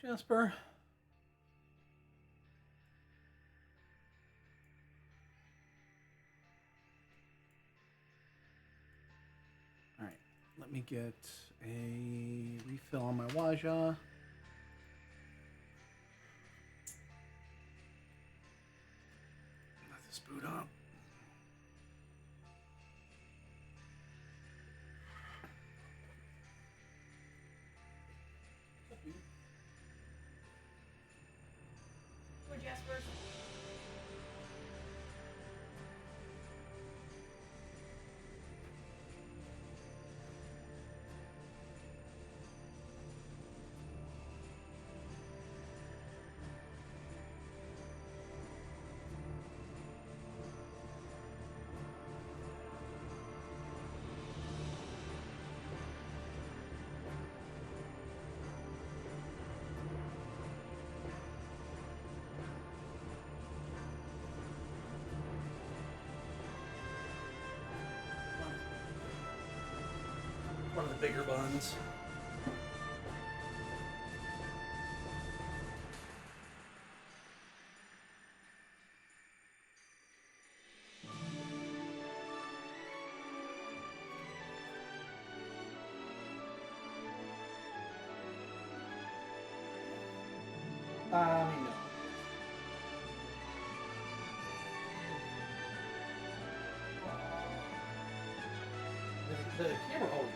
Jasper. All right, let me get a refill on my Waja. Let this boot up. Jasper. One of the bigger buns. No. The camera holder.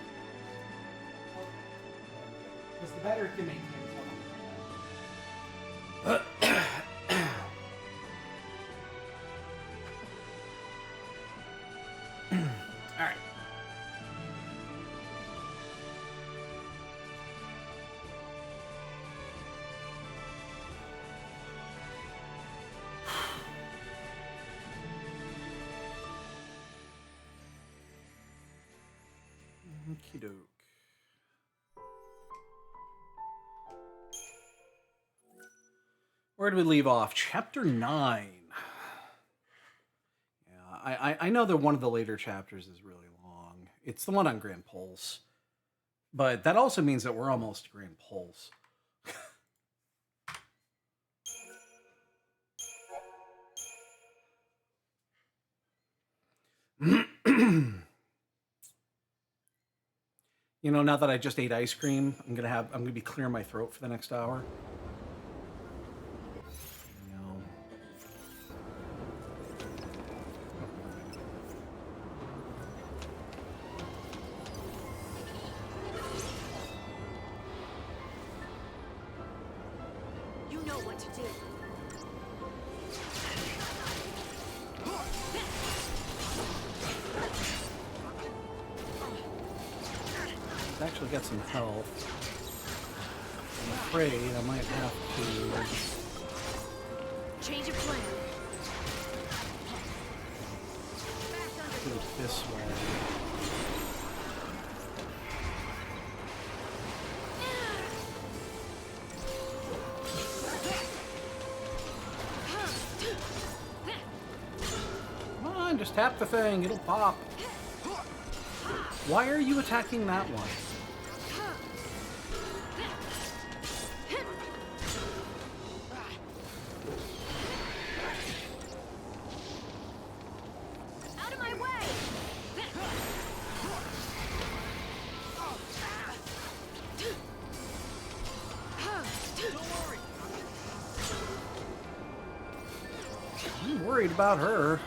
Because the battery can maintain its own. All right. Okie doke. Where did we leave off? Chapter 9. Yeah, I know that one of the later chapters is really long. It's the one on Grand Pulse. But that also means that we're almost Grand Pulse. You know, now that I just ate ice cream, I'm gonna be clearing my throat for the next hour. You know what to do. I've actually got some health. I'm afraid I might have to change of plan. do it this way. Come on, just tap the thing, it'll pop. Why are you attacking that one? Out of my way! Don't worry. I'm worried about her.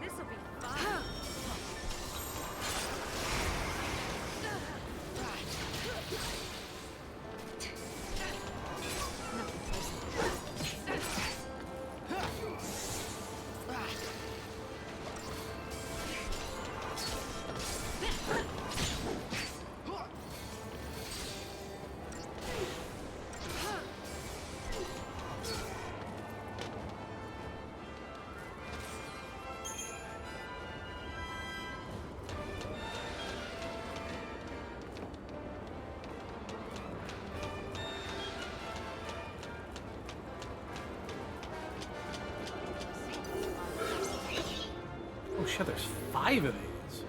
This'll be fun. Oh shit, there's 5 of these.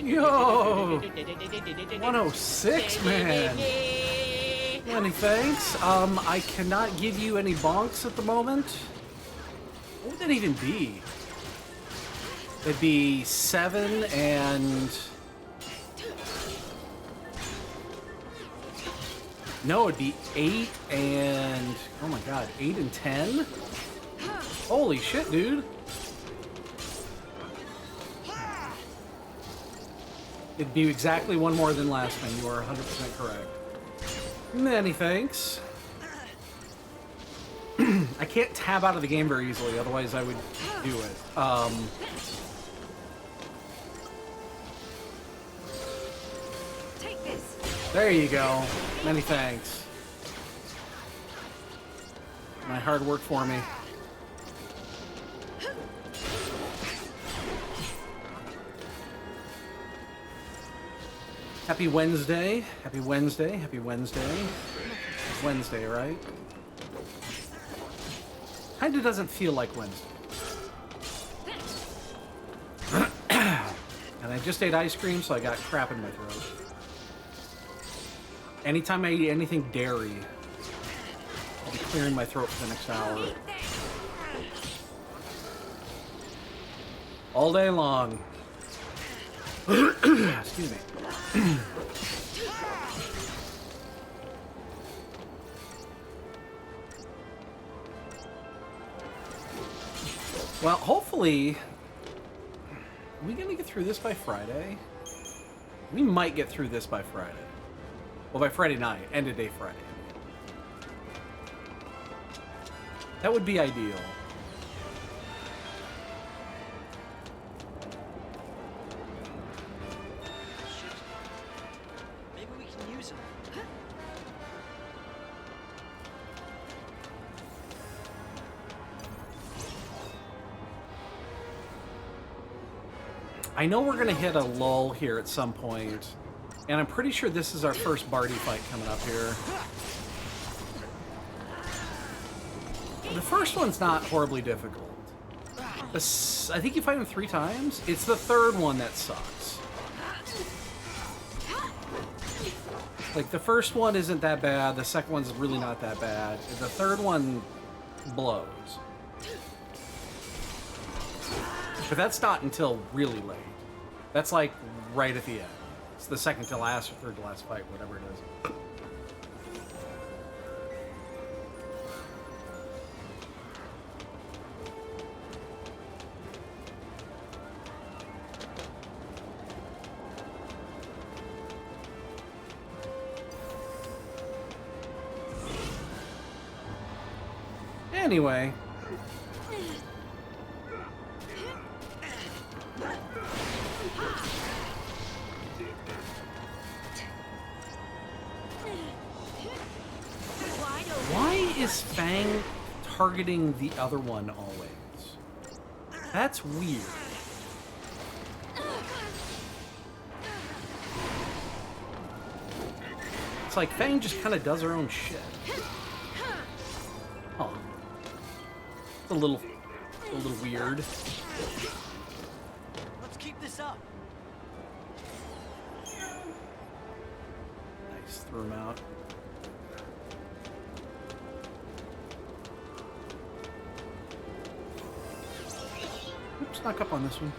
Yo! 106, man! Many thanks. I cannot give you any bonks at the moment. What would that even be? It'd be 7 and... No, it'd be 8 and... Oh my god, 8 and 10? Holy shit, dude. It'd be exactly one more than last time. You are 100% correct. Many thanks. I can't tab out of the game very easily, otherwise I would do it. Take this. There you go. Many thanks. My hard work for me. Happy Wednesday. Happy Wednesday. Happy Wednesday. It's Wednesday, right? Kinda doesn't feel like Wednesday. And I just ate ice cream, so I got crap in my throat. Anytime I eat anything dairy, I'll be clearing my throat for the next hour. All day long. Excuse me. Well, hopefully, are we gonna get through this by Friday? We might get through this by Friday. Well, by Friday night, end of day Friday. That would be ideal. Maybe we can use them. I know we're gonna hit a lull here at some point, and I'm pretty sure this is our first Barty fight coming up here. The first one's not horribly difficult. I think you fight him 3 times. It's the third one that sucks. Like, the first one isn't that bad, the second one's really not that bad. The third one blows. But that's not until really late. That's like right at the end. It's the second to last or third to last fight, whatever it is. Anyway. Why is Fang targeting the other one always? That's weird. It's like Fang just kind of does her own shit. Huh. It's a little weird. Let's keep this up. Nice, threw him out. Oops, snuck up on this one.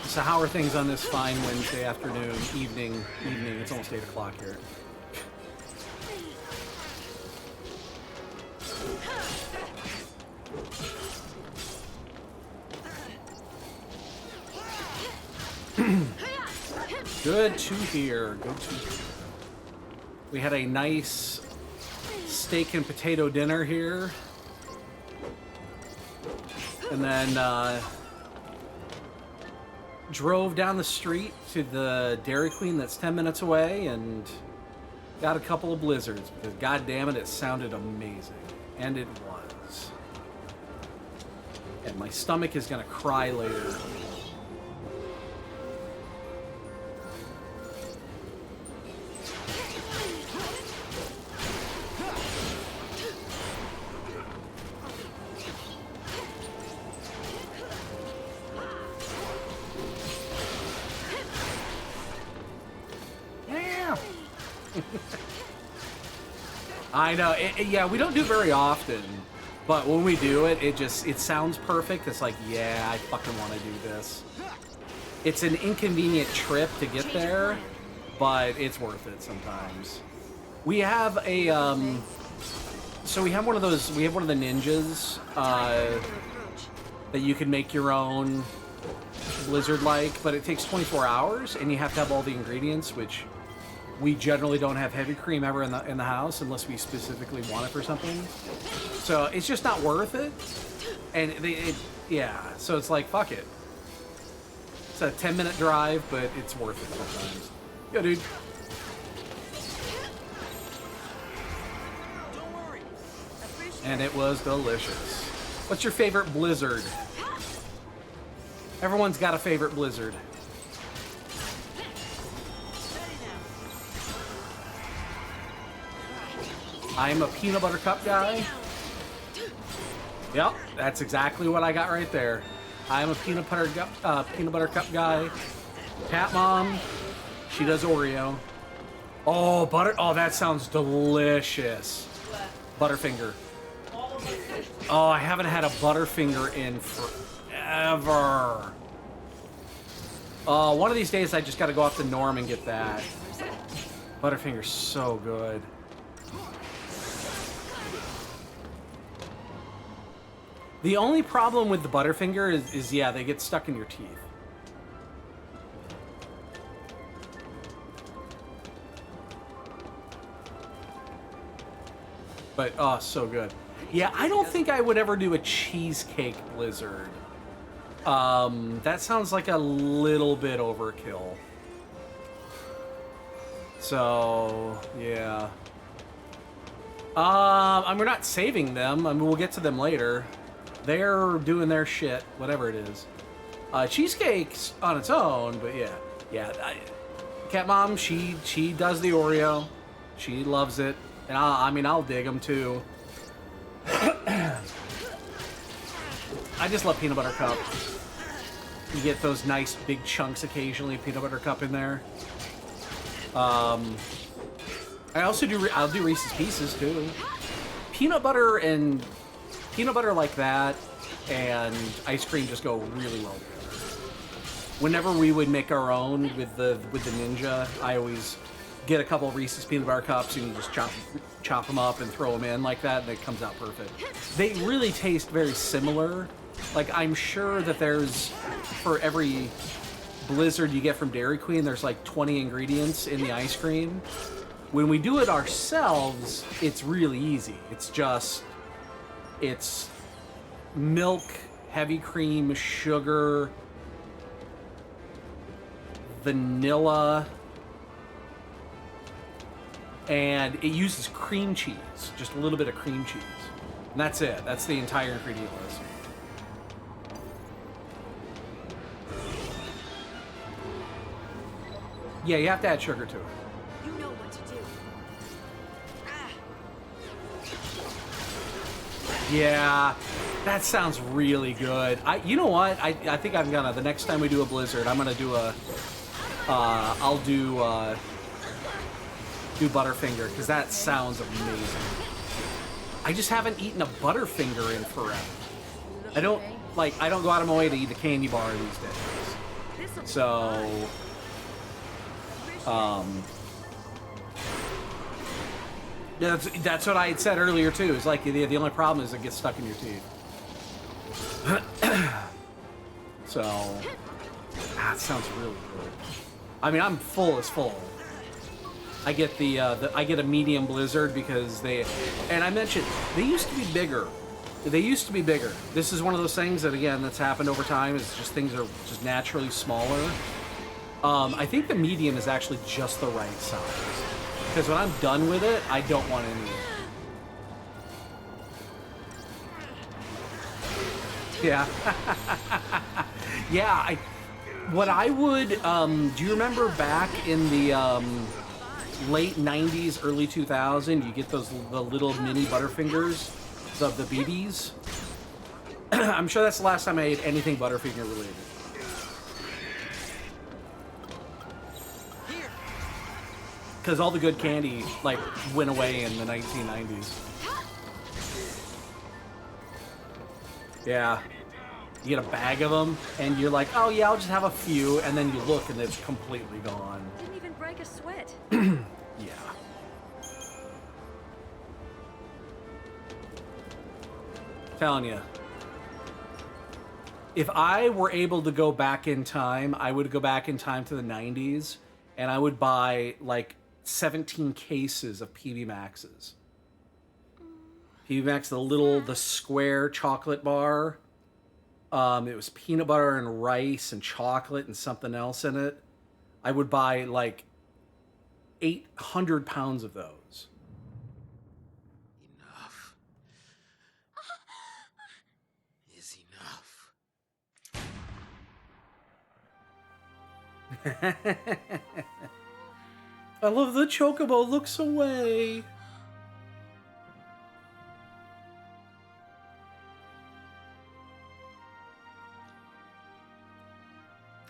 So how are things on this fine Wednesday afternoon, evening? It's almost 8 o'clock here. Good to hear. Good to hear. We had a nice steak and potato dinner here. And then drove down the street to the Dairy Queen that's 10 minutes away and Got a couple of blizzards because, god damn it, it sounded amazing. And it was. And my stomach is gonna cry later. I know. Yeah, we don't do it very often, but when we do it, it sounds perfect. It's like, yeah, I fucking want to do this. It's an inconvenient trip to get there, but it's worth it sometimes. We have a so we have one of those. We have one of the ninjas that you can make your own blizzard-like, but it takes 24 hours, and you have to have all the ingredients, which we generally don't have heavy cream ever in the house unless we specifically want it for something. So it's just not worth it. And yeah, so it's like, fuck it. It's a 10-minute drive, but it's worth it sometimes. Yo, dude. Don't worry. And it was delicious. What's your favorite blizzard? Everyone's got a favorite blizzard. I'm a peanut butter cup guy. Yep, that's exactly what I got right there. I'm a peanut butter cup guy. Cat Mom, she does Oreo. Oh, butter. Oh, that sounds delicious. Butterfinger. Oh, I haven't had a Butterfinger in forever. One of these days I just got to go off to Norm and get that. Butterfinger's so good. The only problem with the Butterfinger is yeah, they get stuck in your teeth. But, oh, so good. Yeah, I don't think I would ever do a cheesecake blizzard. That sounds like a little bit overkill. So, yeah. We're not saving them. I mean, we'll get to them later. They're doing their shit, whatever it is. Cheesecake's on its own, but yeah. Yeah, Cat Mom, she does the Oreo. She loves it. And I'll dig them too. I just love peanut butter cup. You get those nice big chunks occasionally of peanut butter cup in there. I also I'll do Reese's Pieces too. Peanut butter like that and ice cream just go really well together. Whenever we would make our own with the Ninja, I always get a couple of Reese's peanut butter cups and you just chop them up and throw them in like that, and it comes out perfect. They really taste very similar. Like, I'm sure that there's, for every blizzard you get from Dairy Queen, there's like 20 ingredients in the ice cream. When we do it ourselves, it's really easy. It's milk, heavy cream, sugar, vanilla, and it uses cream cheese, just a little bit of cream cheese. And that's it. That's the entire ingredient list. Yeah, you have to add sugar to it. You know what to do. Yeah, that sounds really good. You know what? I think I'm gonna, the next time we do a blizzard, I'm gonna do I'll do Butterfinger, because that sounds amazing. I just haven't eaten a Butterfinger in forever. I don't go out of my way to eat a candy bar these days. So, that's what I had said earlier too. It's like the only problem is it gets stuck in your teeth. So, that sounds really good. I mean, I'm full as full. I get I get a medium blizzard because and I mentioned, they used to be bigger. They used to be bigger. This is one of those things that, again, that's happened over time. It's just things are just naturally smaller. I think the medium is actually just the right size. Because when I'm done with it, I don't want any of it. Yeah. Yeah, what I would, do you remember back in the late 90s, early 2000, you get the little mini Butterfingers of the BBs? I'm sure that's the last time I ate anything Butterfinger related. Because all the good candy, like, went away in the 1990s. Yeah. You get a bag of them, and you're like, oh yeah, I'll just have a few, and then you look, and it's completely gone. Didn't even break a sweat. Yeah. Telling you. If I were able to go back in time, I would go back in time to the 90s, and I would buy, like, 17 cases of PB Maxes. PB Max, the square chocolate bar. It was peanut butter and rice and chocolate and something else in it. I would buy like 800 pounds of those. Enough is enough. I love the chocobo looks away.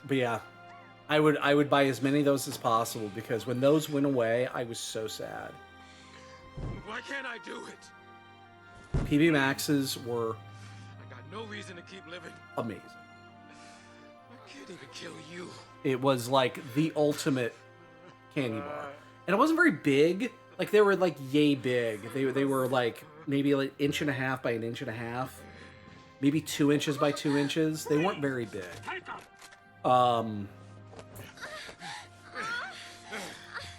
But yeah, I would buy as many of those as possible because when those went away, I was so sad. Why can't I do it? PB Maxes were I got no reason to keep living. amazing. I can't even kill you. It was like the ultimate candy bar. And it wasn't very big. Like they were like yay big. They were like maybe like 1.5 by 1.5 inches. Maybe 2 inches by 2 inches. They weren't very big.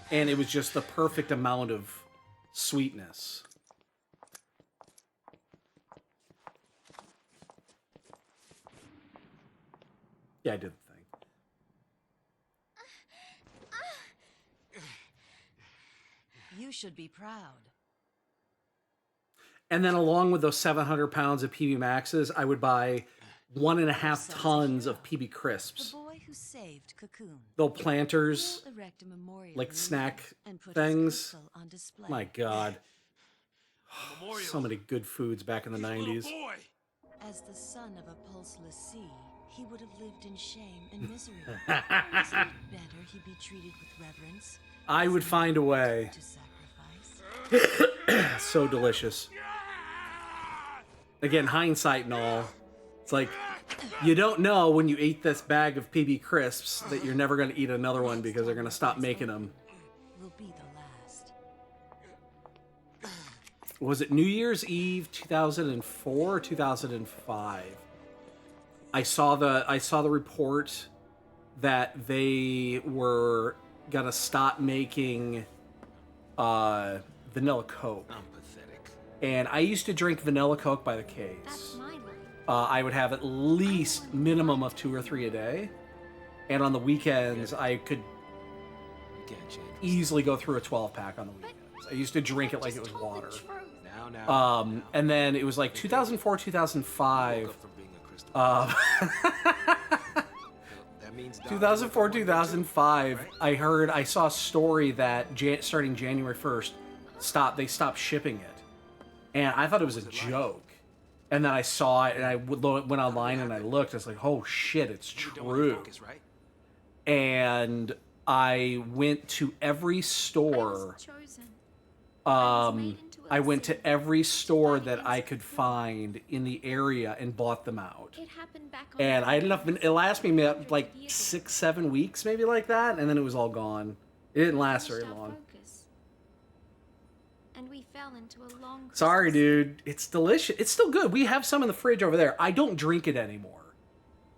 And it was just the perfect amount of sweetness. Yeah, I did the thing. You should be proud. And then along with those 700 pounds of PB Maxes, I would buy 1.5 tons of PB Crisps. The boy who saved Cocoon. Little planters, We'll erect a memorial like in snack and put his things. crystal on display. My God. Memorial. So many good foods back in the Little 90s. boy. As the son of a pulseless sea, he would have lived in shame and misery. Isn't it better he be treated with reverence? I would find a way. To sacrifice? So delicious. Again, hindsight and all. It's like, you don't know when you eat this bag of PB Crisps that you're never going to eat another one because they're going to stop making them. Will be the last. Was it New Year's Eve 2004 or 2005? I saw the report that they were going to stop making vanilla Coke. I'm pathetic. And I used to drink vanilla Coke by the That's case. my line. I would have at least minimum of 2 or 3 a day. And on the weekends, I could You can't change. easily go through a 12-pack on the weekends. I used to drink it like it was water. Now. And then it was like 2004, 2005. Woke up from being a crystal. That means 2004, 2005, I saw a story that starting January 1st, they stopped shipping it. And I thought it was a joke. And then I saw it, and I went online and I looked. I was like, oh shit, it's true. Focus, right? And I went to every store. I went to every store that I could find in the area and bought them out. It happened back on And I had enough. It lasted me like 6-7 weeks, maybe like that, and then it was all gone. It didn't last very long. And we fell into a long Sorry, Christmas. dude. It's delicious. It's still good. We have some in the fridge over there. I don't drink it anymore.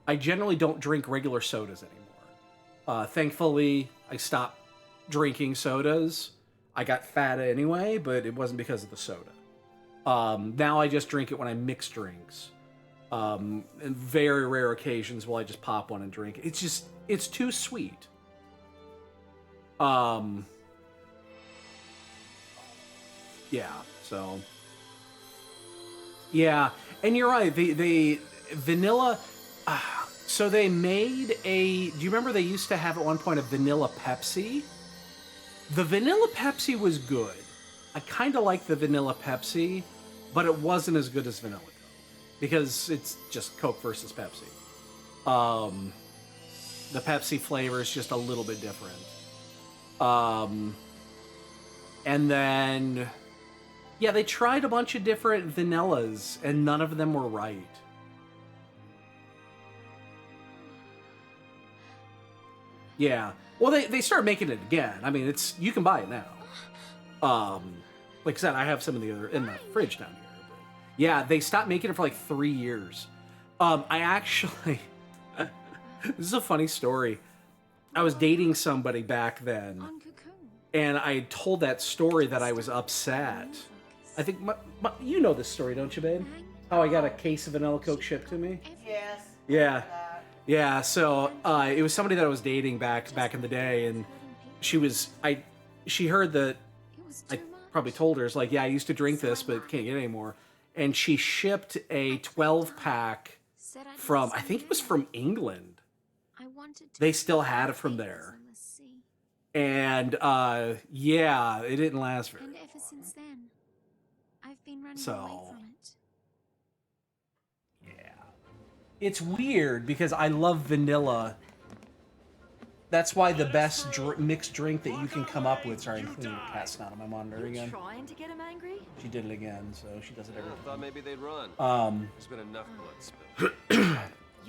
I generally don't drink regular sodas anymore. Thankfully, I stopped drinking sodas. I got fat anyway, but it wasn't because of the soda. Now I just drink it when I mix drinks. In very rare occasions will I just pop one and drink it. It's too sweet. Yeah, so... Yeah, and you're right, they vanilla... so they made a... Do you remember they used to have at one point a vanilla Pepsi? The vanilla Pepsi was good. I kind of like the vanilla Pepsi, but it wasn't as good as vanilla Coke. Because it's just Coke versus Pepsi. The Pepsi flavor is just a little bit different. And then... Yeah, they tried a bunch of different vanillas, and none of them were right. Yeah. Well, they started making it again. I mean, you can buy it now. Like I said, I have some of the other in the fridge down here. But yeah, they stopped making it for like 3 years. I actually... This is a funny story. I was dating somebody back then, and I told that story that I was upset. I think, you know this story, don't you, babe? How I got a case of vanilla Coke shipped to me? Yes. Yeah. Yeah, so it was somebody that I was dating back in the day, and she heard that I probably told her, it's like, yeah, I used to drink this, but can't get it anymore. And she shipped a 12-pack from, I think it was from England. They still had it from there. And, yeah, it didn't last very long. And ever since then, I've been running So... away from it. Yeah. It's weird because I love vanilla. That's why the best mixed drink that you can come up with... Sorry, I'm cleaning the cat snot on my monitor again. Trying to get him angry? She did it again, so she does it every I time. thought maybe they'd run. There's been enough blood spilled.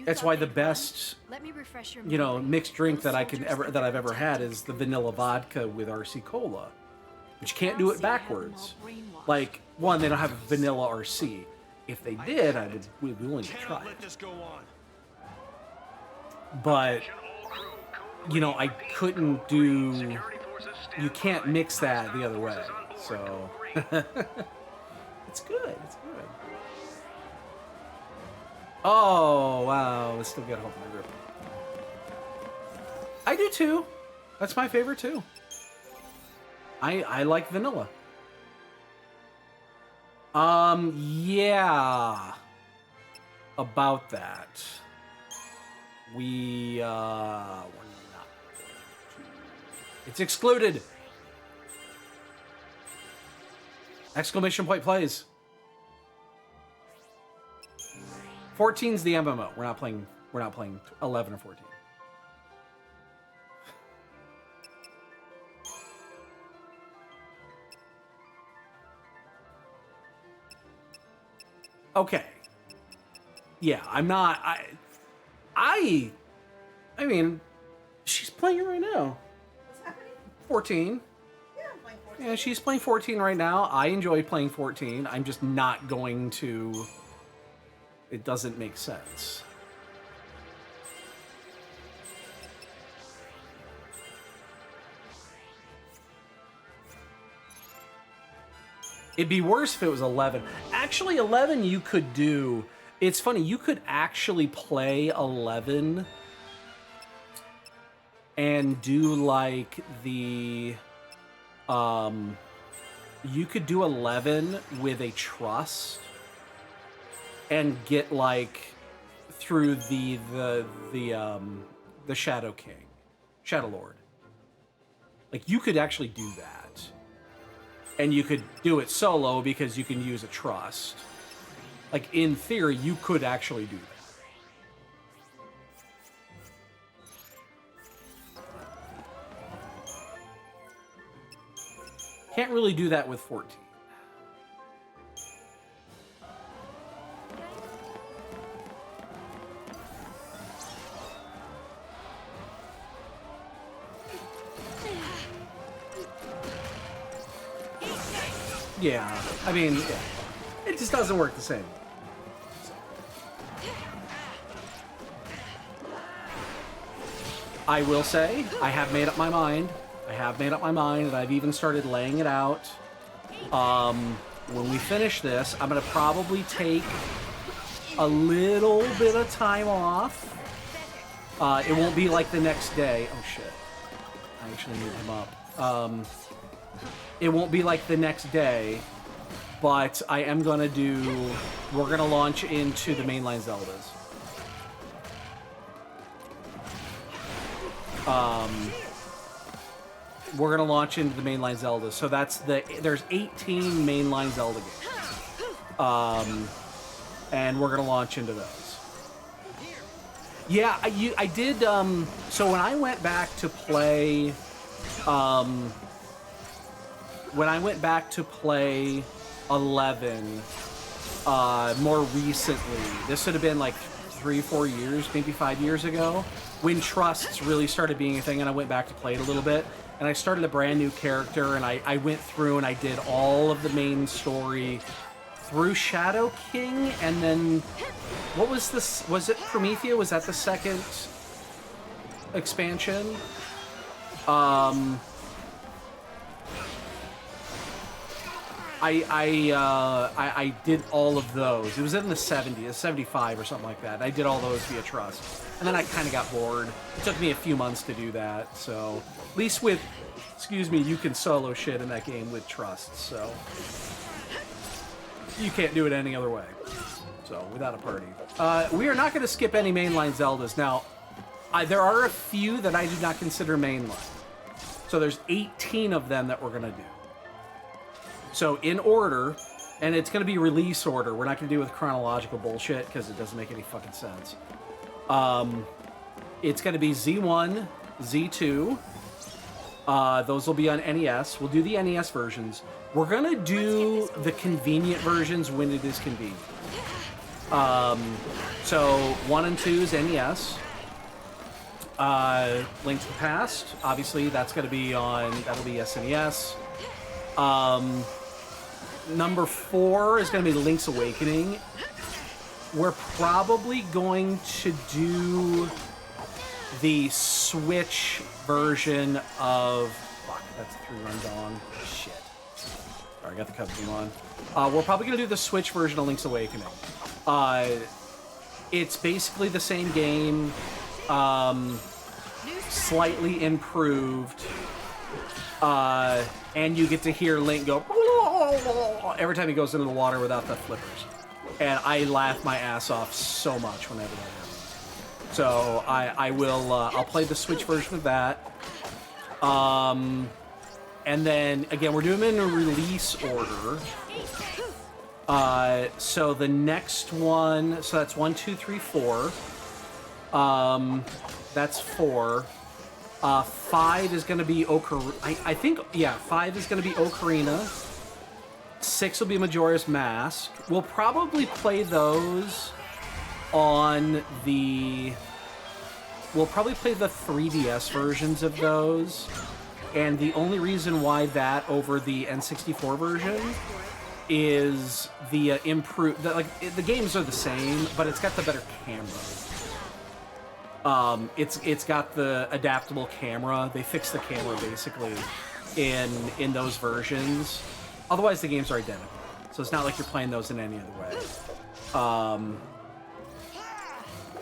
That's why the best, Let me refresh your mixed drink that I've ever had is the vanilla vodka with RC Cola. But you can't do it backwards. Like, one, they don't have vanilla RC. If they did, I would be willing to try it. But, I couldn't do... You can't mix that the other way. So, it's good. It's good. Oh, wow. Let's still get a hold of my grip. I do too. That's my favorite too. I like vanilla. Yeah. About that. We're not. It's excluded. Exclamation point plays. 14's the MMO. We're not playing 11 or 14. Okay. Yeah, I'm not... I mean, she's playing it right now. What's happening? 14. Yeah, I'm playing 14. Yeah, she's playing 14 right now. I enjoy playing 14. I'm just not going to... It doesn't make sense. It'd be worse if it was 11. Actually, 11 you could do... It's funny, you could actually play 11 and do, like, the... you could do 11 with a trust and get, like, through the Shadow King, Shadow Lord. Like, you could actually do that. And you could do it solo because you can use a trust. Like, in theory, you could actually do that. Can't really do that with 14. Yeah, I mean, yeah. It just doesn't work the same. I will say, I have made up my mind. And I've even started laying it out. When we finish this, I'm going to probably take a little bit of time off. It won't be like the next day. Oh, shit. I actually moved him up. It won't be like the next day, but I am gonna do. We're gonna launch into the mainline Zeldas. We're gonna launch into the mainline Zeldas. So there's 18 mainline Zelda games. And we're gonna launch into those. Yeah, I did. So when I went back to play, when I went back to play 11, more recently, this would have been like 3-4 years, maybe 5 years ago, when trusts really started being a thing, and I went back to play it a little bit, and I started a brand new character, and I went through and I did all of the main story through Shadow King, and then what was this? Was it Promethea? Was that the second expansion? I did all of those. It was in the 70s, 75 or something like that. I did all those via trust. And then I kind of got bored. It took me a few months to do that, so... At least with... Excuse me, you can solo shit in that game with trust, so... You can't do it any other way. So, without a party. We are not going to skip any mainline Zeldas. Now, there are a few that I do not consider mainline. So there's 18 of them that we're going to do. So in order, and it's going to be release order. We're not going to do it with chronological bullshit because it doesn't make any fucking sense. It's going to be Z1, Z2. Those will be on NES. We'll do the NES versions. We're going to do the convenient versions when it is convenient. So 1 and 2 is NES. Link to the Past, obviously, that's going to be on, that'll be SNES. Number 4 is going to be Link's Awakening. We're probably going to do the Switch version of... Fuck, that's 3-run Dawn. Shit. Sorry, I got the cut theme on. We're probably going to do the Switch version of Link's Awakening. It's basically the same game, slightly improved, and you get to hear Link go every time he goes into the water without the flippers. And I laugh my ass off so much whenever that happens. So I'll play the Switch version of that. And then, again, we're doing them in a release order. So the next one, so that's 1, 2, 3, 4. That's 4. 5 is going to be Ocarina. I think, yeah, 5 is going to be Ocarina. 6 will be Majora's Mask. We'll probably play those on the... We'll probably play the 3DS versions of those. And the only reason why that over the N64 version is the improved... The games are the same, but it's got the better camera. It's got the adaptable camera. They fixed the camera basically in those versions. Otherwise, the games are identical. So it's not like you're playing those in any other way.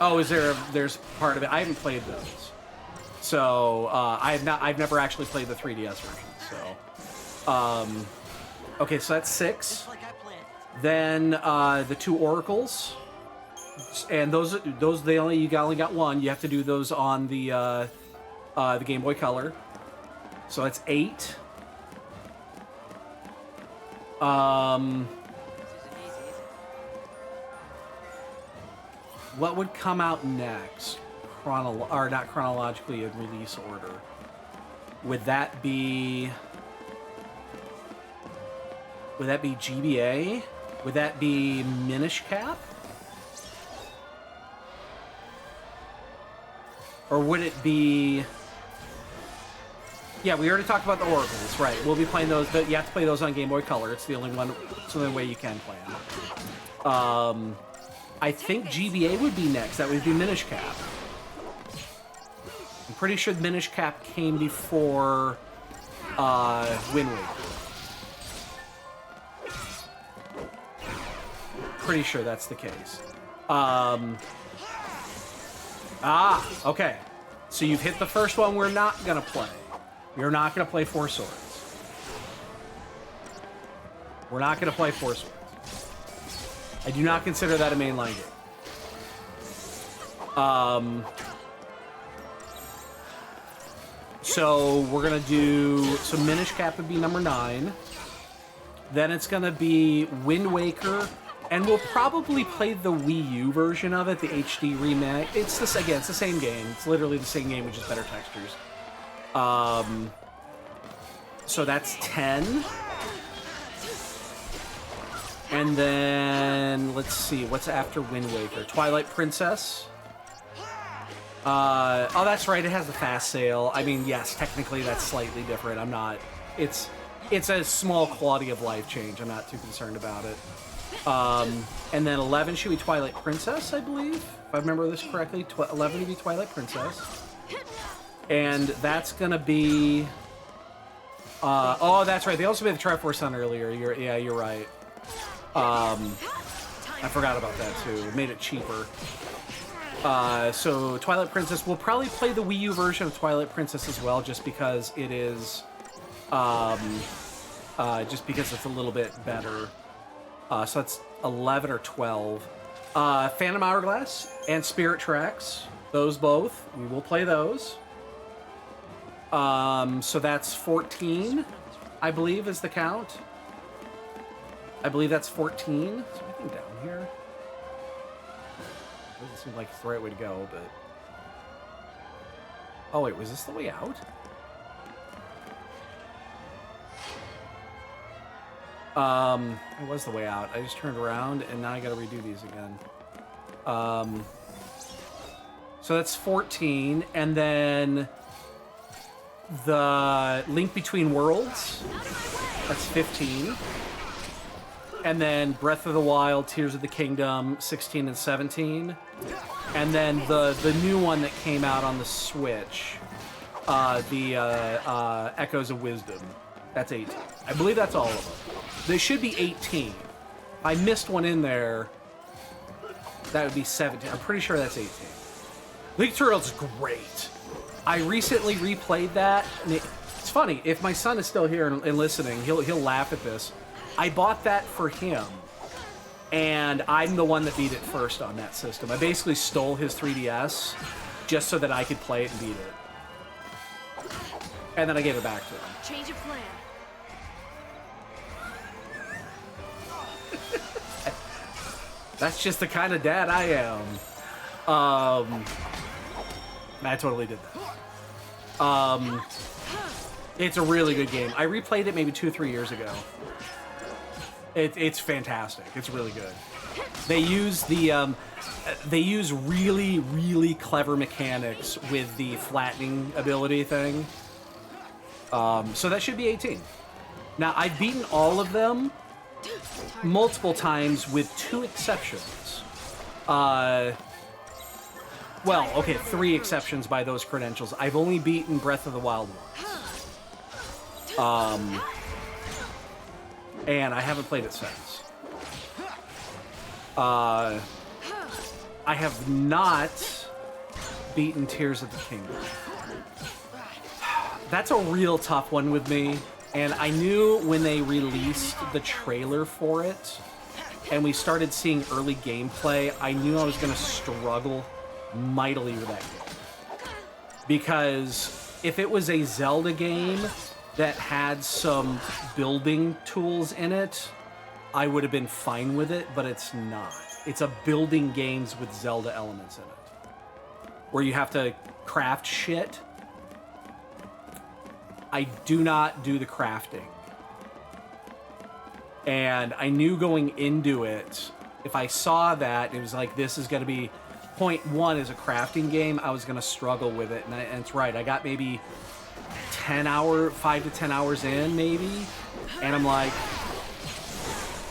Oh, there's part of it. I haven't played those. So I've never actually played the 3DS version. So okay, so that's 6. Then the 2 Oracles. And those you only got one. You have to do those on the Game Boy Color. So that's 8. What would come out next? Not chronologically in release order. Would that be GBA? Would that be Minish Cap? Or would it be... Yeah, we already talked about the Oracles, right. We'll be playing those, but you have to play those on Game Boy Color. It's the only way you can play them. I think GBA would be next. That would be Minish Cap. I'm pretty sure Minish Cap came before Wind Waker. Pretty sure that's the case. Okay. So you've hit the first one we're not gonna play. We're not gonna play 4 Swords. We're not going to play Force Winds. I do not consider that a mainline game. So we're going to do... So Minish Cap would be number 9. Then it's going to be Wind Waker. And we'll probably play the Wii U version of it, the HD remake. It's this again, it's the same game. It's literally the same game with just better textures. So that's 10. And then, let's see, what's after Wind Waker? Twilight Princess. Oh, that's right, it has the fast sale. I mean, yes, technically that's slightly different. I'm not... It's a small quality of life change. I'm not too concerned about it. And then 11 should be Twilight Princess, I believe. If I remember this correctly, 11 would be Twilight Princess. And that's gonna be... oh, that's right, they also made the Triforce Sun earlier. You're right. I forgot about that, too. It made it cheaper. So Twilight Princess, we'll probably play the Wii U version of Twilight Princess as well, just because it is... just because it's a little bit better. So that's 11 or 12. Phantom Hourglass and Spirit Tracks. Those both. We will play those. So that's 14, I believe, is the count. I believe that's 14. Is there anything down here? Doesn't seem like it's the right way to go, but... Oh, wait, was this the way out? It was the way out. I just turned around, and now I gotta redo these again. So that's 14, and then the Link Between Worlds, that's 15. And then Breath of the Wild, Tears of the Kingdom, 16 and 17. And then the new one that came out on the Switch, Echoes of Wisdom, that's 18. I believe that's all of them. They should be 18. I missed one in there. That would be 17. I'm pretty sure that's 18. League Tutorials is great. I recently replayed that. And it's funny. If my son is still here and listening, he'll laugh at this. I bought that for him, and I'm the one that beat it first on that system. I basically stole his 3DS just so that I could play it and beat it. And then I gave it back to him. Change of plan. That's just the kind of dad I am. I totally did that. It's a really good game. I replayed it maybe 2 or 3 years ago. It's fantastic. It's really good. They use really, really clever mechanics with the flattening ability thing. So that should be 18. Now, I've beaten all of them multiple times with 2 exceptions. Well, okay, 3 exceptions by those credentials. I've only beaten Breath of the Wild once. And I haven't played it since. I have not beaten Tears of the Kingdom. That's a real tough one with me. And I knew when they released the trailer for it, and we started seeing early gameplay, I knew I was going to struggle mightily with that game. Because if it was a Zelda game that had some building tools in it, I would have been fine with it, but it's not. It's a building games with Zelda elements in it, where you have to craft shit. I do not do the crafting. And I knew going into it, if I saw that, it was like, this is going to be, point 1 is a crafting game, I was going to struggle with it. And it's right, I got maybe 5 to 10 hours in, maybe. And I'm like,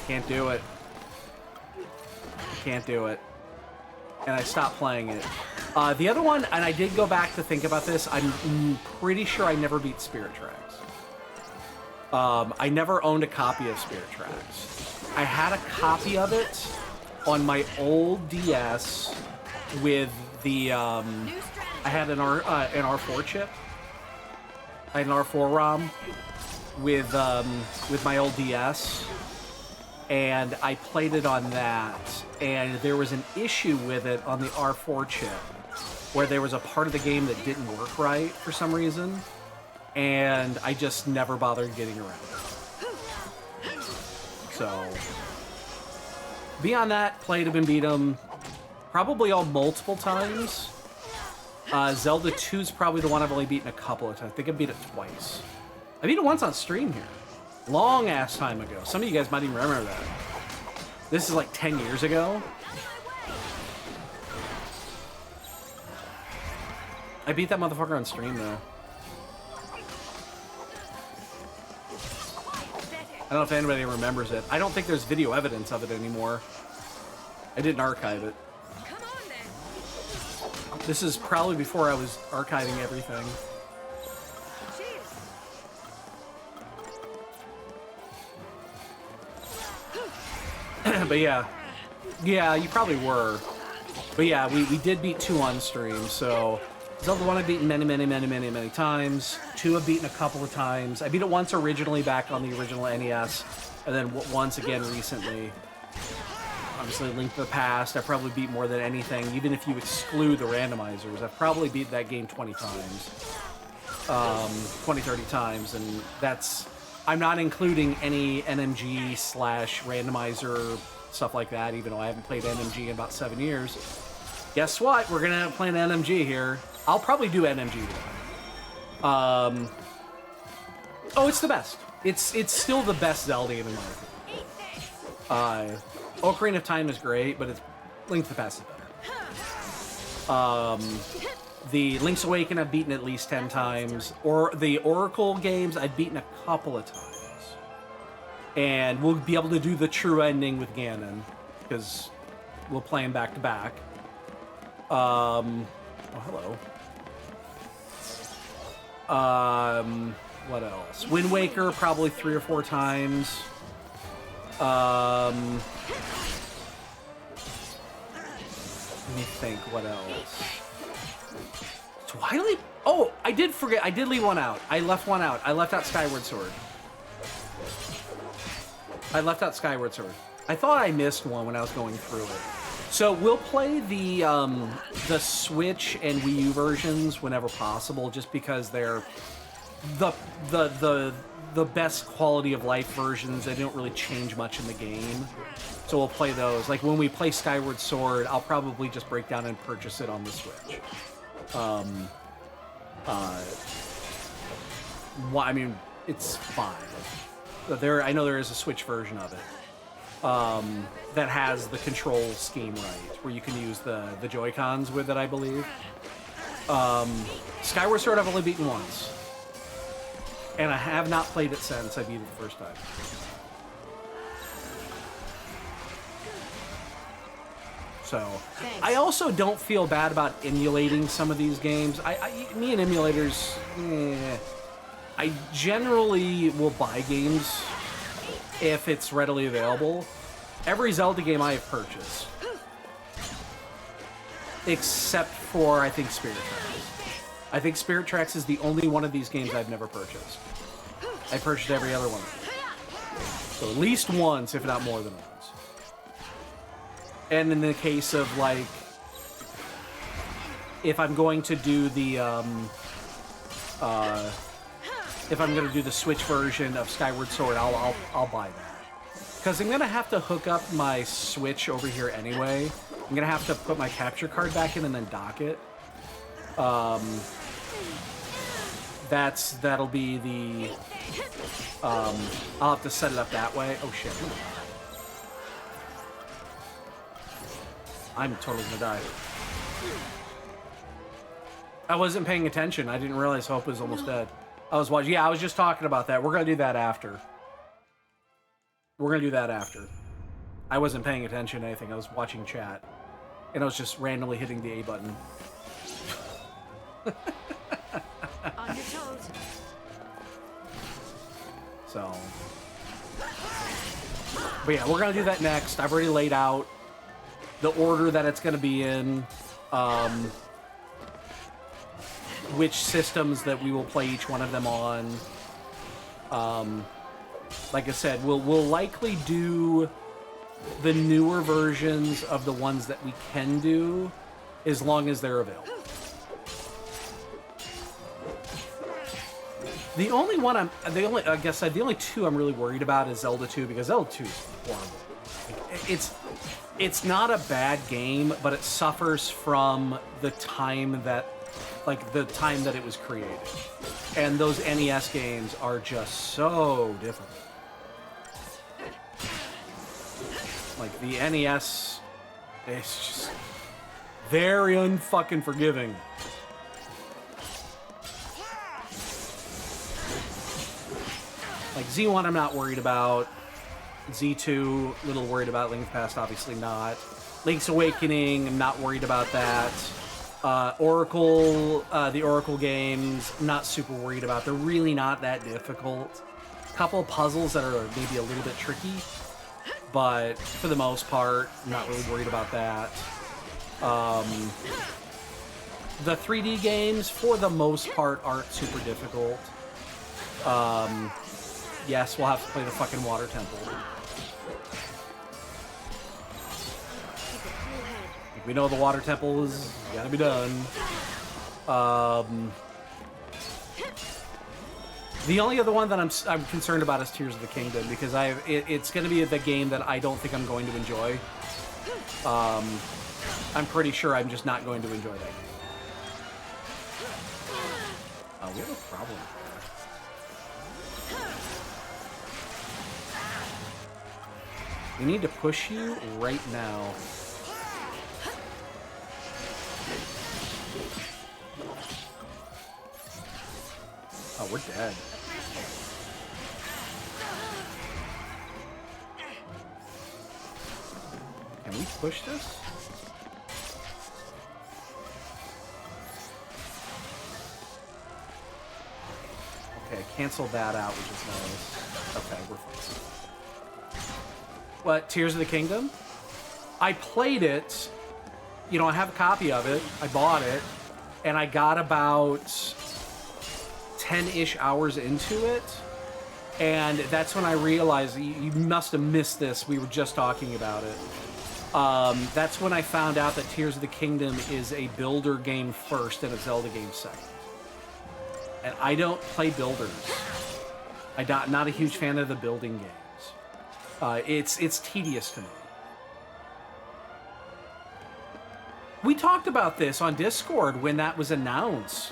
can't do it. Can't do it. And I stopped playing it. The other one, and I did go back to think about this, I'm pretty sure I never beat Spirit Tracks. I never owned a copy of Spirit Tracks. I had a copy of it on my old DS with the, I had an R4 chip. I had an R4 ROM with my old DS. and I played it on that, and there was an issue with it on the R4 chip, where there was a part of the game that didn't work right for some reason, and I just never bothered getting around it. So, beyond that, played them and beat them, probably all multiple times. Zelda 2 is probably the one I've only beaten a couple of times. I think I beat it twice. I beat it once on stream here. Long ass time ago. Some of you guys might even remember that. This is like 10 years ago. I beat that motherfucker on stream though. I don't know if anybody remembers it. I don't think there's video evidence of it anymore. I didn't archive it. This is probably before I was archiving everything. But yeah, you probably were. But yeah, we did beat 2 on stream, so Zelda 1 I've beaten many times. 2 I've beaten a couple of times. I beat it once originally back on the original NES, and then once again recently. Obviously, Link to the Past, I probably beat more than anything, even if you exclude the randomizers. I've probably beat that game 20 times. 20, 30 times, and that's... I'm not including any NMG / randomizer stuff like that, even though I haven't played NMG in about 7 years. Guess what? We're gonna play an NMG here. I'll probably do NMG today. Oh, it's the best. It's still the best Zelda game in my opinion. Ocarina of Time is great, but it's Link to the Past is better. The Link's Awakening I've beaten at least 10 times. Or the Oracle games I've beaten a couple of times. And we'll be able to do the true ending with Ganon, because we'll play them back to back. Oh, hello. What else? Wind Waker probably 3 or 4 times. Let me think, what else? Twilight? Oh, I did forget. I did leave one out. I left one out. I left out Skyward Sword. I thought I missed one when I was going through it. So we'll play the Switch and Wii U versions whenever possible, just because they're the best quality of life versions. They don't really change much in the game. So we'll play those. Like when we play Skyward Sword, I'll probably just break down and purchase it on the Switch. I mean, it's fine. I know there is a Switch version of it that has the control scheme right, where you can use the Joy-Cons with it, I believe. Skyward Sword I've only beaten once. And I have not played it since I beat it the first time. So, thanks. I also don't feel bad about emulating some of these games. Me and emulators, I generally will buy games if it's readily available. Every Zelda game I have purchased. Except for, I think, Spirit Tracks. I think Spirit Tracks is the only one of these games I've never purchased. I purchased every other one. So at least once, if not more than once. And in the case of, like, if I'm going to do the, if I'm going to do the Switch version of Skyward Sword, I'll buy that. Because I'm going to have to hook up my Switch over here anyway. I'm going to have to put my capture card back in and then dock it. That'll be the, I'll have to set it up that way. Oh, shit. I'm totally gonna die. I wasn't paying attention. I didn't realize Hope was almost dead. I was watching. Yeah, I was just talking about that. We're gonna do that after. I wasn't paying attention to anything. I was watching chat. And I was just randomly hitting the A button. On your toes. So. But yeah, we're gonna do that next. I've already laid out the order that it's going to be in, which systems that we will play each one of them on. Like I said, we'll likely do the newer versions of the ones that we can do, as long as they're available. The only one the only two I'm really worried about is Zelda 2, because Zelda 2 is horrible. It's not a bad game, but it suffers from the time that it was created. And those NES games are just so difficult. Like, the NES, it's just very unfucking forgiving. Like, Z1 I'm not worried about. Z2, a little worried about. Link's Past, obviously not. Link's Awakening, I'm not worried about that. Oracle, the Oracle games, I'm not super worried about. They're really not that difficult. A couple of puzzles that are maybe a little bit tricky, but for the most part, I'm not really worried about that. The 3D games, for the most part, aren't super difficult. Yes, we'll have to play the fucking Water Temple. We know the Water Temple is gotta be done. The only other one that I'm concerned about is Tears of the Kingdom, because it's going to be the game that I don't think I'm going to enjoy. I'm pretty sure I'm just not going to enjoy that game. We have a problem. We need to push you right now. Oh, we're dead. Can we push this? Okay, cancel that out, which is nice. Okay, we're fine. What, Tears of the Kingdom? I played it. You know, I have a copy of it. I bought it. And I got about 10-ish hours into it. And that's when I realized, you must have missed this. We were just talking about it. That's when I found out that Tears of the Kingdom is a builder game first and a Zelda game second. And I don't play builders. I'm not a huge fan of the building games. It's tedious to me. We talked about this on Discord when that was announced.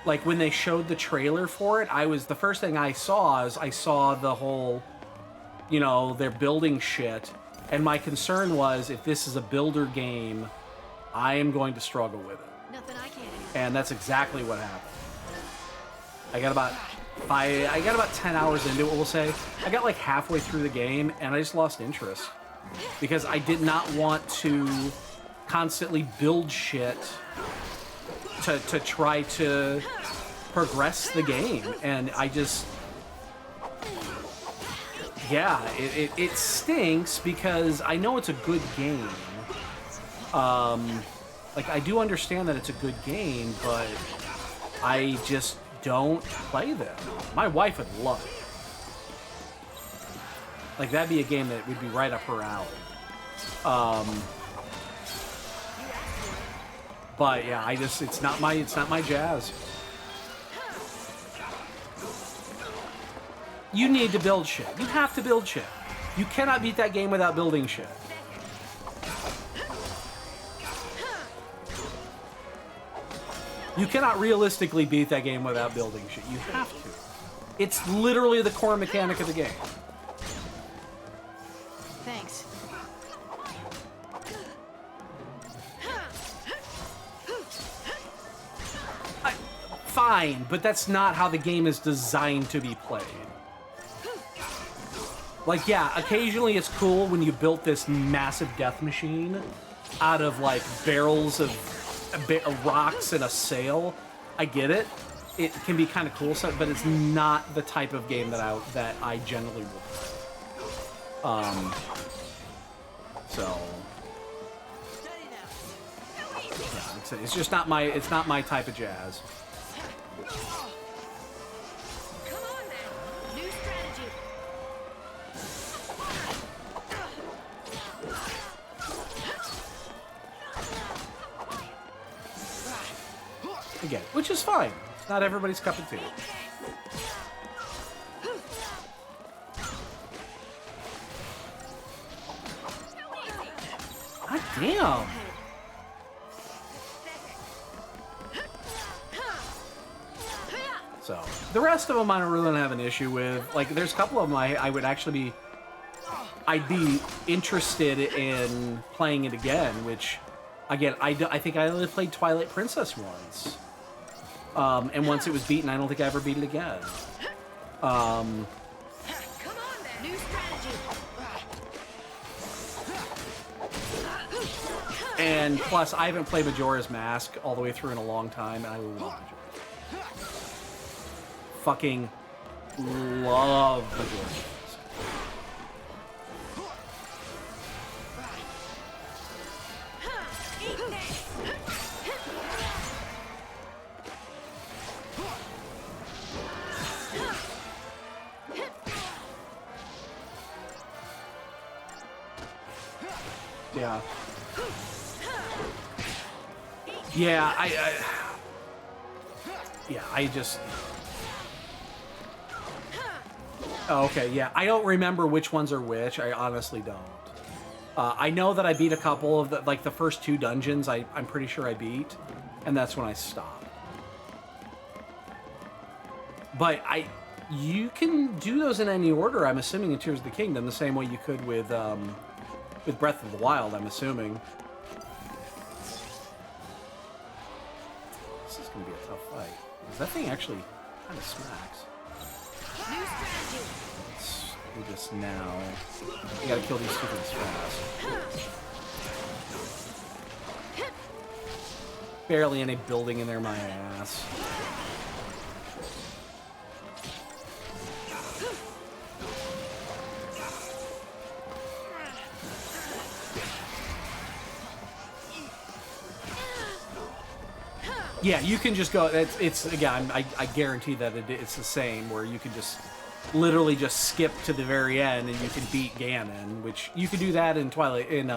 Like, when they showed the trailer for it, the first thing I saw is I saw the whole, you know, they're building shit. And my concern was, if this is a builder game, I am going to struggle with it. Nothing I can't do. And that's exactly what happened. I got about 10 hours into it, we'll say. I got like halfway through the game, and I just lost interest. Because I did not want to constantly build shit to try to progress the game. And I just... Yeah, it stinks because I know it's a good game. Like, I do understand that it's a good game, but I just don't play them. My wife would love it. Like, that'd be a game that would be right up her alley. But yeah, it's not my jazz. You need to build shit. You have to build shit. You cannot beat that game without building shit. You cannot realistically beat that game without building shit. You have to. It's literally the core mechanic of the game. Thanks. Fine, but that's not how the game is designed to be played. Like, yeah, occasionally it's cool when you built this massive death machine out of, like, barrels of rocks and a sail. I get it. It can be kind of cool, but it's not the type of game that I generally will play. So... Yeah, it's just not my type of jazz. Come on now. New strategy. get it, which is fine. It's not everybody's cup of tea. God damn. So, the rest of them I don't really have an issue with. Like, there's a couple of them I would actually be... I'd be interested in playing it again, which, again, I think I only played Twilight Princess once. And once it was beaten, I don't think I ever beat it again. Come on, then. New strategy. And plus, I haven't played Majora's Mask all the way through in a long time, and I love Majora's Mask. Fucking love Majora's Mask. Yeah. Yeah, I just... Oh, okay, yeah. I don't remember which ones are which. I honestly don't. I know that I beat a couple of the... Like, the first 2 dungeons, I'm pretty sure I beat. And that's when I stopped. But you can do those in any order, I'm assuming, in Tears of the Kingdom, the same way you could with Breath of the Wild, I'm assuming. This is going to be a tough fight. Because that thing actually kind of smacks. New strategy. Let's do this now. You gotta kill these two things fast. Barely any building in there, my ass. Yeah, you can just go. It's again. I guarantee that it's the same, where you can just literally just skip to the very end and you can beat Ganon, which you could do that in Twilight in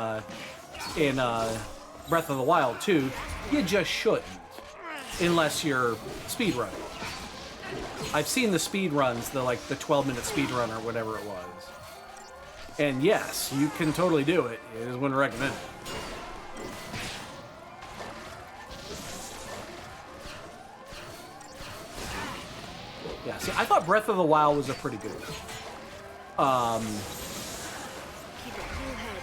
Breath of the Wild too. You just shouldn't, unless you're speedrunning. I've seen the speed runs, the 12-minute speed run or whatever it was, and yes, you can totally do it. I just wouldn't recommend it. Yeah, see, I thought Breath of the Wild was a pretty good one. Keep a cool head.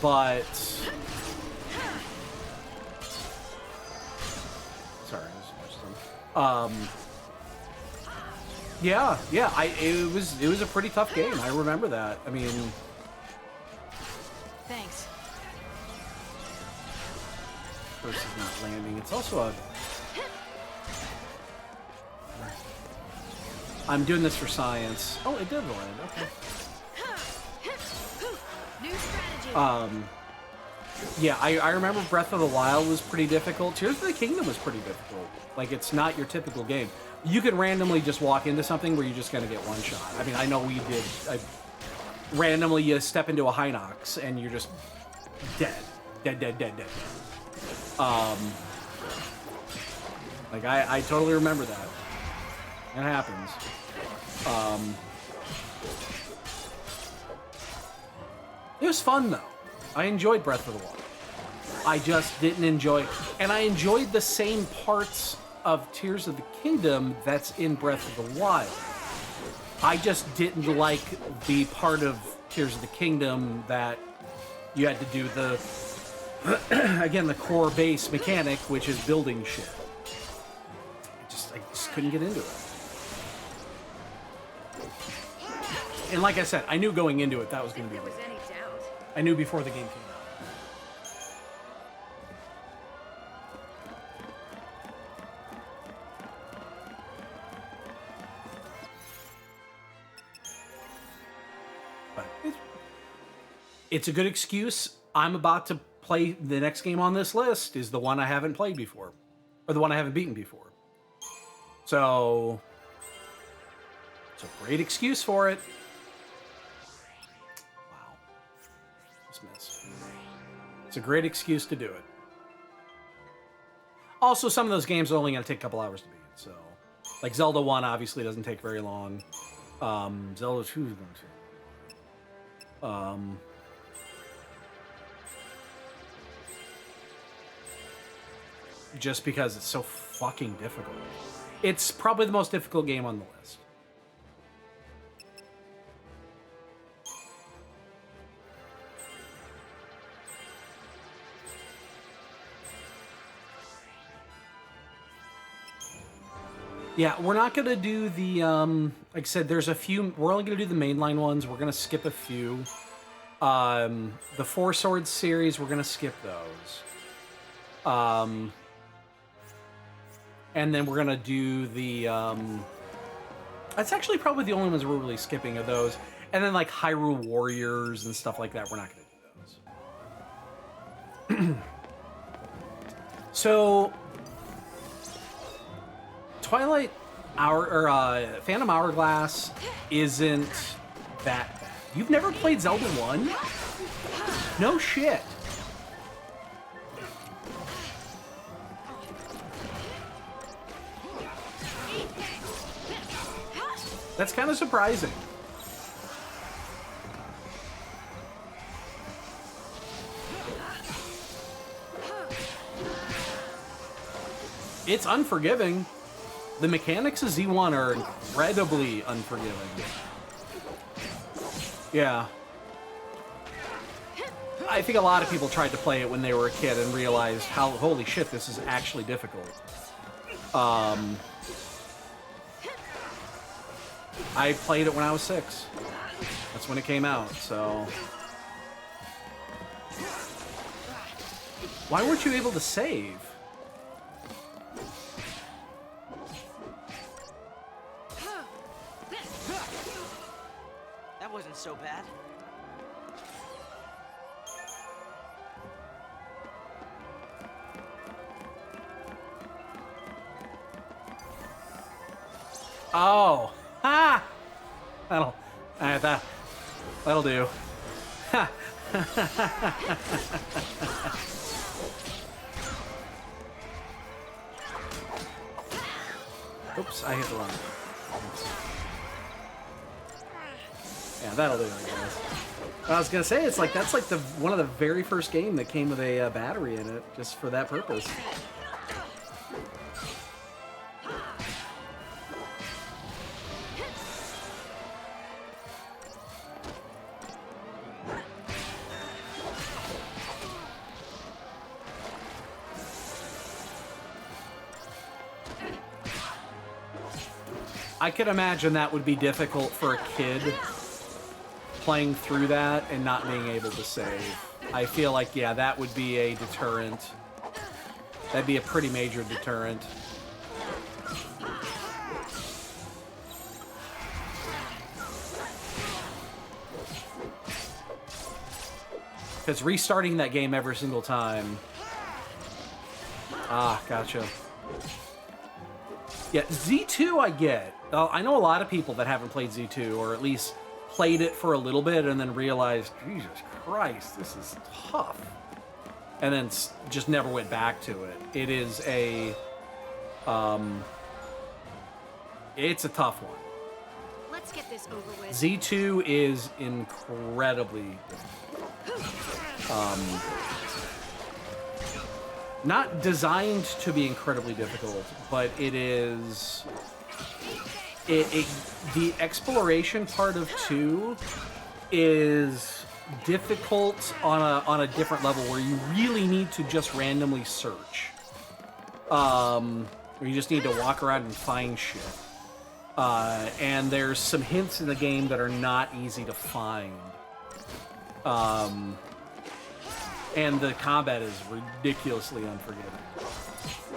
But... Sorry, I just watched them. Yeah, it was a pretty tough game. I remember that. I mean... Thanks. First is not landing. It's also a... I'm doing this for science. Oh, it did land. Okay. New strategy. Yeah, I remember Breath of the Wild was pretty difficult. Tears of the Kingdom was pretty difficult. Like, it's not your typical game. You can randomly just walk into something where you're just gonna get one shot. I mean, I know we did. Randomly, you step into a Hinox and you're just dead. Dead. Like, I totally remember that. It happens. It was fun, though. I enjoyed Breath of the Wild. I just didn't enjoy... And I enjoyed the same parts of Tears of the Kingdom that's in Breath of the Wild. I just didn't like the part of Tears of the Kingdom that you had to do the... again, the core base mechanic, which is building shit. I just couldn't get into it. And like I said, I knew going into it that was going to be... There was any doubt. I knew before the game came out. But it's a good excuse. I'm about to play the next game on this list is the one I haven't played before. Or the one I haven't beaten before. So... it's a great excuse for it. Wow. Just missed. It's a great excuse to do it. Also, some of those games are only going to take a couple hours to beat. So, like Zelda 1 obviously doesn't take very long. Zelda 2 is going to. Just because it's so fucking difficult. It's probably the most difficult game on the list. Yeah, we're not going to do the, like I said, there's a few, we're only going to do the mainline ones. We're going to skip a few. The Four Swords series, we're going to skip those. And then we're going to do the, that's actually probably the only ones we're really skipping of those. And then like Hyrule Warriors and stuff like that, we're not going to do those. So, Twilight Hour or Phantom Hourglass isn't that bad. You've never played Zelda 1? No shit. That's kind of surprising. It's unforgiving. The mechanics of Z1 are incredibly unforgiving. Yeah. I think a lot of people tried to play it when they were a kid and realized how, holy shit, this is actually difficult. I played it when I was 6. That's when it came out, so... Why weren't you able to save? That wasn't so bad. Oh, ha! That'll do. Ha! Oops, I hit the wrong one. Yeah, that'll do, I guess. I was gonna say, it's like, that's like one of the very first game that came with a battery in it, just for that purpose. I could imagine that would be difficult for a kid playing through that and not being able to save. I feel like, yeah, that would be a deterrent. That'd be a pretty major deterrent. Because restarting that game every single time... Ah, gotcha. Yeah, Z2 I get. I know a lot of people that haven't played Z2, or at least played it for a little bit and then realized, Jesus Christ, this is tough. And then just never went back to it. It is a... it's a tough one. Let's get this over with. Z2 is incredibly... not designed to be incredibly difficult, but it is... the exploration part of 2 is difficult on a different level, where you really need to just randomly search. Where you just need to walk around and find shit. And there's some hints in the game that are not easy to find. And the combat is ridiculously unforgiving.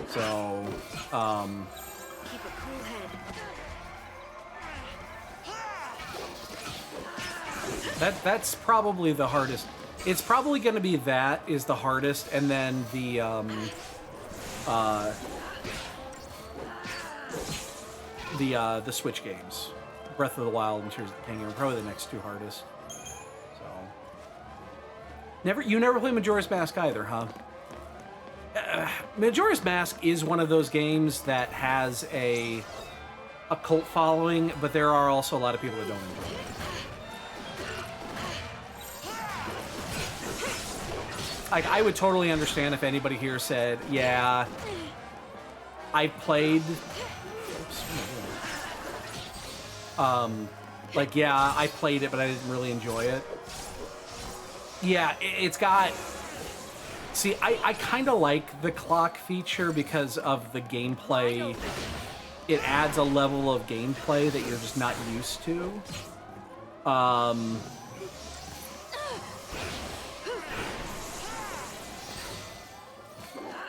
So, Keep a cool head. that's probably the hardest. It's probably going to be that is the hardest, and then the Switch games, Breath of the Wild and Tears of the Kingdom, are probably the next two hardest. So, you never played Majora's Mask either, huh? Majora's Mask is one of those games that has a cult following, but there are also a lot of people that don't enjoy it. Like, I would totally understand if anybody here said, yeah, I played... like, yeah, I played it, but I didn't really enjoy it. Yeah, it's got... See, I kind of like the clock feature because of the gameplay. It adds a level of gameplay that you're just not used to.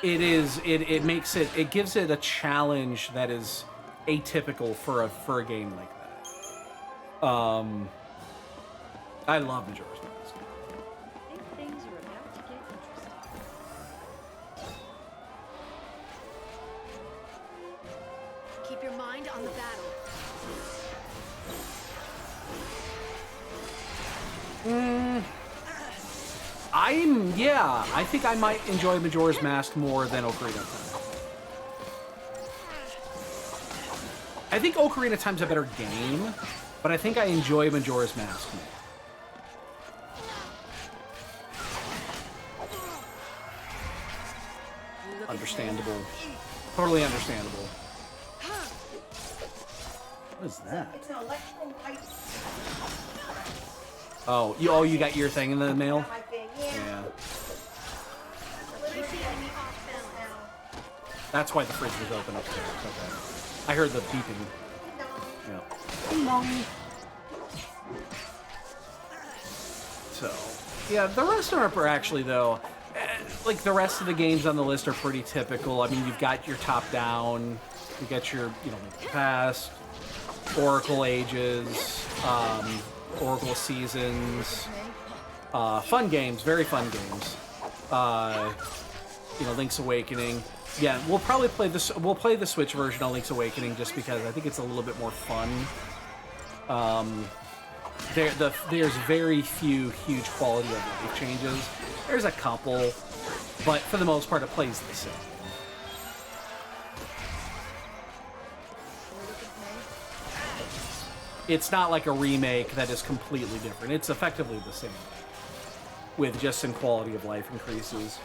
It gives it a challenge that is atypical for a game like that. I love Majora's Mask. Things are about to get interesting. Keep your mind on the battle. I think I might enjoy Majora's Mask more than Ocarina of Time. I think Ocarina of Time's a better game, but I think I enjoy Majora's Mask more. Understandable. Totally understandable. What is that? It's an electrical light. Oh, you got your thing in the mail? My thing, yeah. Yeah. Keep the enemy off balance. That's why the fridge was open upstairs. Okay. I heard the beeping. Yeah. So, yeah, the rest of them are actually, though, like the rest of the games on the list are pretty typical. I mean, you've got your top-down, you got your, past, Oracle Ages, Oracle Seasons, fun games, very fun games. Link's Awakening. Yeah, we'll probably play this. We'll play the Switch version of Link's Awakening just because I think it's a little bit more fun. There's very few huge quality of life changes. There's a couple, but for the most part, it plays the same. It's not like a remake that is completely different. It's effectively the same, with just some quality of life increases.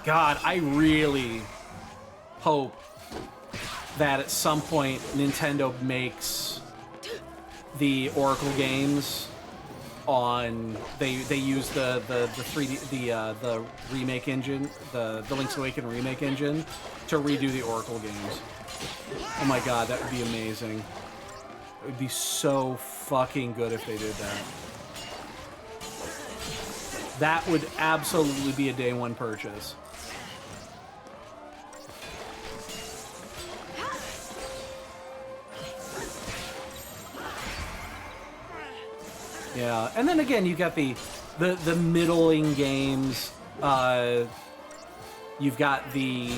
God, I really hope that at some point Nintendo makes the Oracle games on they use the 3D the remake engine, the Link's Awakening remake engine to redo the Oracle games. Oh my god, that would be amazing. It would be so fucking good if they did that. That would absolutely be a day one purchase. Yeah, and then again, you got the middling games. You've got the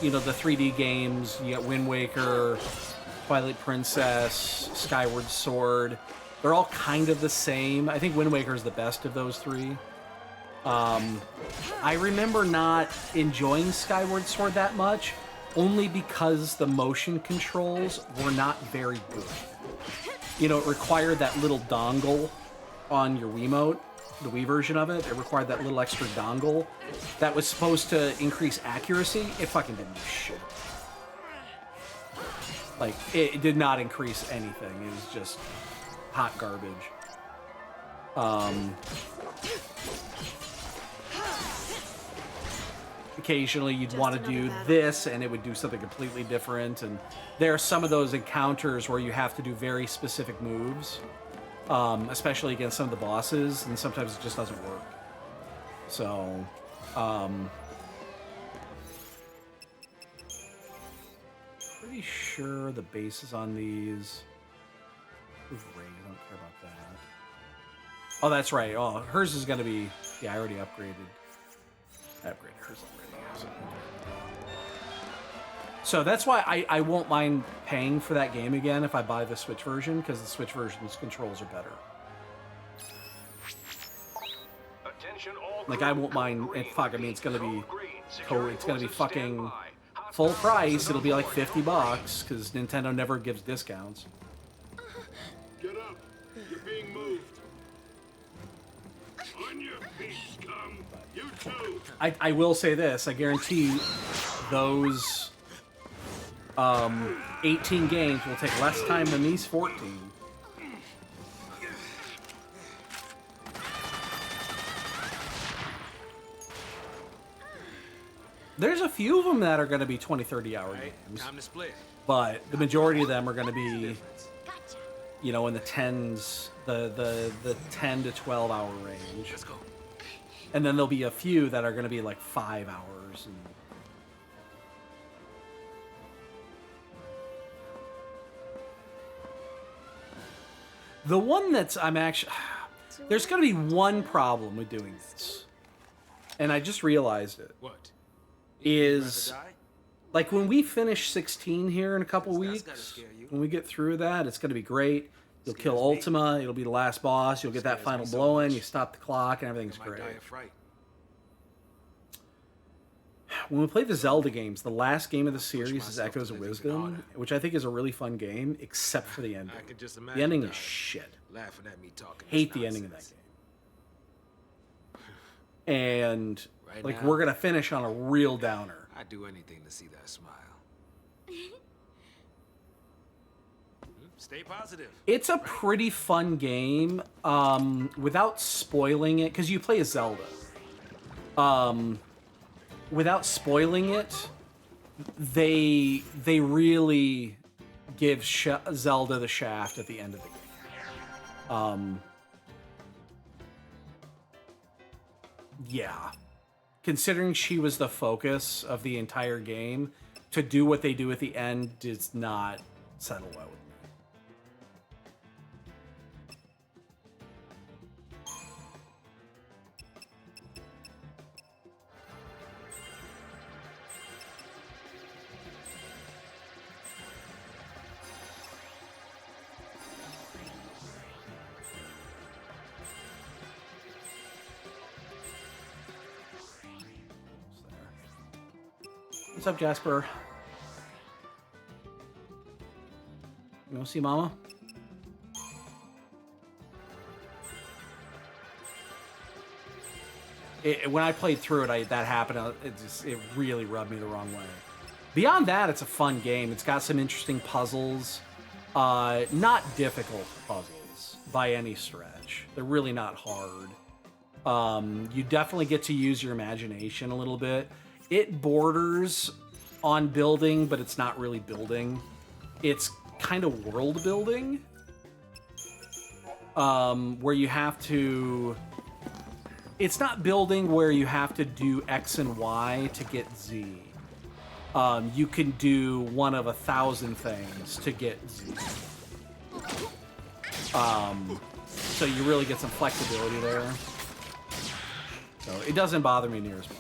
3D games. You got Wind Waker, Twilight Princess, Skyward Sword. They're all kind of the same. I think Wind Waker is the best of those three. I remember not enjoying Skyward Sword that much, only because the motion controls were not very good. It required that little dongle on your Wiimote, the Wii version of it. It required that little extra dongle that was supposed to increase accuracy. It fucking didn't do shit. Like, it did not increase anything. It was just hot garbage. Occasionally you'd want to do this and it would do something completely different, and there are some of those encounters where you have to do very specific moves, especially against some of the bosses, and sometimes it just doesn't work. So, pretty sure the bases on these... Ooh, Ray, I don't care about that. Oh, that's right. Oh, hers is going to be... Yeah, I already upgraded. I upgraded hers already. So that's why I won't mind paying for that game again if I buy the Switch version, because the Switch version's controls are better. Attention all Like, I won't mind. Fuck, I mean, it's gonna be fucking full price. It'll be like $50 because Nintendo never gives discounts. Get up. You're being moved. On your feet, scum. You too. I will say this. I guarantee those 18 games will take less time than these 14. There's a few of them that are going to be 20, 30-hour games. Time to split. But the majority of them are going to be, you know, in the 10s, the 10 to 12-hour range. Let's go. And then there'll be a few that are going to be like 5 hours. And... the one that's there's going to be one problem with doing this. And I just realized it. What? Is like when we finish 16 here in a couple weeks, when we get through that, it's going to be great. You'll kill Ultima, it'll be the last boss, you'll get that final blow in, you stop the clock, and everything's great. When we play the Zelda games, the last game of the series is Echoes of Wisdom, which I think is a really fun game, except for the ending. The ending is shit. Hate the ending of that game. And like, we're gonna finish on a real downer. I'd do anything to see that smile. Stay positive. It's a pretty fun game, without spoiling it, because you play as Zelda. Without spoiling it, they really give Zelda the shaft at the end of the game. Yeah. Considering she was the focus of the entire game, to do what they do at the end does not settle well with me. What's up, Jasper? You want to see Mama? When I played through it, that happened. It really rubbed me the wrong way. Beyond that, it's a fun game. It's got some interesting puzzles. Not difficult puzzles by any stretch. They're really not hard. You definitely get to use your imagination a little bit. It borders on building, but it's not really building. It's kind of world building, where you have to... It's not building where you have to do X and Y to get Z. You can do one of 1,000 things to get Z. So you really get some flexibility there. So it doesn't bother me near as much.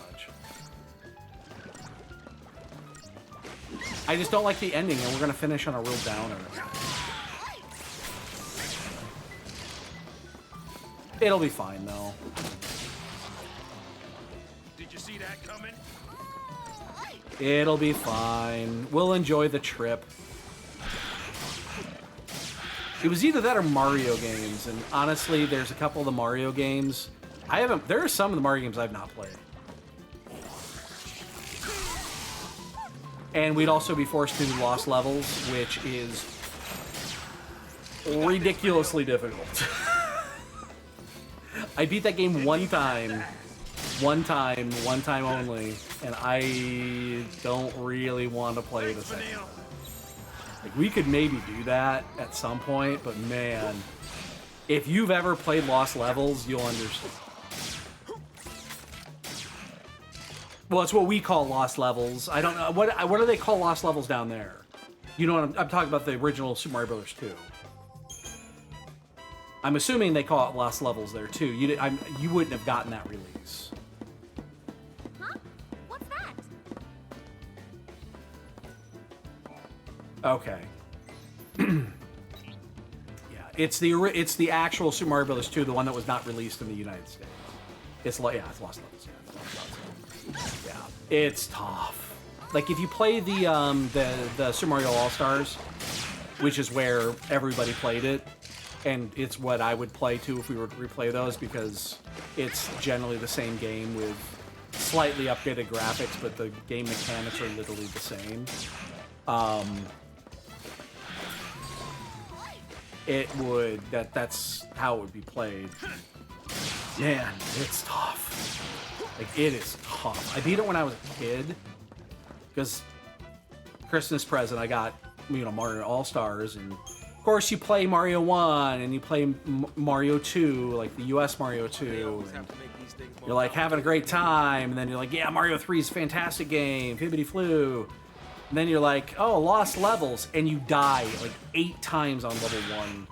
I just don't like the ending, and we're gonna finish on a real downer. It'll be fine, though. Did you see that coming? It'll be fine. We'll enjoy the trip. It was either that or Mario games, and honestly, there's a couple of the Mario games. There are some of the Mario games I've not played. And we'd also be forced to do Lost Levels, which is ridiculously difficult. I beat that game one time only, and I don't really want to play it a second time. Like, we could maybe do that at some point, but man, if you've ever played Lost Levels, you'll understand. Well, it's what we call Lost Levels. I don't know. What do they call Lost Levels down there? You know what I'm talking about, the original Super Mario Bros. 2. I'm assuming they call it Lost Levels there, too. You wouldn't have gotten that release. Huh? What's that? Okay. Yeah, it's the actual Super Mario Bros. 2, the one that was not released in the United States. It's like, yeah, it's lost levels. Yeah, it's lost levels. Yeah, it's tough. Like if you play the Super Mario All Stars, which is where everybody played it, and it's what I would play too if we were to replay those, because it's generally the same game with slightly updated graphics, but the game mechanics are literally the same. That's how it would be played. Man, it's tough. Like, it is tough. I beat it when I was a kid, because Christmas present I got, Mario All Stars, and of course you play Mario 1 and you play Mario 2, like the US Mario 2. And you're like having a great time, and then you're like, yeah, Mario 3 is a fantastic game, fibbity flu. And then you're like, oh, lost levels, and you die like 8 times on level 1.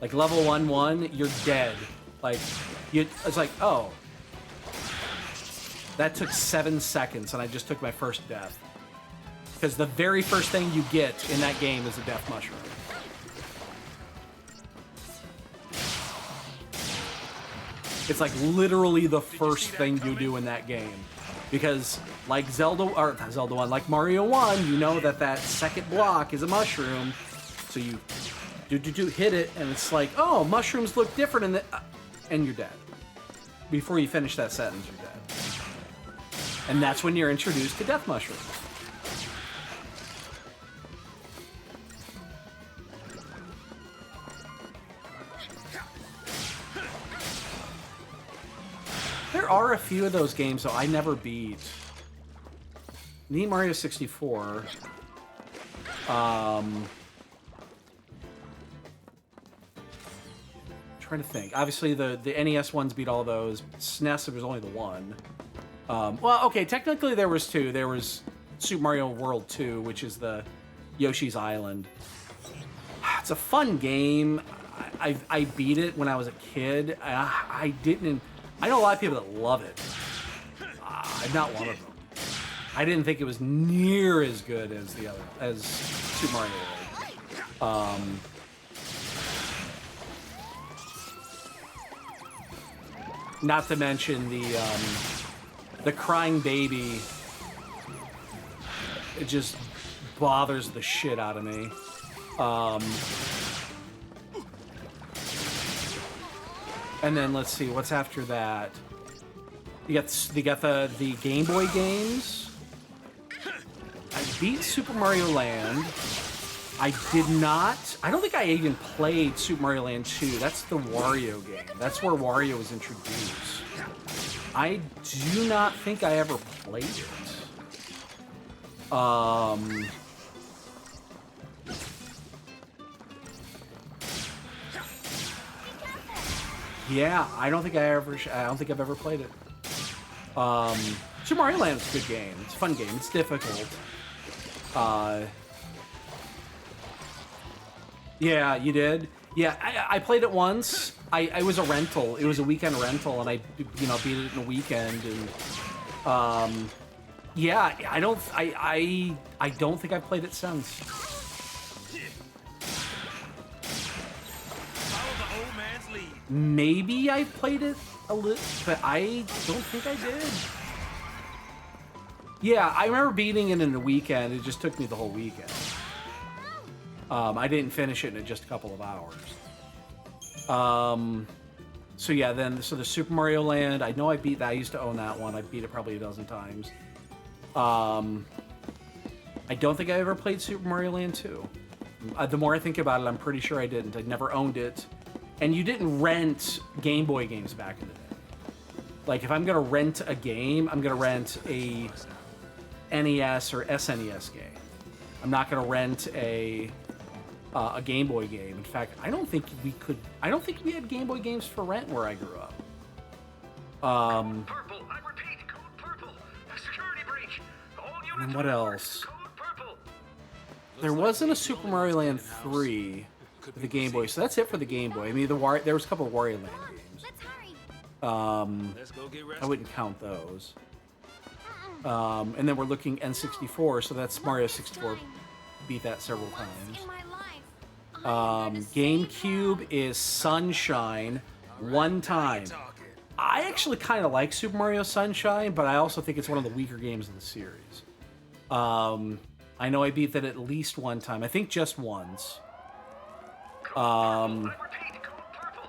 Like level 1-1, you're dead. Like, it's like, oh, that took 7 seconds, and I just took my first death. Because the very first thing you get in that game is a death mushroom. It's like literally the first thing you do in that game. Because like like Mario 1, you know that second block is a mushroom. So you hit it, and it's like, oh, mushrooms look different, and you're dead. Before you finish that sentence, you're dead. And that's when you're introduced to death mushrooms. There are a few of those games, though, I never beat. Need Mario 64. Trying to think. Obviously, the NES ones beat all those. SNES, there was only the one. Well, okay, technically there was 2. There was Super Mario World 2, which is the Yoshi's Island. It's a fun game. I beat it when I was a kid. I didn't... I know a lot of people that love it. I'm not one of them. I didn't think it was near as good as Super Mario World. Not to mention the crying baby. It just bothers the shit out of me. And then let's see what's after that. You got the Game Boy games. I beat Super Mario Land. I don't think I even played Super Mario Land 2. That's the Wario game. That's where Wario was introduced. I do not think I ever played it. Yeah, I don't think I've ever played it. Super Mario Land is a good game. It's a fun game. It's difficult. Yeah, you did? Yeah, I played it once. I was a rental. It was a weekend rental, and I beat it in a weekend. And yeah, I don't think I've played it since. Maybe I played it a little, but I don't think I did. Yeah, I remember beating it in a weekend. It just took me the whole weekend. I didn't finish it in just a couple of hours. So yeah, so the Super Mario Land, I know I beat that. I used to own that one. I beat it probably a dozen times. I don't think I ever played Super Mario Land 2. The more I think about it, I'm pretty sure I didn't. I never owned it. And you didn't rent Game Boy games back in the day. Like, if I'm going to rent a game, I'm going to rent a NES or SNES game. I'm not going to rent a Game Boy game. In fact, I don't think we had Game Boy games for rent where I grew up. Purple, I repeat, code purple. A security breach. All units And what else? code purple. There wasn't a Super Mario Land 3 for the Game Boy, so that's it for the Game Boy. I mean, there was a couple of Wario Land games. Let's hurry. Let's go get I wouldn't count those. And then we're looking N64, so that's Mario 64. Beat that several times. In my life. GameCube is Sunshine one time. I actually kind of like Super Mario Sunshine, but I also think it's one of the weaker games of the series. I know I beat that at least one time. I think just once. I repeat, code purple.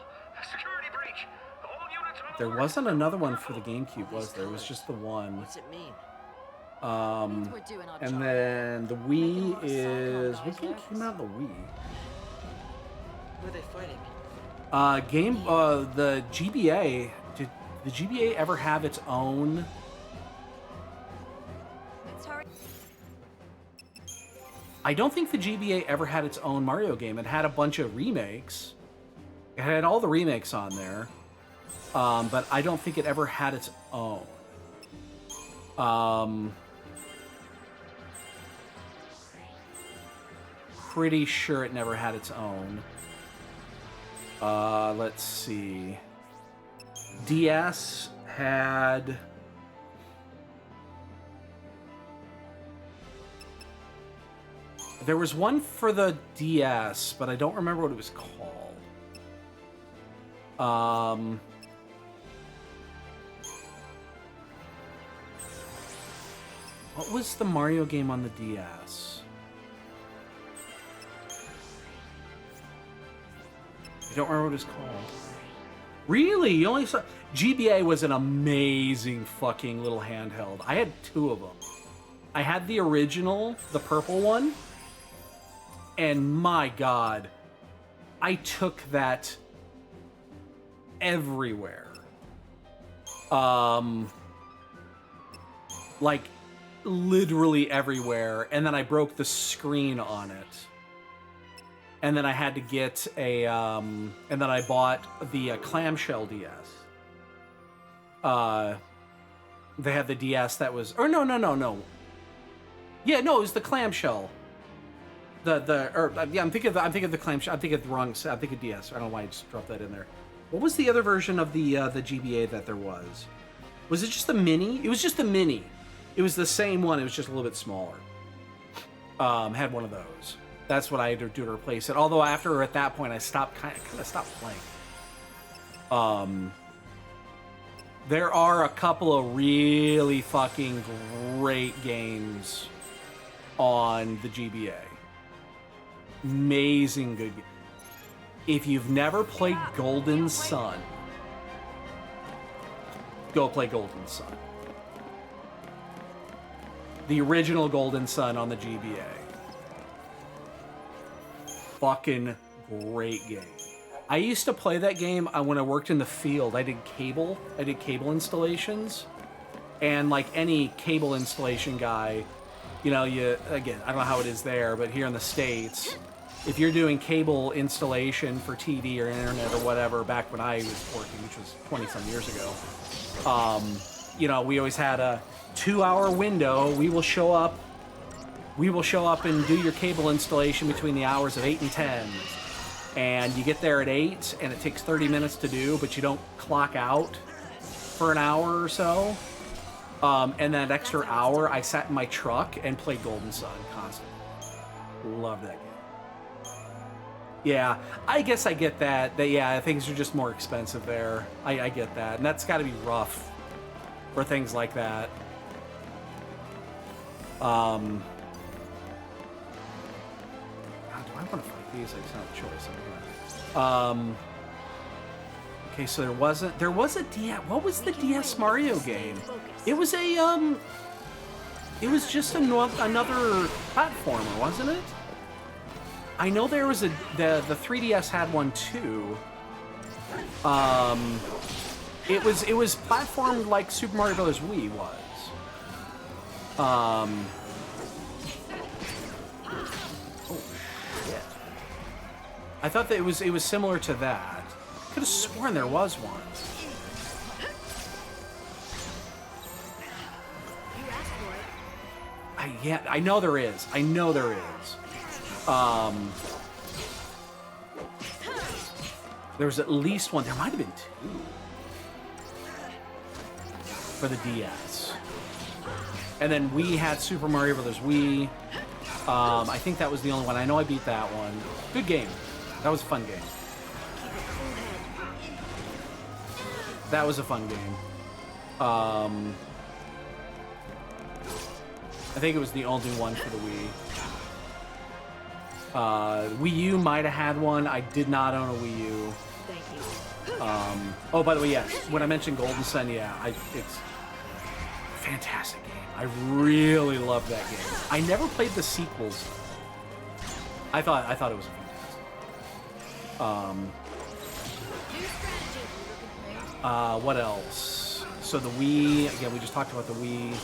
Security breach. All units on There alert. wasn't another one for the GameCube, was there? It was just the one. What's it mean? Means we're doing our And job. then the Making Wii a lot of is... Saigon What game guys came out on the Wii? Who are they fighting? The GBA. Did the GBA ever have its own? Let's hurry. I don't think the GBA ever had its own Mario game. It had a bunch of remakes. It had all the remakes on there. But I don't think it ever had its own. Pretty sure it never had its own. Let's see. DS had... There was one for the DS, but I don't remember what it was called. What was the Mario game on the DS? I don't remember what it was called. Really? You only saw... GBA was an amazing fucking little handheld. I had two of them. I had the original, the purple one, and my God, I took that everywhere. Like, literally everywhere, and then I broke the screen on it. And then I had to get a, and then I bought the clamshell DS. They had the DS that was, or no. Yeah, no, it was the clamshell. I'm thinking of the clamshell. I'm thinking of the wrong. I'm thinking DS. I don't know why I just dropped that in there. What was the other version of the GBA that there was? Was it just the mini? It was just the mini. It was the same one. It was just a little bit smaller. Had one of those. That's what I had to do to replace it. Although after at that point I kind of stopped playing. There are a couple of really fucking great games on the GBA. Amazing good. If you've never played Golden Sun, go play Golden Sun. The original Golden Sun on the GBA. Fucking great game. I used to play that game when I worked in the field. I did cable installations. And like any cable installation guy, you know, again, I don't know how it is there, but here in the States, if you're doing cable installation for TV or internet or whatever, back when I was working, which was 20-some years ago, you know, we always had a 2-hour window. We will show up and do your cable installation between the hours of 8 and 10. And you get there at 8, and it takes 30 minutes to do, but you don't clock out for an hour or so. And that extra hour, I sat in my truck and played Golden Sun constantly. Love that game. Yeah, I guess I get that. Yeah, things are just more expensive there. I get that. And that's got to be rough for things like that. God, do I want to fight these? I just have a choice. Okay, so there was a DS. What was the DS Mario game? It was it was just another platformer, wasn't it? I know there was the 3DS had one too. It was platformed like Super Mario Bros. Wii was. Oh shit! I thought that it was similar to that. Could have sworn there was one. I know there is. I know there is. There was at least one. There might have been two for the DS. And then we had Super Mario Bros. Wii. I think that was the only one. I know I beat that one. Good game. That was a fun game. That was a fun game. I think it was the only one for the Wii. Wii U might have had one. I did not own a Wii U. Thank you. Oh, by the way, yes. When I mentioned Golden Sun, yeah, it's a fantastic game. I really love that game. I never played the sequels. I thought it was fantastic. New strategy. What else? So the Wii, again, we just talked about the Wii.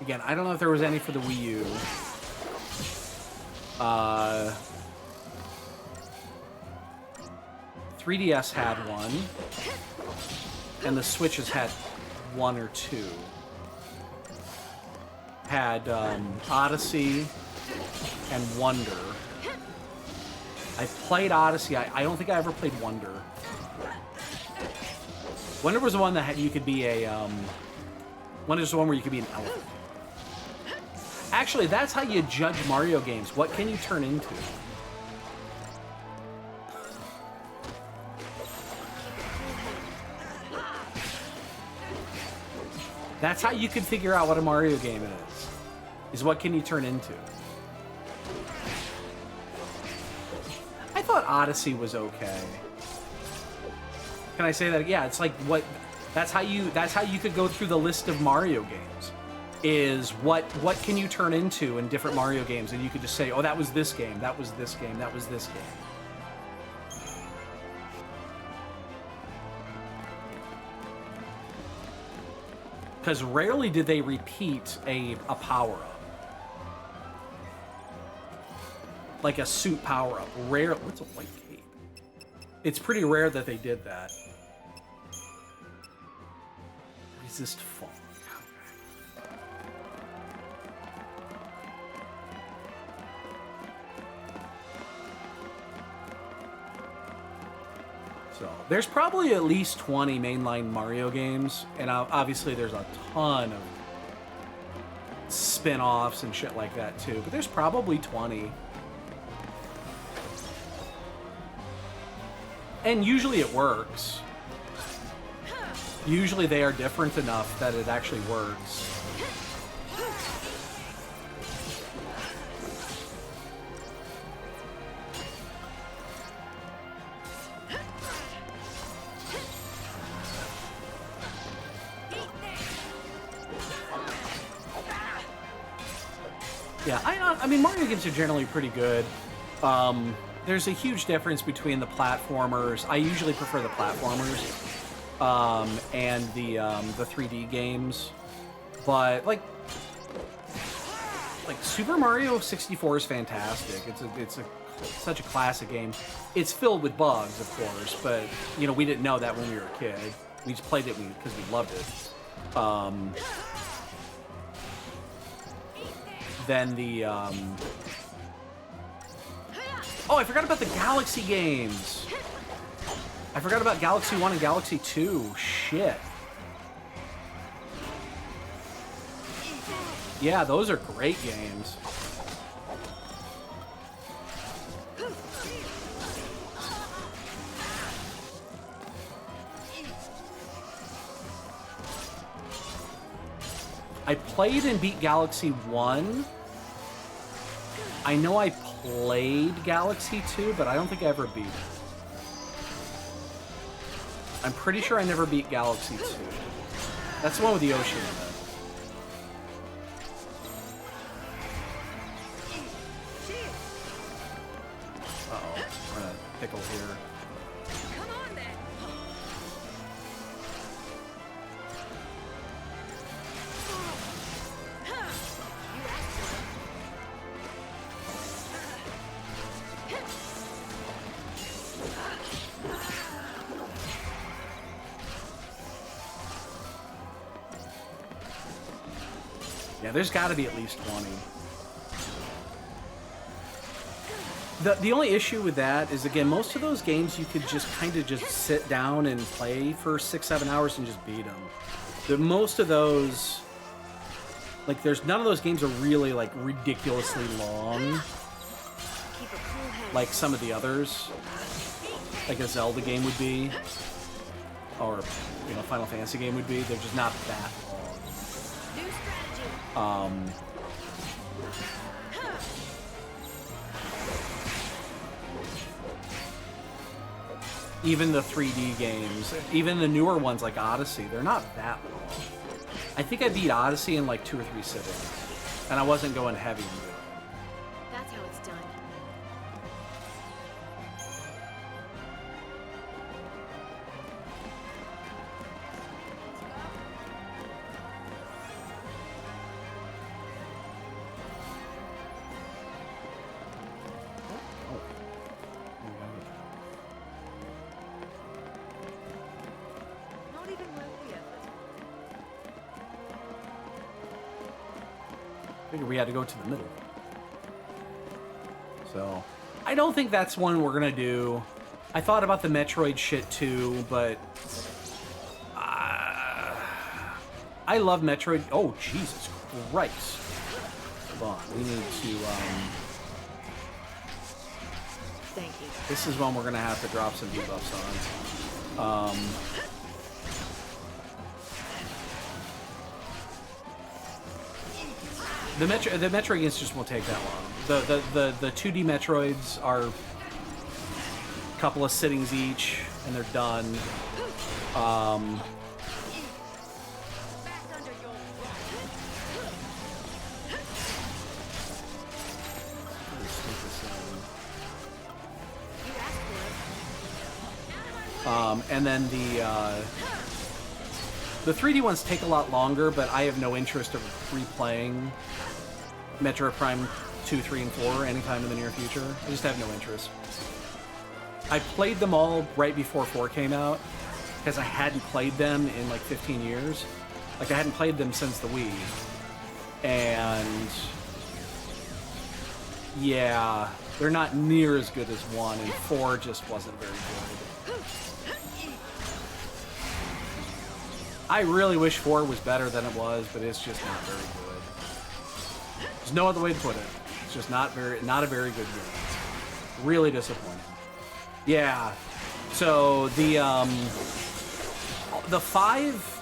Again, I don't know if there was any for the Wii U. 3DS had one, and the Switches had one or two. Had Odyssey and Wonder. I played Odyssey. I don't think I ever played Wonder. Wonder was the one that you could be a Wonder was the one where you could be an elephant. Actually, that's how you judge Mario games. What can you turn into? That's how you can figure out what a Mario game is what can you turn into. I thought Odyssey was okay. Can I say that? Yeah, it's like that's how you could go through the list of Mario games. Is what can you turn into in different Mario games, and you could just say, oh, that was this game, that was this game, that was this game. Because rarely did they repeat a power-up. Like a suit power-up. Rare. What's a white cape? It's pretty rare that they did that. Resist fog. So there's probably at least 20 mainline Mario games, and obviously there's a ton of spin-offs and shit like that too, but there's probably 20. And usually it works. Usually they are different enough that it actually works. Yeah, I mean, Mario games are generally pretty good. There's a huge difference between the platformers. I usually prefer the platformers and the 3D games. But like Super Mario 64 is fantastic. It's such a classic game. It's filled with bugs, of course, but you know, we didn't know that when we were a kid. We just played it because we loved it. Then the oh, I forgot about the Galaxy games. I forgot about Galaxy 1 and Galaxy 2. Shit. Yeah, those are great games. I played and beat Galaxy 1. I know I played Galaxy 2, but I don't think I ever beat it. I'm pretty sure I never beat Galaxy 2. That's the one with the ocean in it. Uh-oh, we're in a pickle here. Come on then. Yeah, there's got to be at least 20. The only issue with that is, again, most of those games you could just kind of just sit down and play for 6-7 hours and just beat them. Most of those, like, there's none of those games are really like ridiculously long. like some of the others, like a Zelda game would be, or, you know, Final Fantasy game would be. They're just not that New strategy. long. Even the 3D games, even the newer ones like Odyssey, they're not that long. I think I beat Odyssey in like 2 or 3 sittings, and I wasn't going heavy into it. That's how it's done. Not even worth the effort. Figured we had to go to the middle. So, I don't think that's one we're gonna do. I thought about the Metroid shit too, but I love Metroid. Oh, Jesus Christ! Hold on, we need to. Thank you. This is one we're gonna have to drop some debuffs on. The Metroid games just won't take that long. The 2D Metroids are a couple of sittings each, and they're done. Back under your You asked for it. And then the 3D ones take a lot longer, but I have no interest of replaying Metroid Prime 2, 3, and 4 anytime in the near future. I just have no interest. I played them all right before 4 came out, because I hadn't played them in like 15 years. Like, I hadn't played them since the Wii. And yeah, they're not near as good as 1, and 4 just wasn't very good. I really wish 4 was better than it was, but it's just not very good. There's no other way to put it. It's just not a very good game. Really disappointing. Yeah. So the 5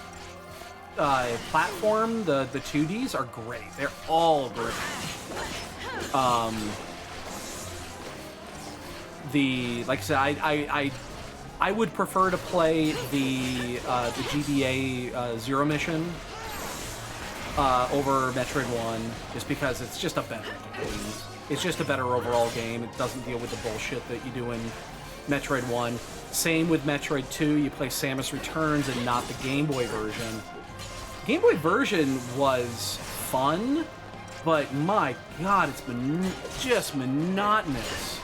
platform, the 2Ds are great. They're all great. Like I said, I would prefer to play the GBA Zero Mission over Metroid 1, just because it's just a better game. It's just a better overall game. It doesn't deal with the bullshit that you do in Metroid 1. Same with Metroid 2. You play Samus Returns and not the Game Boy version. Game Boy version was fun, but my god, it's just monotonous.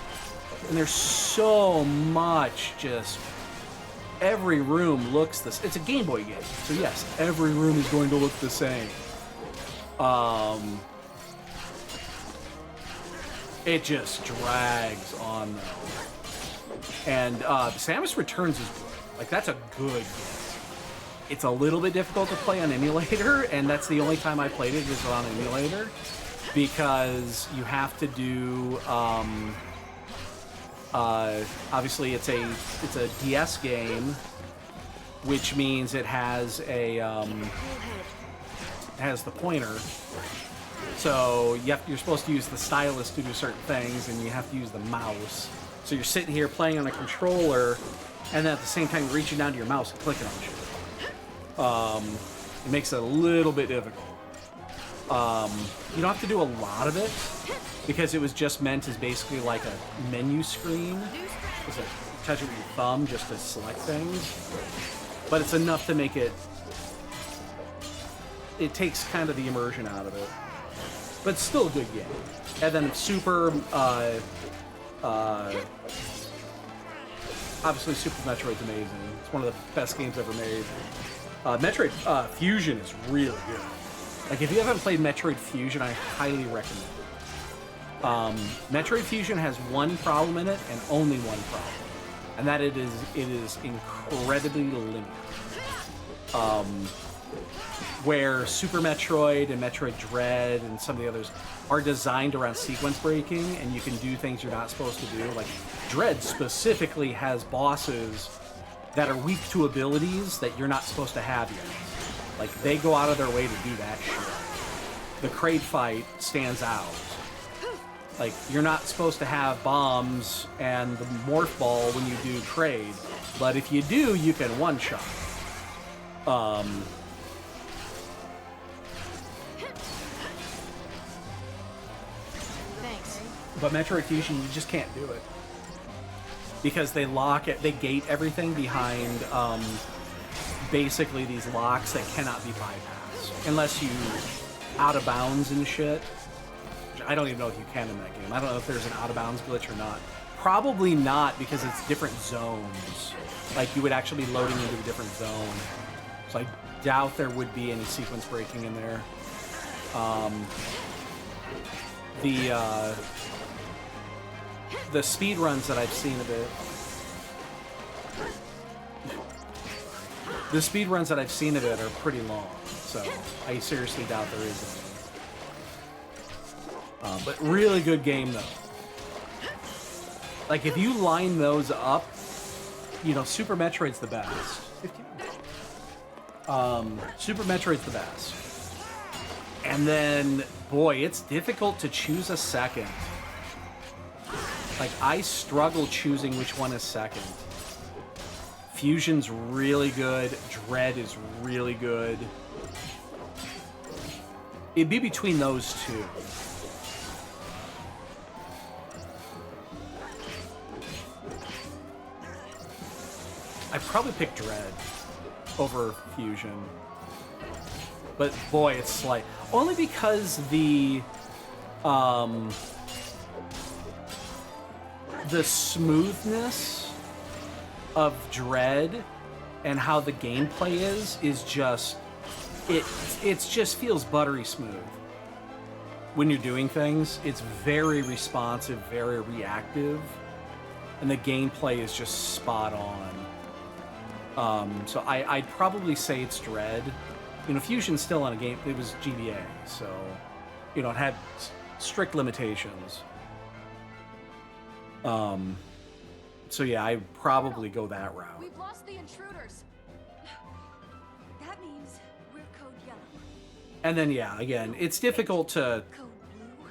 And there's so much just... Every room looks this. It's a Game Boy game, so yes, every room is going to look the same. It just drags on though. And Samus Returns is good. Like, that's a good game. It's a little bit difficult to play on emulator, and that's the only time I played it is on emulator, because you have to do obviously it's a DS game, which means it has a has the pointer. So you're supposed to use the stylus to do certain things, and you have to use the mouse. So you're sitting here playing on a controller, and then at the same time you're reaching down to your mouse and clicking on shit. It makes it a little bit difficult. You don't have to do a lot of it, because it was just meant as basically like a menu screen. It's like touch it with your thumb just to select things. But it's enough to make it... It takes kind of the immersion out of it. But it's still a good game. And then Super... obviously Super Metroid's amazing. It's one of the best games ever made. Metroid Fusion is really good. Like, if you haven't played Metroid Fusion, I highly recommend it. Metroid Fusion has one problem in it, and only one problem. And that it is incredibly linear. where Super Metroid and Metroid Dread and some of the others are designed around sequence breaking, and you can do things you're not supposed to do. Like, Dread specifically has bosses that are weak to abilities that you're not supposed to have yet. Like, they go out of their way to do that shit. The Kraid fight stands out. Like, you're not supposed to have bombs and the Morph Ball when you do Kraid, but if you do, you can one-shot. Thanks. But Metroid Fusion, you just can't do it. Because they lock it, they gate everything behind, basically these locks that cannot be bypassed. Unless you out of bounds and shit. I don't even know if you can in that game. I don't know if there's an out of bounds glitch or not. Probably not, because it's different zones. Like, you would actually be loading into a different zone. So I doubt there would be any sequence breaking in there. The speed runs that I've seen of it. The speed runs that I've seen of it are pretty long, so I seriously doubt there is any. But really good game though. Like, if you line those up, you know, Super Metroid's the best. Super Metroid's the best. And then, boy, it's difficult to choose a second. Like, I struggle choosing which one is second. Fusion's really good. Dread is really good. It'd be between those two. I'd probably pick Dread over Fusion. But boy, it's slight. Only because the smoothness of Dread and how the gameplay is just it just feels buttery smooth when you're doing things. It's very responsive, very reactive, and the gameplay is just spot on. So I'd probably say it's Dread. You know, Fusion's still on a game. It was GBA, so you know it had strict limitations. So yeah, I'd probably go that route. We've lost the intruders. That means we're code yellow. And then yeah, again, it's difficult to Code blue?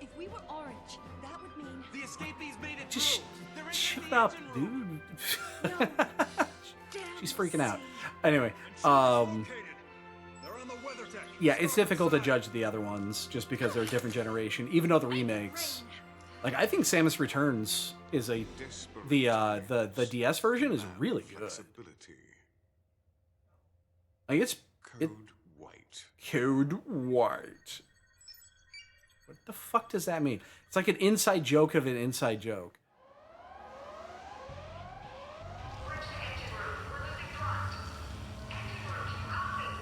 If we were orange, that would mean... The escapees made it just through. They're in shut the up, engine room. dude. She's freaking out. Anyway, They're on the weather deck. yeah, it's difficult to judge the other ones just because they're a different generation. Even though the remakes, like I think Samus Returns is the DS version is really good. Like it's White. Code White. What the fuck does that mean? It's like an inside joke of an inside joke.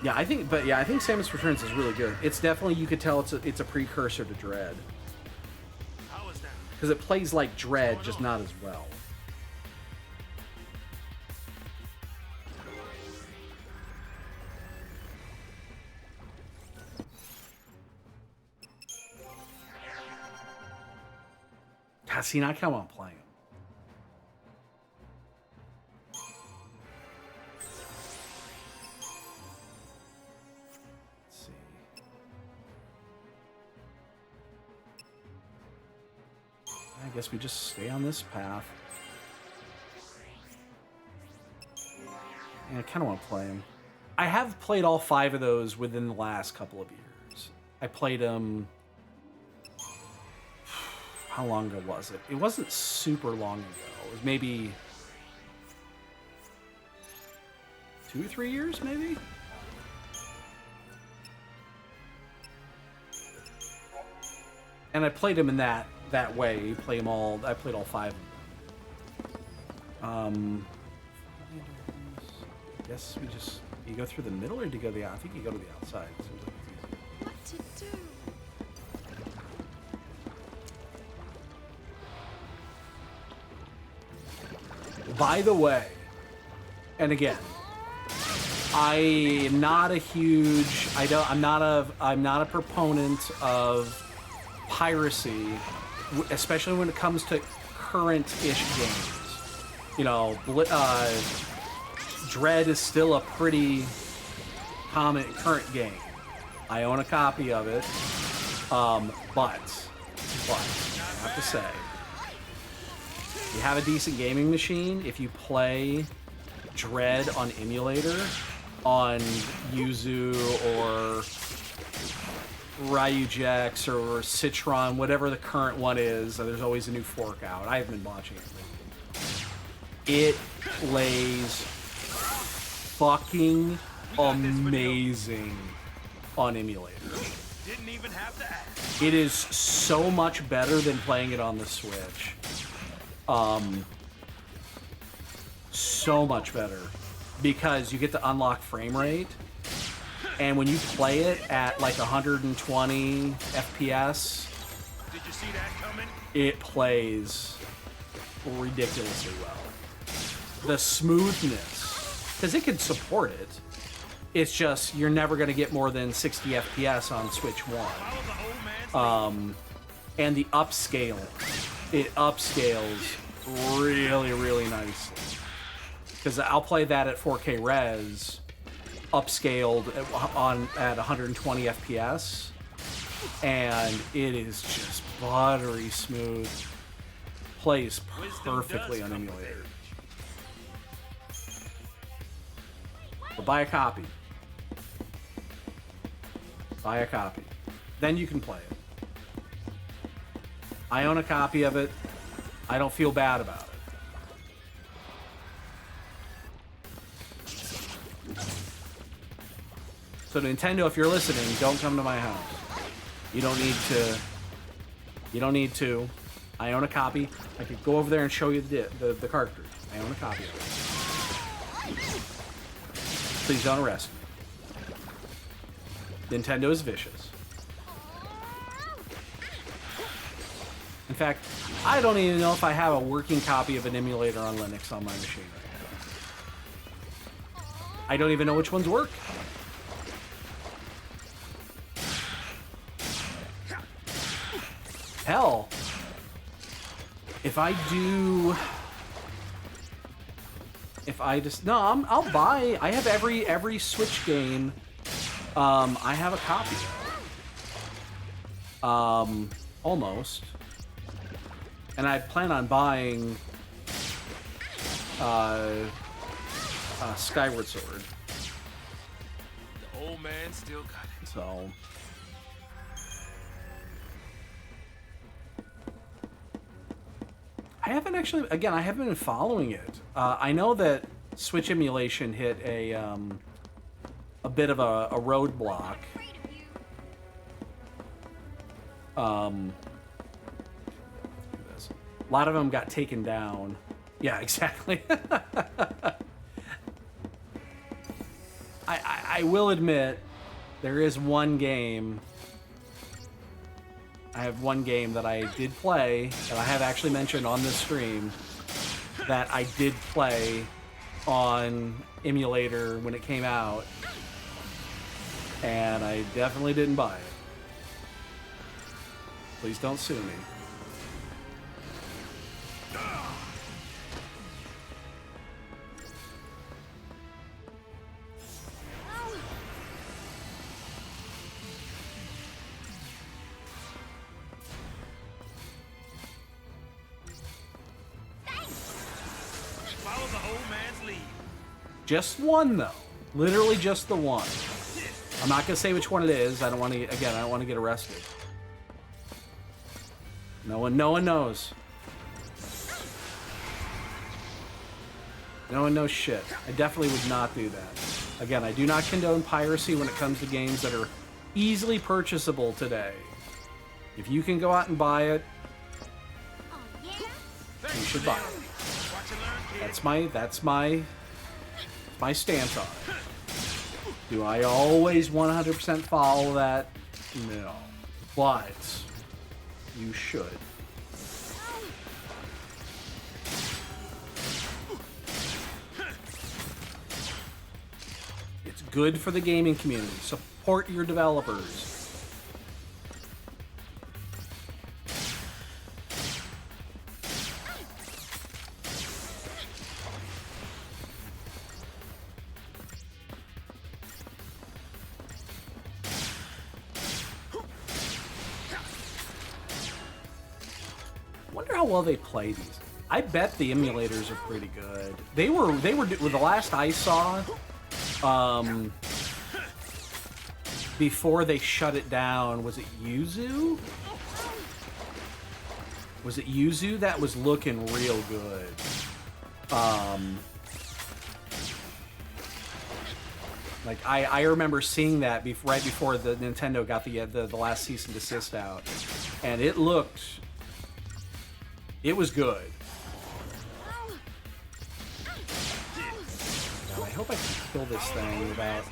Yeah, I think Samus Returns is really good. It's definitely, you could tell it's a precursor to Dread. How is that? Because it plays like Dread, just not as well. God, see, now I kind of want to play him. Let's see. I guess we just stay on this path. Yeah, I kind of want to play him. I have played all 5 of those within the last couple of years. I played them... How long ago was it? It wasn't super long ago. It was maybe 2 or 3 years, maybe? And I played them in that way. You play them all. I played all 5 of them. I guess we just... You go through the middle, or do you go to the... I think you go to the outside. It seems like it's easy. What to do? By the way, and again, I am not a huge. I'm not a proponent of piracy, especially when it comes to current-ish games. You know, Dread is still a pretty common current game. I own a copy of it, but I have to say, if you have a decent gaming machine, if you play Dread on emulator, on Yuzu or Ryujex or Citron, whatever the current one is, there's always a new fork out. I haven't been watching it lately. It plays fucking amazing on emulator. Didn't even have to ask. It is so much better than playing it on the Switch. So much better. Because you get to unlock frame rate. And when you play it at like 120 FPS, Did you see that coming? it plays ridiculously well. The smoothness, because it can support it. It's just you're never going to get more than 60 FPS on Switch 1. And the upscaling, it upscales really, really nicely. Because I'll play that at 4K res, upscaled at 120 FPS, and it is just buttery smooth. Plays perfectly on emulator. But buy a copy. Buy a copy. Then you can play it. I own a copy of it. I don't feel bad about it. So Nintendo, if you're listening, don't come to my house. You don't need to. You don't need to. I own a copy. I could go over there and show you the cartridge. I own a copy of it. Please don't arrest me. Nintendo is vicious. In fact, I don't even know if I have a working copy of an emulator on Linux on my machine right now. I don't even know which ones work. Hell, if I I'll buy. I have every Switch game. I have a copy of. Almost. And I plan on buying Skyward Sword. The old man still got it. So I haven't actually. Again, I haven't been following it. I know that Switch emulation hit a bit of a roadblock. A lot of them got taken down. Yeah, exactly. I will admit, there is one game. I have one game that I did play, that I have actually mentioned on this stream, that I did play on emulator when it came out, and I definitely didn't buy it. Please don't sue me. Follow the old man's lead. Just one, though. Literally just the one. I'm not gonna say which one it is. I don't want to. Again, I don't want to get arrested. No one knows. No one knows shit. I definitely would not do that. Again, I do not condone piracy when it comes to games that are easily purchasable today. If you can go out and buy it, you should buy it. That's my stance on it. Do I always 100% follow that? No. But you should. It's good for the gaming community. Support your developers. Wonder how well they play these. I bet the emulators are pretty good. They were with the last I saw, before they shut it down. Was it Yuzu? Was it Yuzu that was looking real good? Like I remember seeing that right before the Nintendo got the last cease and desist out, and it was good. Now, I hope I can kill this thing without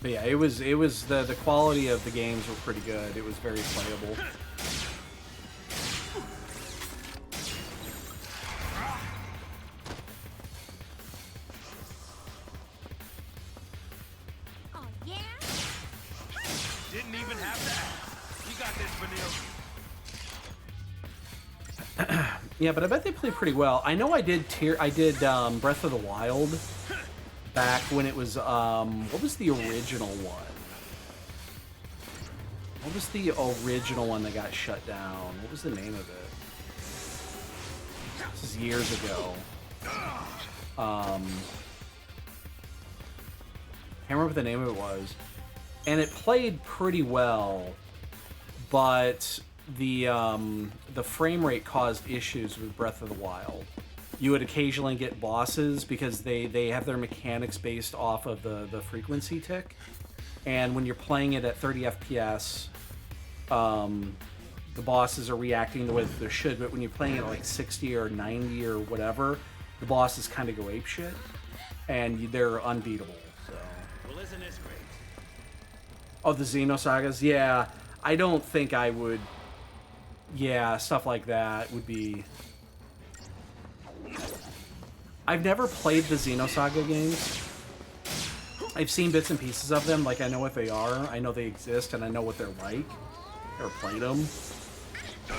But yeah, it was the quality of the games were pretty good. It was very playable. Didn't even have to ask. You got this, Vanille. Yeah, but I bet they play pretty well. I know I did Breath of the Wild back when it was what was the original one? What was the original one that got shut down? What was the name of it? This is years ago. Can't remember what the name of it was. And it played pretty well, but the frame rate caused issues with Breath of the Wild. You would occasionally get bosses because they have their mechanics based off of the frequency tick. And when you're playing it at 30 FPS, the bosses are reacting the way that they should, but when you're playing it at like 60 or 90 or whatever, the bosses kind of go apeshit, and they're unbeatable. So. Well, isn't this great? Oh, the Xenosagas? Yeah, I don't think I would... Yeah, stuff like that would be... I've never played the Xenosaga games. I've seen bits and pieces of them, like I know what they are, I know they exist, and I know what they're like. Or played them. You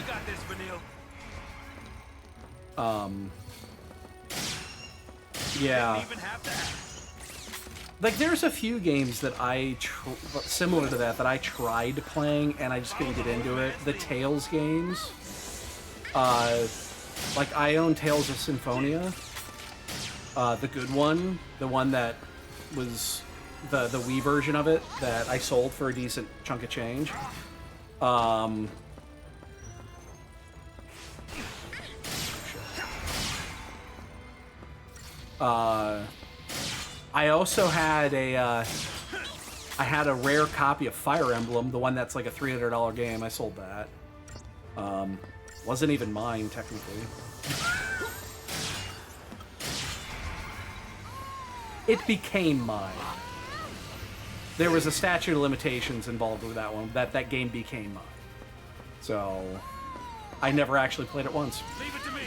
got this, Vanille. Yeah. Didn't even have to ask. Like, there's a few games that similar to that I tried playing and I just couldn't get into it. The Tales games. Like, I own Tales of Symphonia. The good one. The one that was the Wii version of it that I sold for a decent chunk of change. I also had a rare copy of Fire Emblem, the one that's like a $300 game. I sold that. Wasn't even mine, technically. It became mine. There was a statute of limitations involved with that one. That game became mine. So, I never actually played it once. Leave it to me.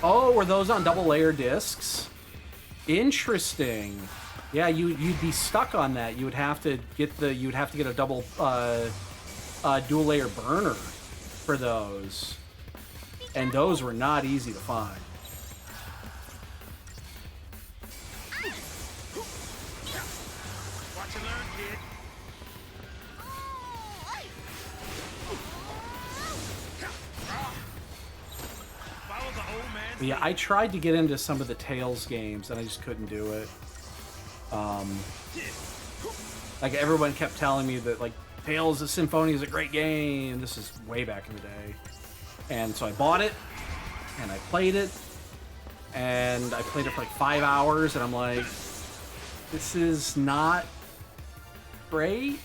Oh, were those on double layer discs? Interesting. Yeah, you'd be stuck on that. You would have to get a double dual layer burner for those, and those were not easy to find. Watch and learn, kid. Follow the old man's But yeah, I tried to get into some of the Tales games and I just couldn't do it. Like, everyone kept telling me that, like, Tales of Symphonia is a great game. This is way back in the day. And so I bought it, and I played it, and I played it for like 5 hours, and I'm like, This is not great.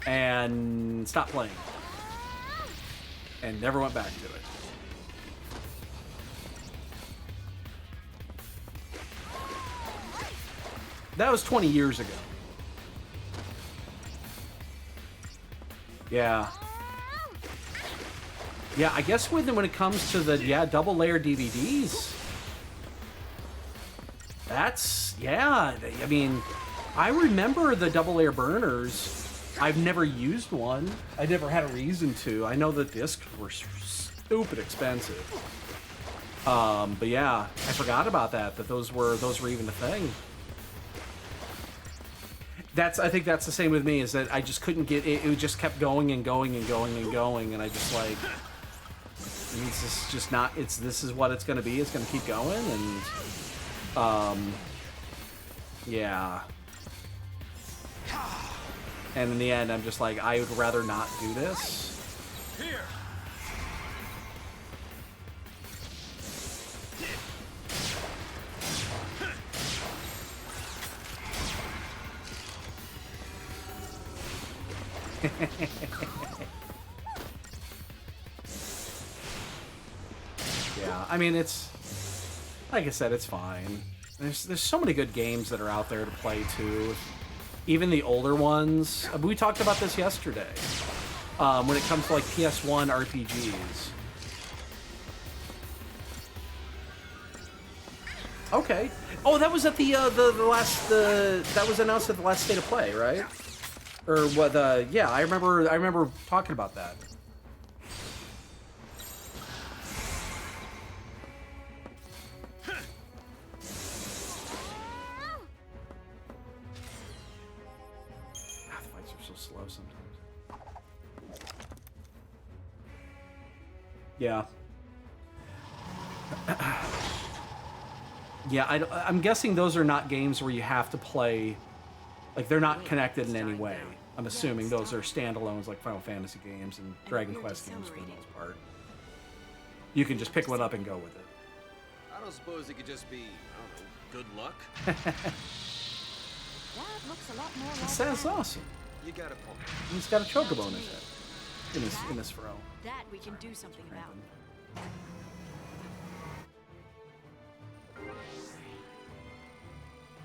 And stopped playing. And never went back to it. That was 20 years ago. Yeah. Yeah, I guess when it comes to the, double layer DVDs, that's, I mean, I remember the double layer burners. I've never used one. I never had a reason to. I know the discs were stupid expensive. But yeah, I forgot about that those were even a thing. I think that's the same with me, is that I just couldn't get it. It just kept going and going and going and going, and I just like, it's just not. This is what it's going to be. It's going to keep going, and yeah. And in the end, I'm just like, I would rather not do this. Here. Yeah, I mean, it's like I said, it's fine. There's so many good games that are out there to play too. Even the older ones. We talked about this yesterday. When it comes to like PS1 RPGs. Okay. Oh, that was at the last that was announced at the last State of Play, right? Or what? Yeah, I remember talking about that. Slow sometimes. Yeah. Yeah, I'm guessing those are not games where you have to play, like they're not connected in any way. I'm assuming those are standalones like Final Fantasy games and Dragon Quest games for the most part. You can just pick one up and go with it. I don't suppose it could just be, I don't know, good luck? That looks a lot more like It sounds awesome. You got a point. He's got a chocobo in his head. In his throw. that we can do something about.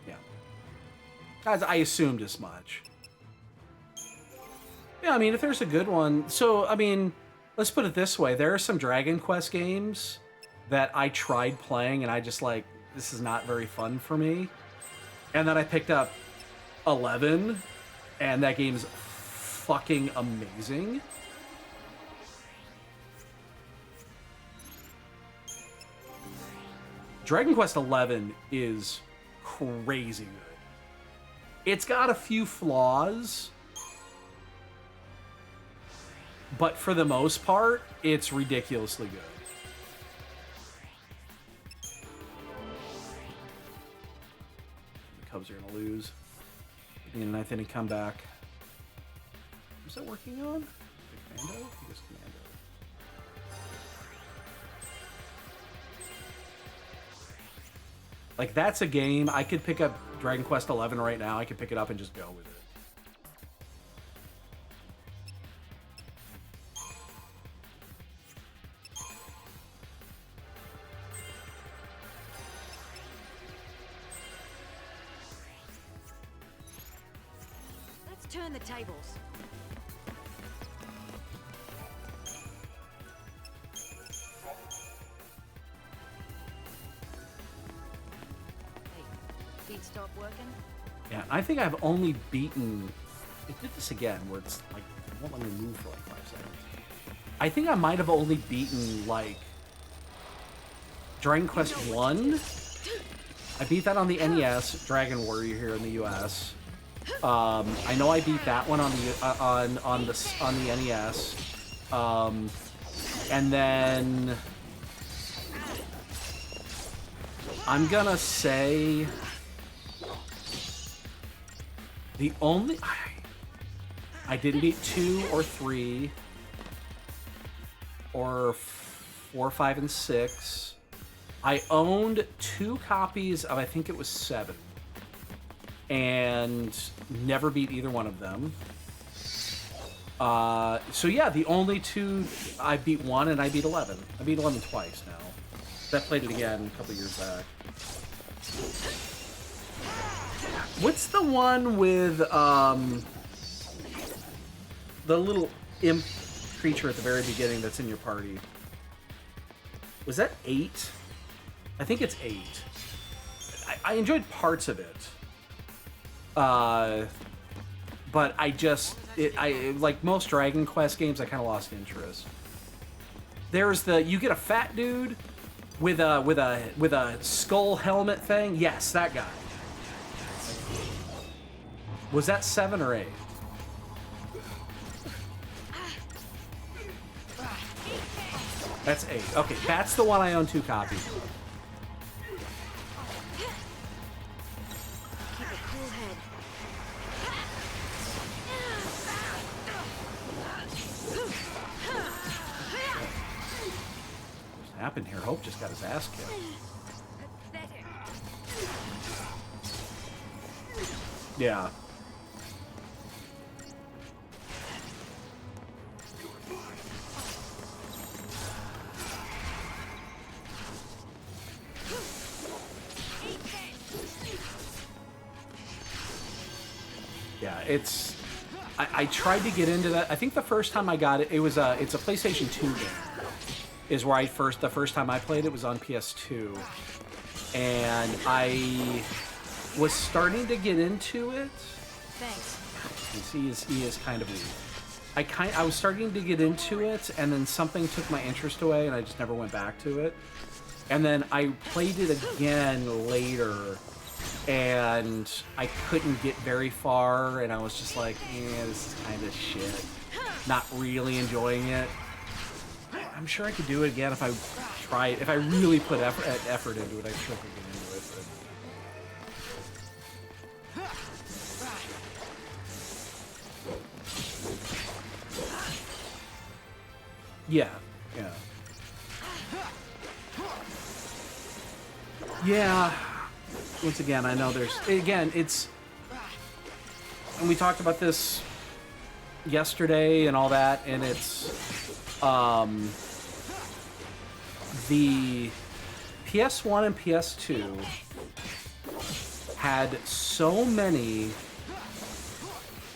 Yeah. Guys, I assumed as much. Yeah, I mean, if there's a good one... So, I mean, let's put it this way. There are some Dragon Quest games that I tried playing, and I just like, this is not very fun for me. And then I picked up 11, and that game's fucking amazing. Dragon Quest XI is crazy good. It's got a few flaws, but for the most part, it's ridiculously good. The Cubs are gonna lose. In the ninth inning comeback. What's that working on? Big Commando? I guess Commando. Like, that's a game. I could pick up Dragon Quest XI right now. I could pick it up and just go with it. Let's turn the tables. Feet stop working? Yeah, I think I've only beaten... It did this again, where it's like, it won't let me move for like 5 seconds. I think I might have only beaten, like, Dragon Quest 1. I beat that on the NES, Dragon Warrior here in the US. I know I beat that one on the NES. And then I'm gonna say the only I didn't beat 2 or 3 or 4, 5, and 6. I owned 2 copies of, I think it was 7. and never beat either one of them. So yeah, the only two, I beat 1 and I beat 11. I beat 11 twice now. I played it again a couple years back. What's the one with the little imp creature at the very beginning that's in your party? Was that 8? I think it's 8. I enjoyed parts of it. But I just, like most Dragon Quest games, I kind of lost interest. There's you get a fat dude with a skull helmet thing. Yes, that guy. Was that 7 or 8? That's 8. Okay, that's the one I own 2 copies of. Keep a cool head. What's happened here? Hope just got his ass kicked. Pathetic. Yeah. Yeah, it's... I tried to get into that. I think the first time I got it, it's a PlayStation 2 game. Is where the first time I played it was on PS2. And I was starting to get into it. Thanks. He is kind of weak. I was starting to get into it, and then something took my interest away, and I just never went back to it. And then I played it again later, and I couldn't get very far, and I was just like, yeah, this is kind of shit. Not really enjoying it. I'm sure I could do it again if I tried. If I really put effort into it, I'm sure I could get into it. But... Yeah. Yeah. Once again, I know it's... And we talked about this yesterday and all that, and it's... The PS1 and PS2 had so many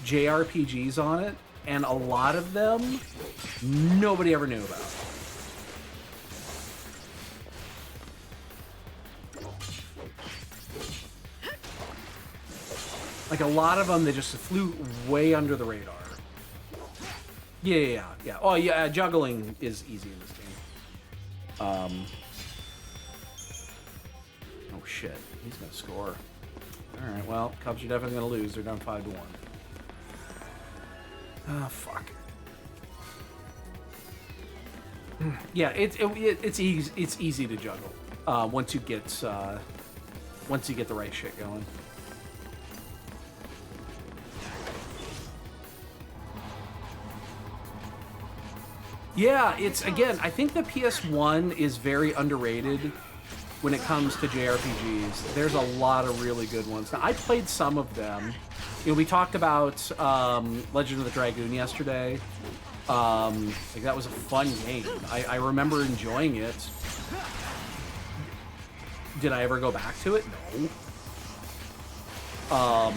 JRPGs on it, and a lot of them nobody ever knew about. Like, a lot of them, they just flew way under the radar. Yeah. Oh, yeah, juggling is easy in this game. Oh, shit. He's gonna score. Alright, well, Cubs are definitely gonna lose. They're down 5-1. Oh, fuck. Yeah, it's easy to juggle once you get the right shit going. Yeah, it's, again, I think the PS1 is very underrated when it comes to JRPGs. There's a lot of really good ones. Now, I played some of them. You know, we talked about Legend of the Dragoon yesterday. Like, that was a fun game. I remember enjoying it. Did I ever go back to it? No.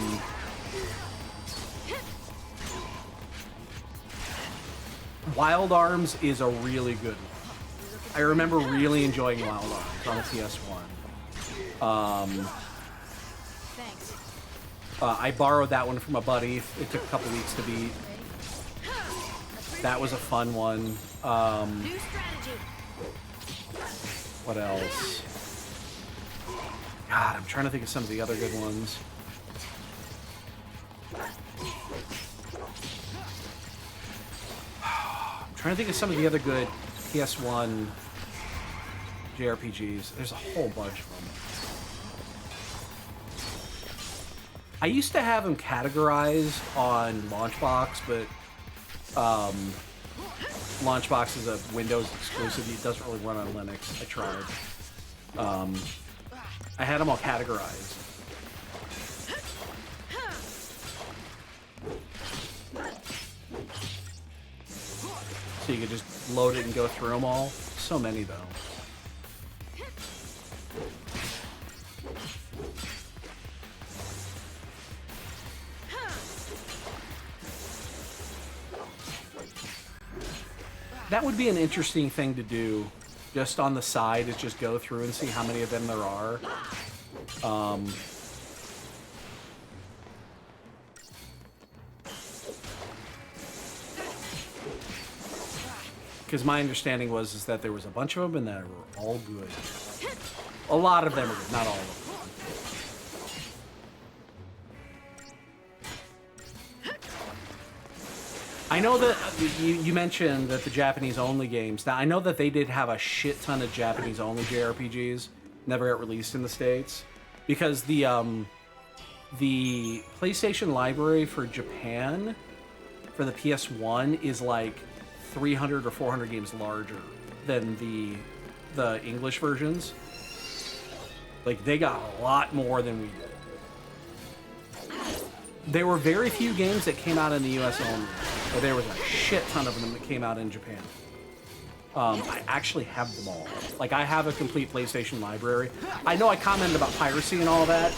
Wild Arms is a really good one. I remember really enjoying Wild Arms on the PS1. Thanks. I borrowed that one from a buddy. It took a couple weeks to beat. That was a fun one. New strategy. What else? God, I'm trying to think of some of the other good ones. Trying to think of some of the other good PS1 JRPGs. There's a whole bunch of them. I used to have them categorized on Launchbox, but Launchbox is a Windows exclusive. It doesn't really run on Linux. I tried. I had them all categorized. so you could just load it and go through them all. So many, though. That would be an interesting thing to do, just on the side, is just go through and see how many of them there are. Because my understanding is that there was a bunch of them and that were all good. A lot of them are good, not all of them. I know that you mentioned that the Japanese-only games. Now, I know that they did have a shit ton of Japanese-only JRPGs, never got released in the States, because the PlayStation library for Japan, for the PS1, is like 300 or 400 games larger than the English versions. Like, they got a lot more than we did. There were very few games that came out in the US only, but there was a shit ton of them that came out in Japan. I actually have them all. Like, I have a complete PlayStation library. I know I commented about piracy and all that.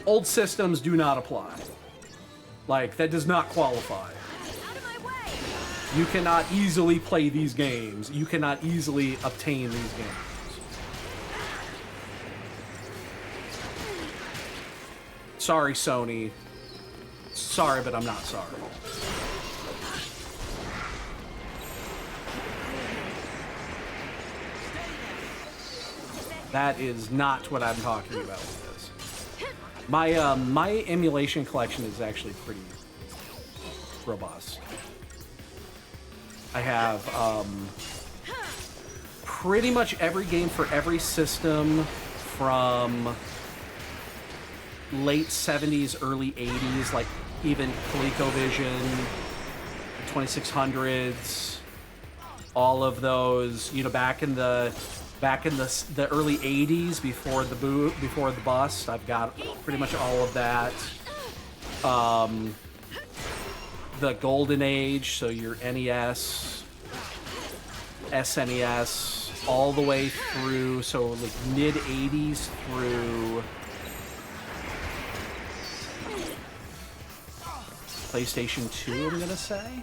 Old systems do not apply. Like, that does not qualify. You cannot easily play these games. You cannot easily obtain these games. Sorry, Sony. Sorry, but I'm not sorry. That is not what I'm talking about with this. My emulation collection is actually pretty robust. I have pretty much every game for every system from late 70s, early 80s, like even ColecoVision, 2600s, all of those, you know, back in the early 80s before the bust. I've got pretty much all of that. The golden age, so your NES, SNES, all the way through, so like mid 80s through PlayStation 2, I'm gonna say.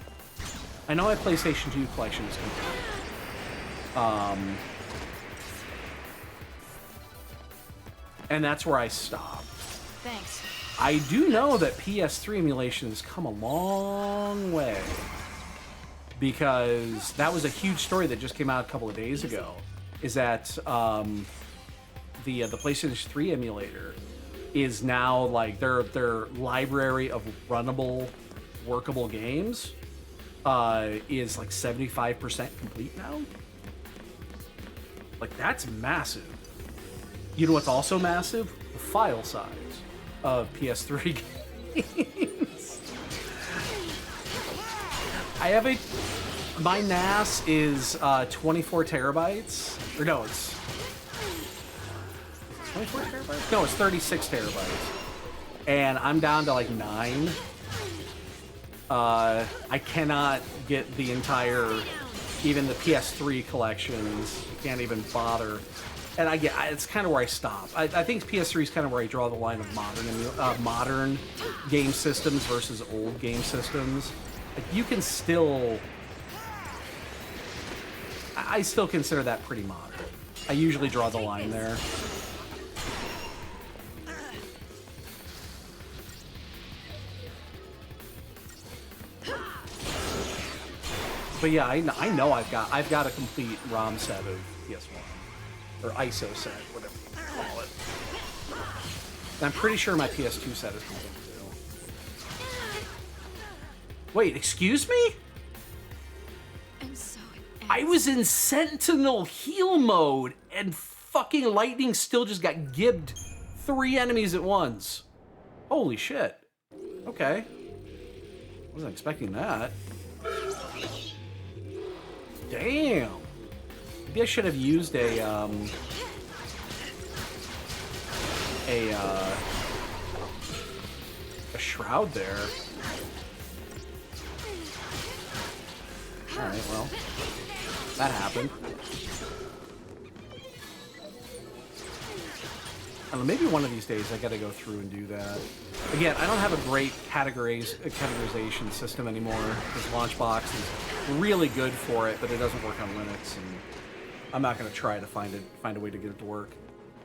I know my PlayStation 2 collection is complete. And that's where I stopped. Thanks. I do know that PS3 emulation has come a long way, because that was a huge story that just came out a couple of days ago, is that the PlayStation 3 emulator is now, like, their library of runnable, workable games is like 75% complete now. Like, that's massive. You know what's also massive? The file size of PS3 games. I have my NAS is 24 terabytes. Or no, it's 24 terabytes? No, it's 36 terabytes. And I'm down to like 9. I cannot get the entire, even the PS3 collections. I can't even bother. And it's kind of where I stop. I think PS3 is kind of where I draw the line of modern game systems versus old game systems. Like, you can still, I still consider that pretty modern. I usually draw the line there. But yeah, I know I've got a complete ROM set of PS1. Or ISO set, whatever you call it. And I'm pretty sure my PS2 set is complete too. Wait, excuse me? I'm so I was in Sentinel heal mode, and fucking lightning still just got gibbed 3 enemies at once. Holy shit. Okay. Wasn't expecting that. Damn. Maybe I should have used a shroud there. Alright, well. That happened. I don't know, maybe one of these days I gotta go through and do that. Again, I don't have a great categorization system anymore. This Launchbox is really good for it, but it doesn't work on Linux, and I'm not gonna try to find a way to get it to work.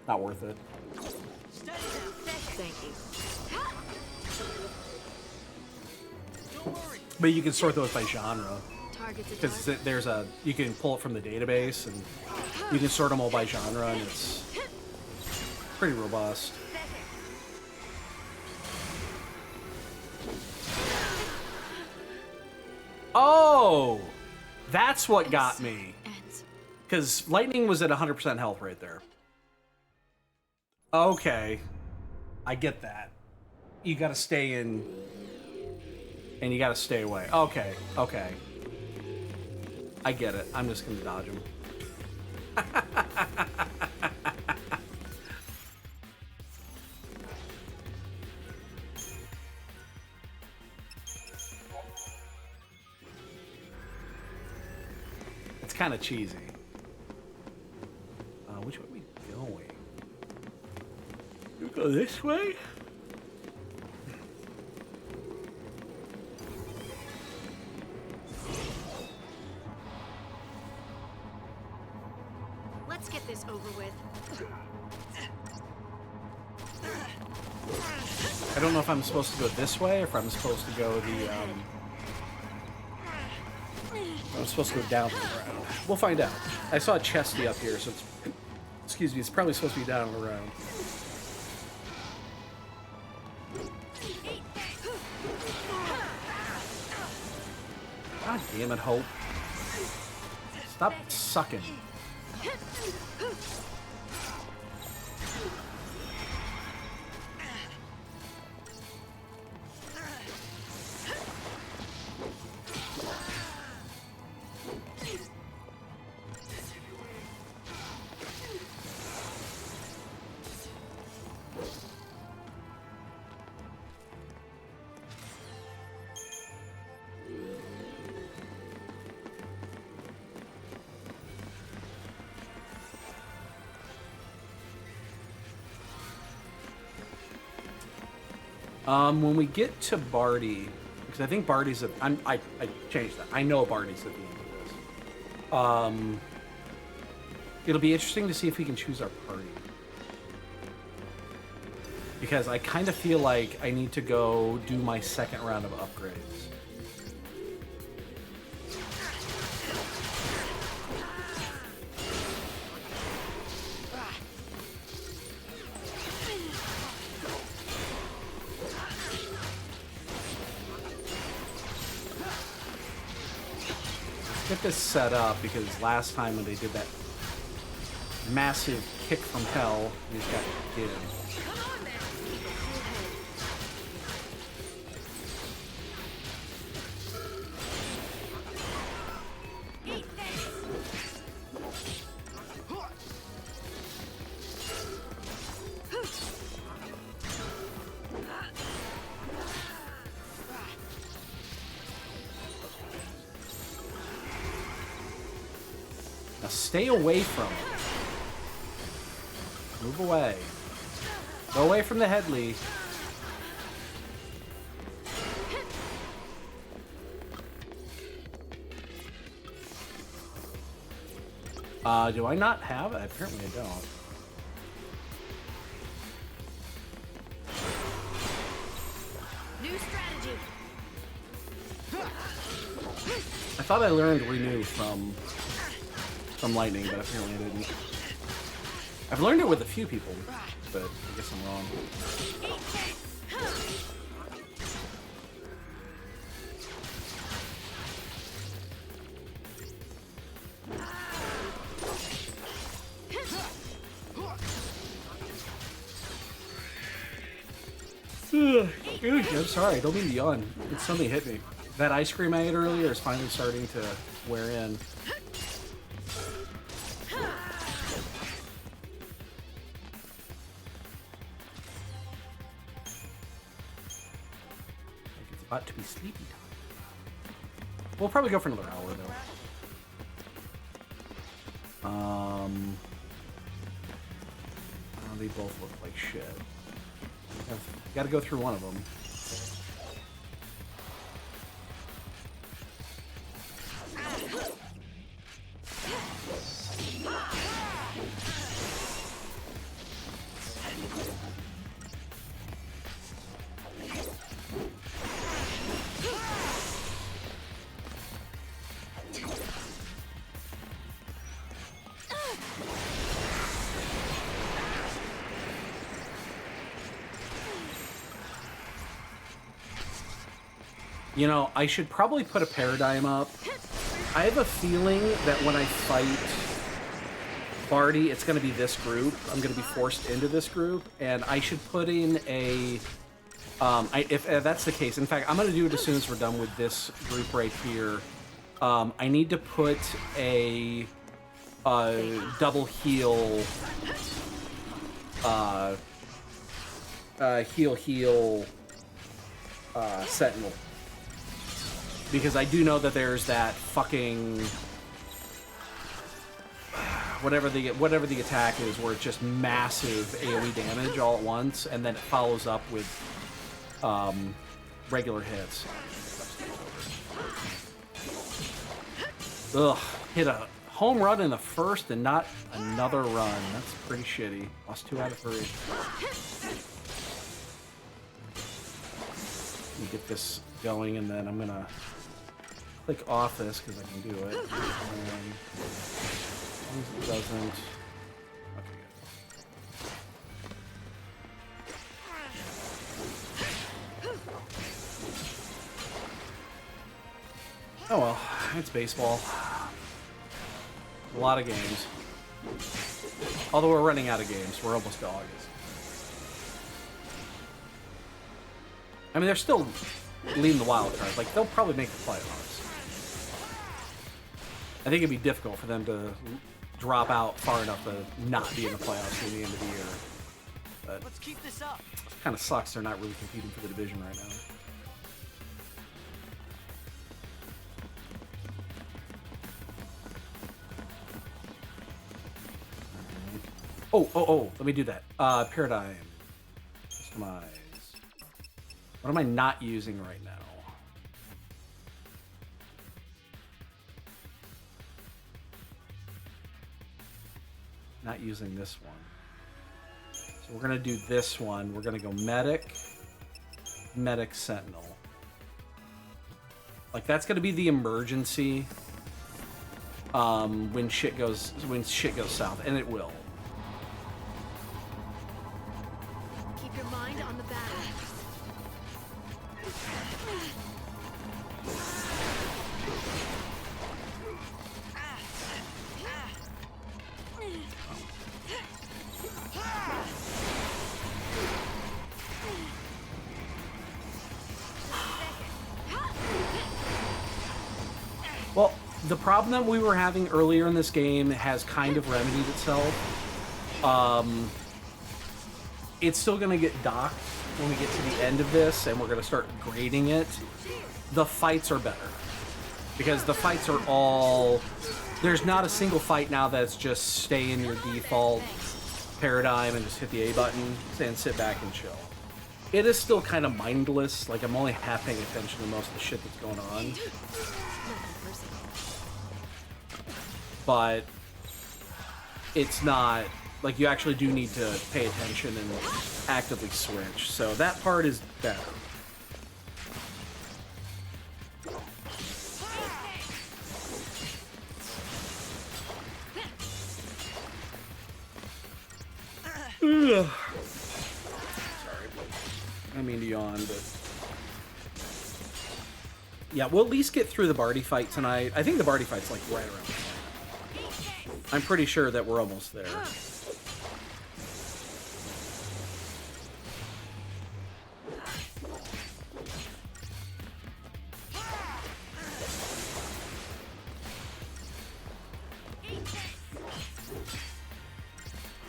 Not worth it. Thank you. But you can sort those by genre. Target's a Because target. you can pull it from the database, and you can sort them all by genre, and it's pretty robust. Oh! That's what got me. Ends. Because lightning was at 100% health right there. Okay. I get that. You gotta stay in... And you gotta stay away. Okay, okay. I get it. I'm just gonna dodge him. It's kind of cheesy. Which way are we going? You go this way? Let's get this over with. I don't know if I'm supposed to go this way or if I'm supposed to go the, I'm supposed to go down the ground. We'll find out. I saw a chesty up here, so it's... Excuse me, it's probably supposed to be down the ground. God damn it, Hope. Stop sucking. When we get to Barty, because I think Barty's at... I changed that. I know Barty's at the end of this. It'll be interesting to see if we can choose our party. Because I kind of feel like I need to go do my second round of upgrades. Get this set up, because last time when they did that massive kick from hell, we just got hit. Now stay away from it. Move away. Go away from the Headley. Do I not have it? Apparently I don't. New strategy. I thought I learned Renew from Lightning, but apparently I didn't. I've learned it with a few people, but I guess I'm wrong. I'm sorry, don't mean to yawn. It suddenly hit me. That ice cream I ate earlier is finally starting to wear in. Like it's about to be sleepy time. We'll probably go for another hour, though. Oh, they both look like shit. Gotta go through one of them. You know, I should probably put a paradigm up. I have a feeling that when I fight Barty, it's going to be this group. I'm going to be forced into this group, and I should put in a... if that's the case, in fact, I'm going to do it as soon as we're done with this group right here. I need to put a double heal... heal Sentinel. Because I do know that there's that fucking whatever the attack is, where it's just massive AoE damage all at once, and then it follows up with regular hits. Ugh, hit a home run in the first and not another run. That's pretty shitty. Lost 2 out of 3. Let me get this going, and then I'm gonna click off this because I can do it. As long as it doesn't. Okay, good. Oh well, it's baseball. A lot of games. Although we're running out of games, we're almost to August. I mean, they're still leading the wild card. Like, they'll probably make the playoffs. I think it'd be difficult for them to drop out far enough to not be in the playoffs near the end of the year. But let's keep this up. It kind of sucks they're not really competing for the division right now. Oh, let me do that. Paradigm. Customize. What am I not using right now? Not using this one. So we're gonna do this one. We're gonna go Medic, Sentinel. Like, that's gonna be the emergency when shit goes south, and it will. Keep your mind on the battle. Well, the problem that we were having earlier in this game has kind of remedied itself. It's still going to get docked when we get to the end of this, and we're going to start grading it. The fights are better. Because the fights are all... There's not a single fight now that's just stay in your default paradigm and just hit the A button and sit back and chill. It is still kind of mindless. Like, I'm only half paying attention to most of the shit that's going on. But it's not... Like, you actually do need to pay attention and actively switch. So that part is better. Ugh. Sorry, I mean to yawn, but... Yeah, we'll at least get through the Barty fight tonight. I think the Barty fight's, like, right around the corner. I'm pretty sure that we're almost there.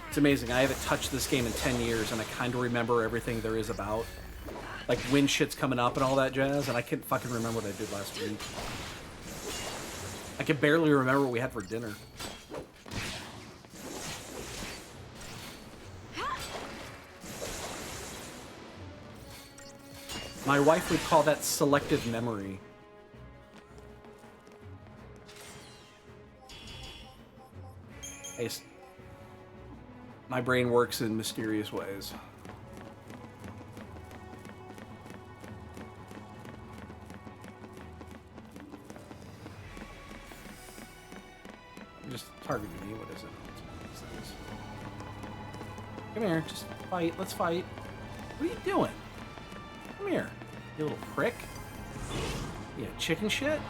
It's amazing. I haven't touched this game in 10 years, and I kind of remember everything there is about. Like, when shit's coming up and all that jazz, and I can't fucking remember what I did last week. I can barely remember what we had for dinner. My wife would call that selective memory. My brain works in mysterious ways. Just targeting me. What is it? Come here. Just fight. Let's fight. What are you doing? Come here, you little prick. Yeah, chicken shit?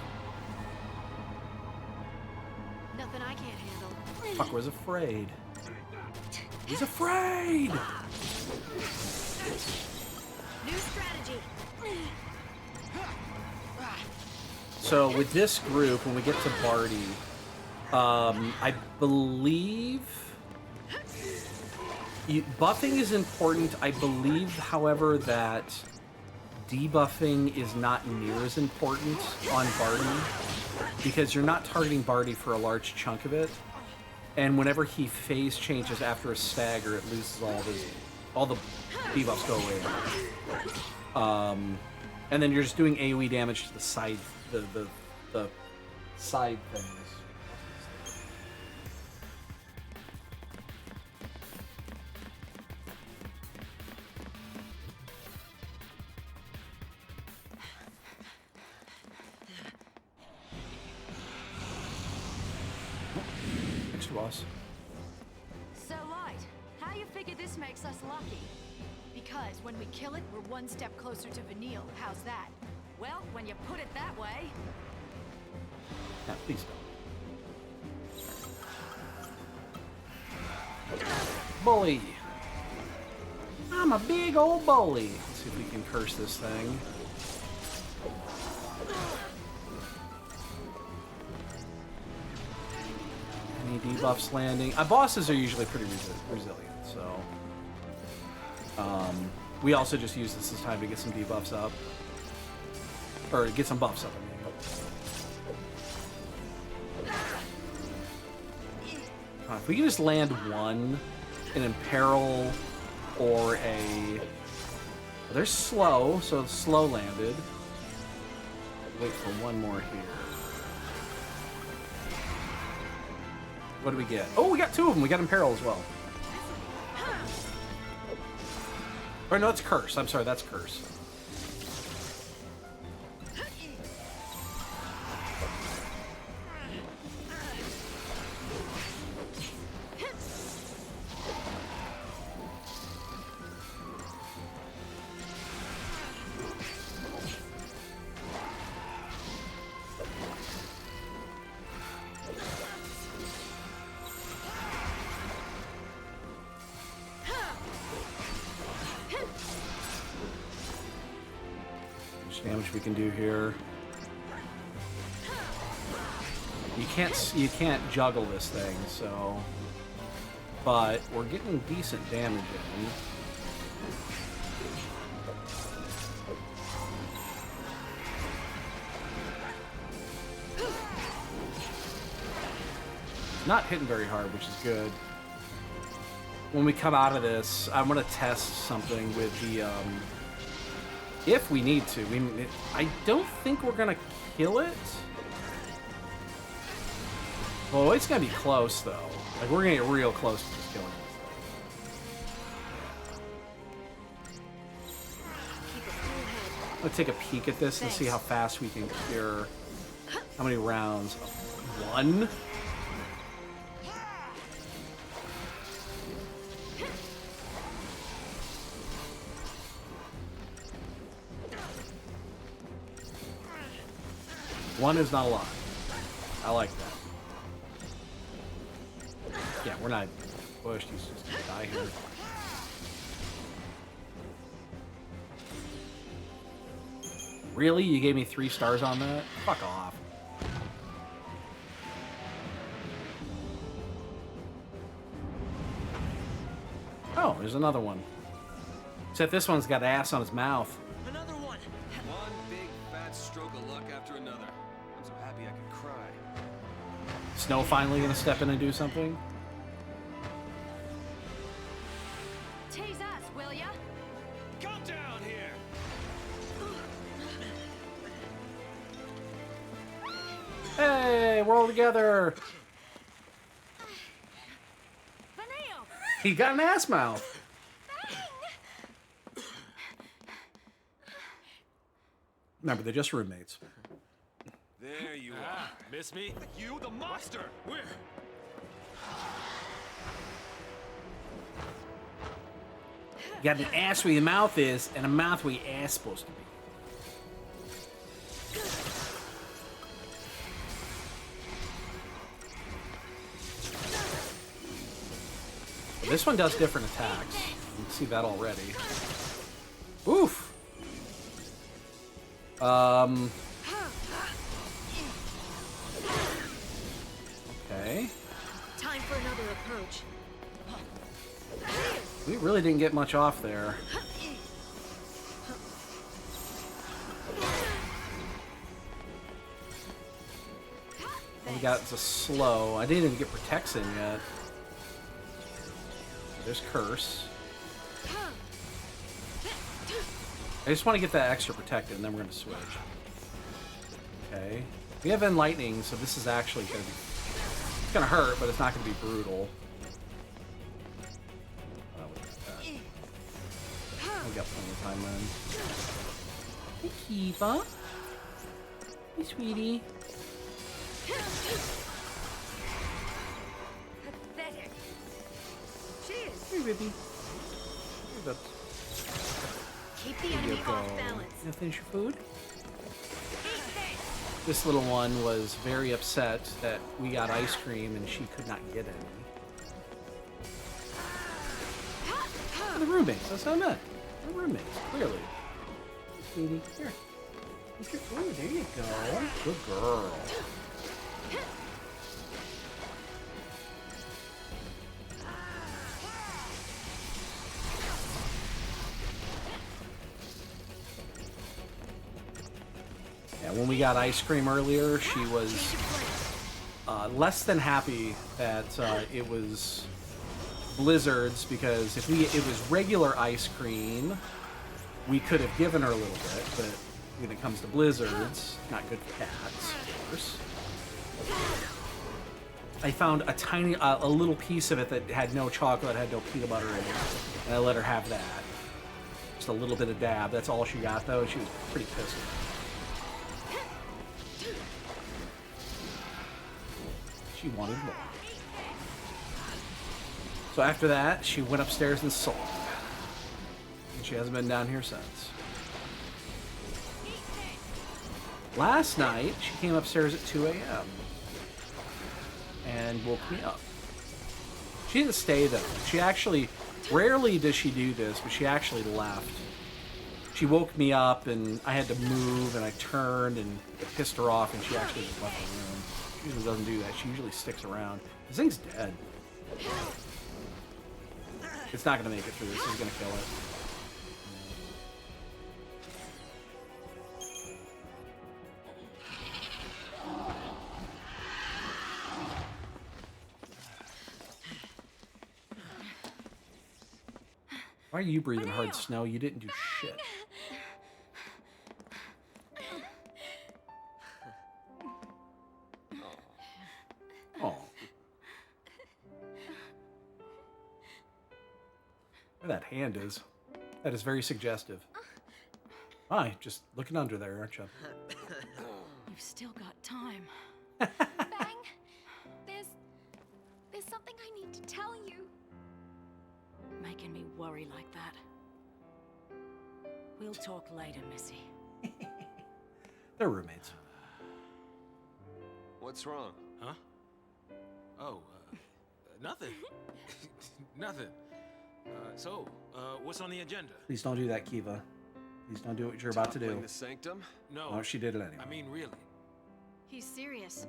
Nothing I can't handle. Fuck was afraid. He's afraid! New strategy. So with this group, when we get to Barty, I believe buffing is important. I believe, however, that debuffing is not near as important on Barty because you're not targeting Barty for a large chunk of it, and whenever he phase changes after a stagger, it loses all the debuffs go away. And then you're just doing AoE damage to the side the side things. Boss. So Light, how you figure this makes us lucky? Because when we kill it, we're one step closer to Vanille. How's that? Well, when you put it that way. Yeah, please don't. Bully! I'm a big old bully! Let's see if we can curse this thing. Any debuffs landing? Bosses are usually pretty resilient, so... we also just use this as time to get some debuffs up. Or get some buffs up, I mean. If we can just land one, an Imperil or a... Well, they're slow, so it's slow landed. Wait for one more here. What do we get? Oh, we got two of them. We got Imperil as well. Or no, it's Curse. I'm sorry, that's Curse. Damage we can do here. You can't juggle this thing, so. But we're getting decent damage in. Not hitting very hard, which is good. When we come out of this, I'm gonna test something with the if we need to. I don't think we're gonna kill it. Well, it's gonna be close though. Like we're gonna get real close to just killing this thing. I'm gonna take a peek at this and see how fast we can cure. How many rounds? One? One is not a lot. I like that. Yeah, we're not pushed. He's just gonna die here. Really? You gave me 3 stars on that? Fuck off. Oh, there's another one. Except this one's got ass on his mouth. Another one. One big fat stroke of luck after another. I'm so happy I could cry. Snow finally gonna step in and do something? Tease us, will ya? Come down here! Hey, we're all together. Vanille! He got an ass mouth. Remember, they're just roommates. There you are. Miss me? You, the monster! Where? You got an ass where your mouth is, and a mouth where your ass is supposed to be. This one does different attacks. You can see that already. Oof! Okay. Time for another approach. We really didn't get much off there. All we got is a slow. I didn't even get protection yet. There's curse. I just want to get that extra protected, and then we're going to switch. Okay. We have enlightening, so this is actually going to be... It's going to hurt, but it's not going to be brutal. We got plenty of time then. Hey, Kiva. Hey, sweetie. Pathetic. Cheers. Hey, Ribby. Hey, Bubs. Keep the enemy off balance. You gonna finish your food? This little one was very upset that we got ice cream and she could not get any. They're the roommates, that's what I meant. They're roommates, clearly. Sweetie, here. Eat your food, there you go. Good girl. Yeah, when we got ice cream earlier, she was less than happy that it was blizzards, because if it was regular ice cream, we could have given her a little bit, but when it comes to blizzards, not good for cats, of course. I found a tiny, a little piece of it that had no chocolate, had no peanut butter in it, and I let her have that. Just a little bit of dab. That's all she got, though. She was pretty pissed. She wanted more. So after that, she went upstairs and sulked. And she hasn't been down here since. Last night, she came upstairs at 2 a.m. and woke me up. She didn't stay, though. She actually, rarely does she do this, but she actually left. She woke me up, and I had to move, and I turned, and it pissed her off, and she actually just left the room. She usually doesn't do that. She usually sticks around. This thing's dead. It's not going to make it through. This is going to kill it. Why are you breathing hard, Snow? You didn't do shit. Oh. Where that hand is. That is very suggestive. Hi, just looking under there, aren't you? You've still got time. Bang! There's something I need to tell you. Making me worry like that. We'll talk later, Missy. They're roommates. What's wrong? Huh? Oh, nothing. Nothing. What's on the agenda? Please don't do that, Kiva. Please don't do what you're about to do. Toppling the sanctum? No. Oh, she did it anyway. I mean, really. He's serious.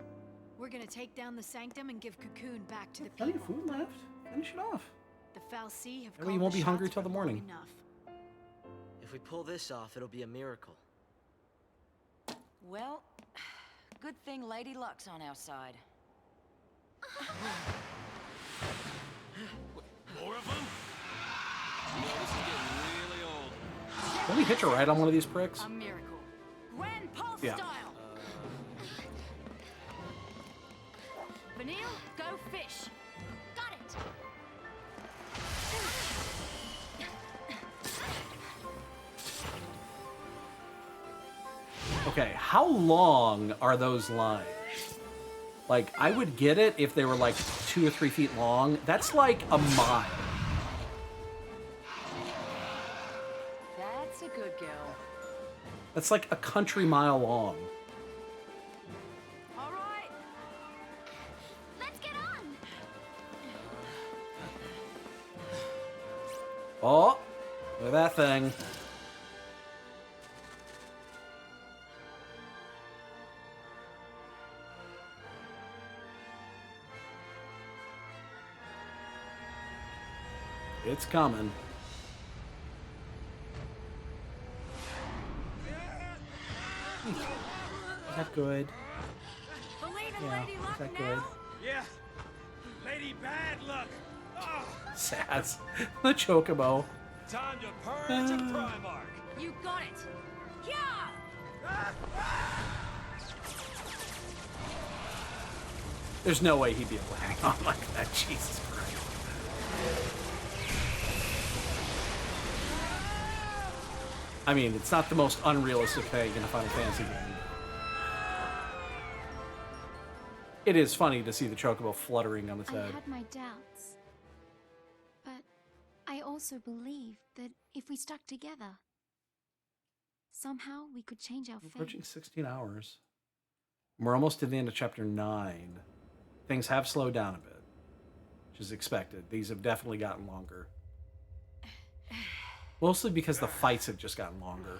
We're gonna take down the sanctum and give Cocoon back to the Plenty of people. food left. Finish it off. The Fal'Cie have That way you called won't the be hungry shots till the for morning. long enough. If we pull this off, it'll be a miracle. Well, Good thing Lady Luck's on our side. More of them? You know, this is getting really old. Let me hitch a ride on one of these pricks. A miracle. Grand Pulse Yeah. style. Vanille, go fish. Got it. Okay, how long are those lines? Like, I would get it if they were like 2 or 3 feet long. That's like a mile. That's a good girl. That's like a country mile long. All right. Let's get on. Oh, look at that thing. It's coming. Is that good? Believe in Yeah, Lady is Luck that now. good? Yeah. Lady Bad Luck. Oh, Sass. The chocobo. time to purge a Primarch. You got it. Yeah. There's no way he'd be able to hang on like that. Jesus Christ. I mean, it's not the most unrealistic thing in a Final Fantasy game. It is funny to see the chocobo fluttering on its I head. had my doubts. But I also believed that if we stuck together, somehow we could change our fate. Approaching 16 hours. We're almost to the end of chapter 9. Things have slowed down a bit, which is expected. These have definitely gotten longer. Mostly because the fights have just gotten longer.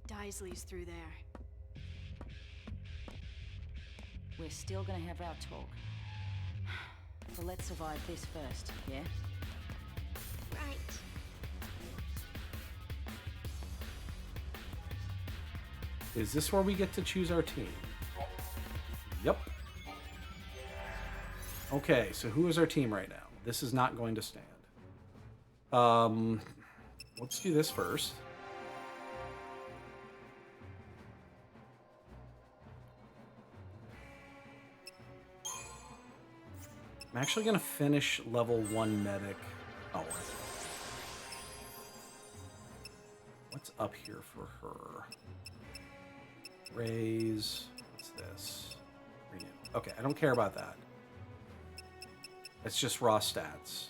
Daisley's through there. We're still gonna have our talk. So let's survive this first, yeah? Right. Is this where we get to choose our team? Yep. Okay, so who is our team right now? This is not going to stand. Let's do this first. I'm actually going to finish level 1 medic. Oh. What's up here for her? Raise. What's this? Renew. Okay, I don't care about that. It's just raw stats.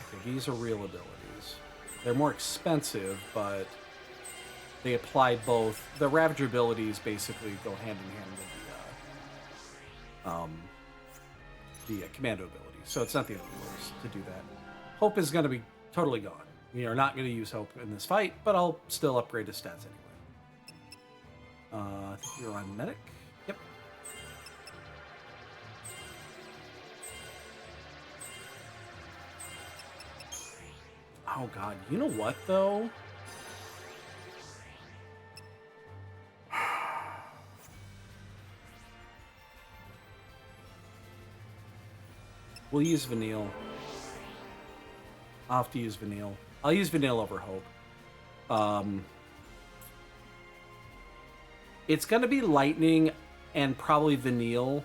Okay, these are real abilities. They're more expensive, but they apply both. The Ravager abilities basically go hand in hand with the commando ability. So it's not the only ways to do that. Hope is going to be totally gone. We are not going to use Hope in this fight, but I'll still upgrade his stats anyway. I think you're on medic. Yep. Oh god, you know what though? We'll use Vanille. I'll have to use Vanille. I'll use Vanille over Hope. It's going to be Lightning and probably Vanille.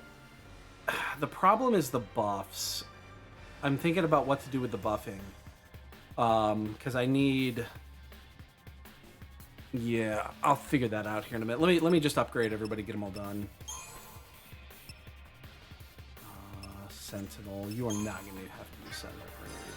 The problem is the buffs. I'm thinking about what to do with the buffing. Because I need... Yeah, I'll figure that out here in a minute. Let me just upgrade everybody, get them all done. Sentinel. You are not going to have to use Sentinel for any reason.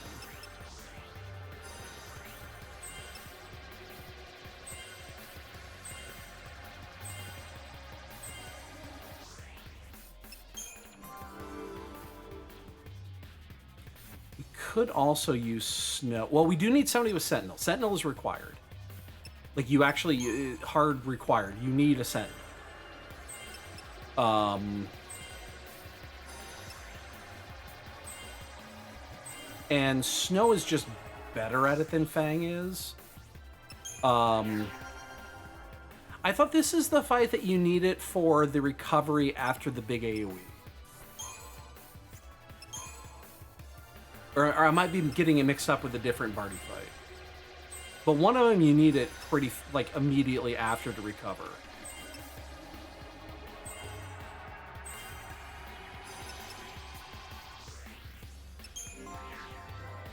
We could also use Snow. Well, we do need somebody with Sentinel. Sentinel is required. Like, you actually... hard required. You need a Sentinel. And Snow is just better at it than Fang is. I thought this is the fight that you need it for the recovery after the big AoE. Or I might be getting it mixed up with a different Barty fight. But one of them you need it pretty, like, immediately after to recover.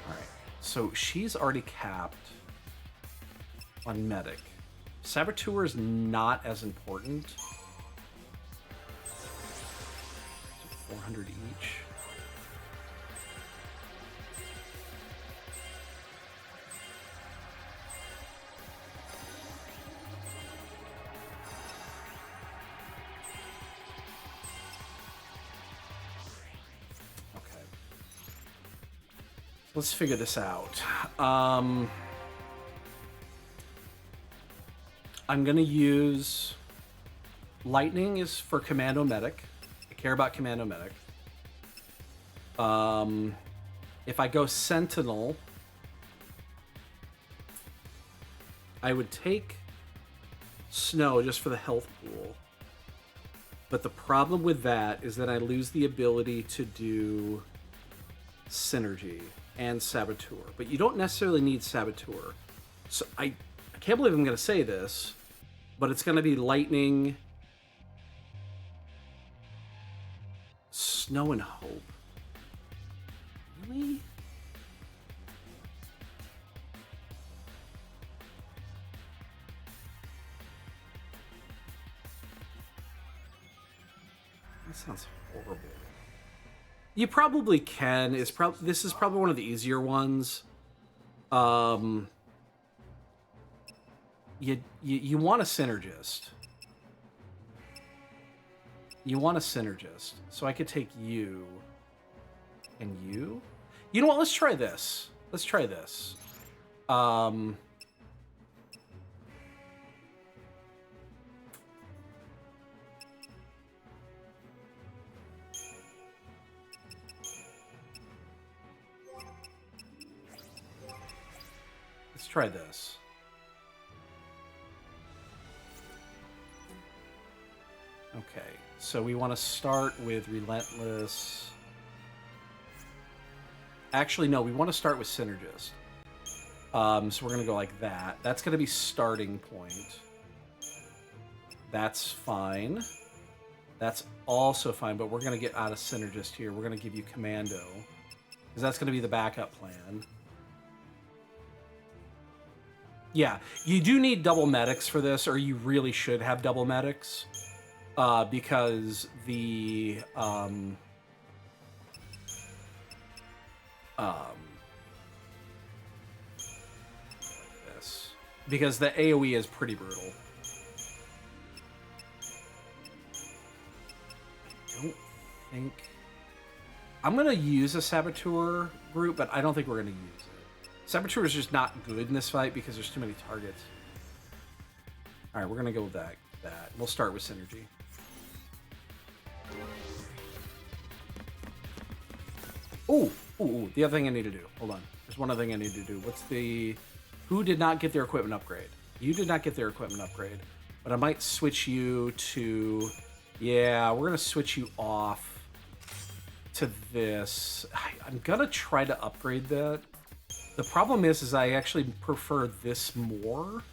Alright, so she's already capped on Medic. Saboteur is not as important. 400 each. Okay. Let's figure this out. I'm going to use Lightning is for Commando Medic. I care about Commando Medic. If I go Sentinel, I would take Snow just for the health pool. But the problem with that is that I lose the ability to do Synergy and Saboteur. But you don't necessarily need Saboteur. So I can't believe I'm going to say this, but it's going to be Lightning, Snow, and Hope. Really? That sounds horrible. You probably can. This is probably one of the easier ones. You want a synergist. You want a synergist. So I could take you and you. You know what? Let's try this. Let's try this. Let's try this. Okay, so we want to start with Relentless. Actually, no, we want to start with Synergist. So we're going to go like that. That's going to be starting point. That's fine. That's also fine, but we're going to get out of Synergist here. We're going to give you Commando, because that's going to be the backup plan. Yeah, you do need double medics for this, or you really should have double medics. Because the because the AoE is pretty brutal. I don't think I'm gonna use a Saboteur group, but I don't think we're gonna use it. Saboteur is just not good in this fight because there's too many targets. All right, we're gonna go with that. We'll start with Synergy. Ooh, the other thing I need to do. Hold on. There's one other thing I need to do. What's the... Who did not get their equipment upgrade? You did not get their equipment upgrade. But I might switch you to... Yeah, we're going to switch you off to this. I'm going to try to upgrade that. The problem is I actually prefer this more.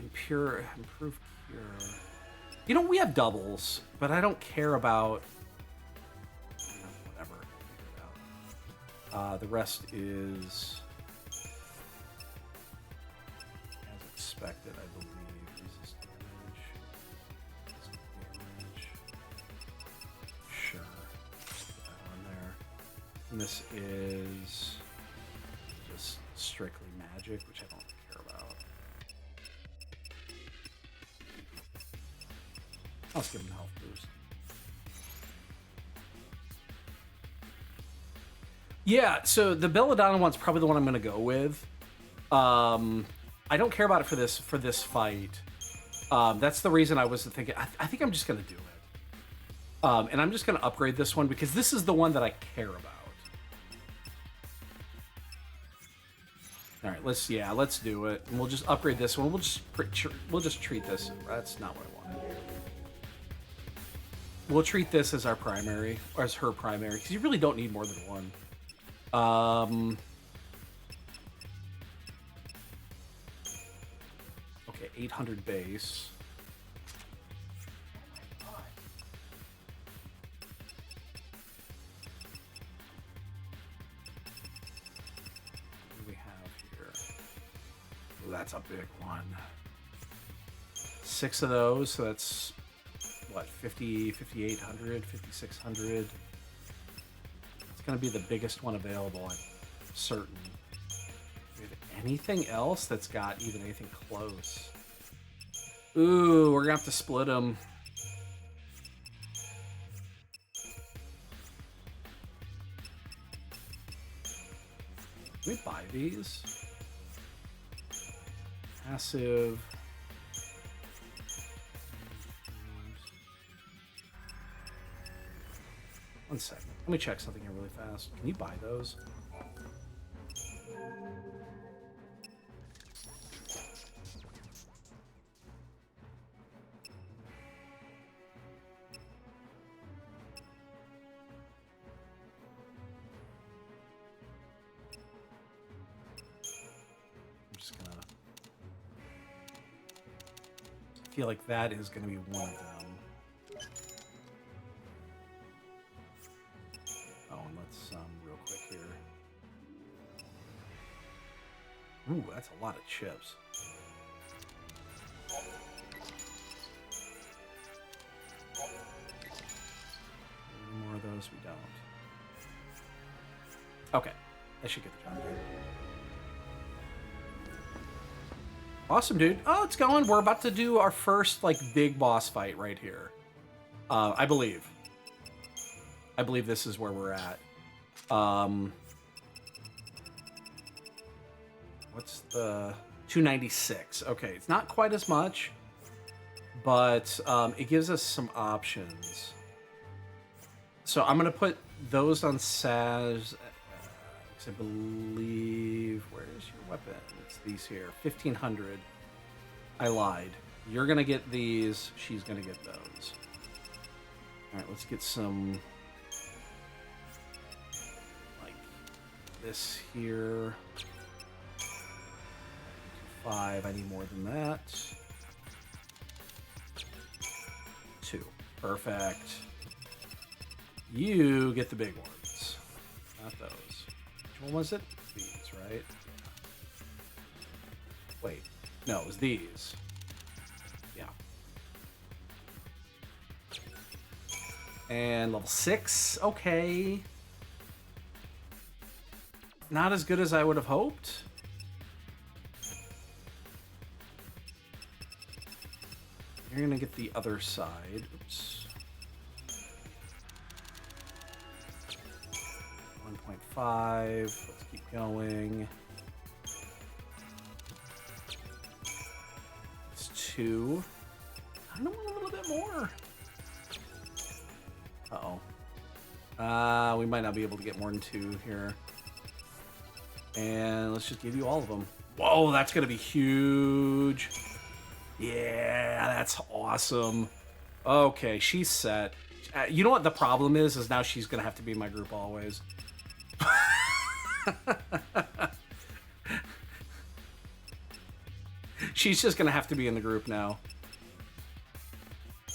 Improve cure. You know, we have doubles, but I don't care about... whatever. The rest is... as expected, I believe. Resist damage. Sure. Put that on there. And this is... just strictly magic, which I don't care about. Let's give him a health boost. Yeah, so the Belladonna one's probably the one I'm going to go with. I don't care about it for this fight. That's the reason I was thinking. I think I'm just gonna do it. And I'm just gonna upgrade this one because this is the one that I care about. All right, let's do it, and we'll just upgrade this one. We'll just treat this. That's not what I wanted. We'll treat this as our primary, or as her primary, because you really don't need more than one. Okay, 800 base. That's a big one. 6 of those, so that's what, 5,800, 5,600. It's gonna be the biggest one available, I'm certain. Do we have anything else that's got even anything close? Ooh, we're gonna have to split them. Can we buy these? Passive. One second. Let me check something here really fast. Can you buy those? I'm just gonna... I feel like that is going to be one of them. Oh, and let's real quick here. Ooh, that's a lot of chips. Any more of those? We don't. Okay, that should get the job done. Awesome, dude. Oh, it's going. We're about to do our first, like, big boss fight right here. I believe. I believe this is where we're at. What's the... 296. Okay, it's not quite as much, but it gives us some options. So I'm going to put those on Saz... because I believe... Where is your weapon? It's these here. 1,500. I lied. You're going to get these. She's going to get those. Alright, let's get some... like this here. 5. I need more than that. 2. Perfect. You get the big ones. Not those. Which one was it? These, right? Wait. No, it was these. Yeah. And level 6. Okay. Not as good as I would have hoped. You're gonna get the other side. Oops. 1.5. Let's keep going. It's 2. I don't want a little bit more. Uh-oh. We might not be able to get more than 2 here. And let's just give you all of them. Whoa, that's gonna be huge. Yeah, that's awesome. Okay, she's set. You know what the problem is now she's gonna have to be in my group always. She's just gonna have to be in the group now.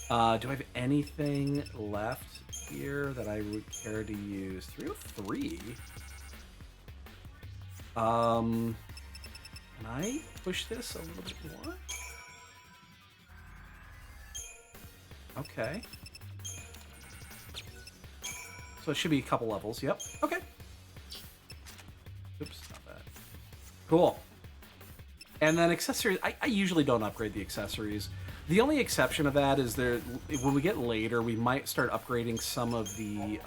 Do I have anything left here that I would care to use? 303. Can I push this a little bit more? Okay. So it should be a couple levels. Yep. Okay. Oops, not that. Cool. And then accessories. I usually don't upgrade the accessories. The only exception of that is when we get later, we might start upgrading some of the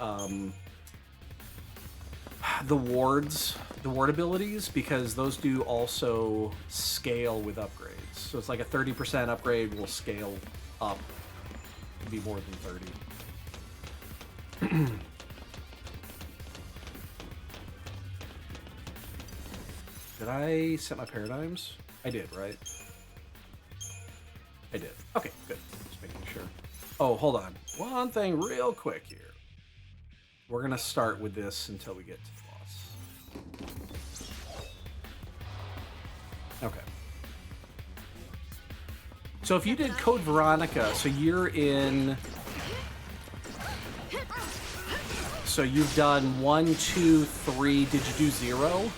the ward abilities, because those do also scale with upgrades. So it's like a 30% upgrade will scale up to be more than 30. Did I set my paradigms? I did, right? I did. Okay, good. Just making sure. Oh, hold on. One thing real quick here. We're gonna start with this until we get to boss. Okay. So if you did Code Veronica, so you're in... So you've done 1, 2, 3. Did you do 0?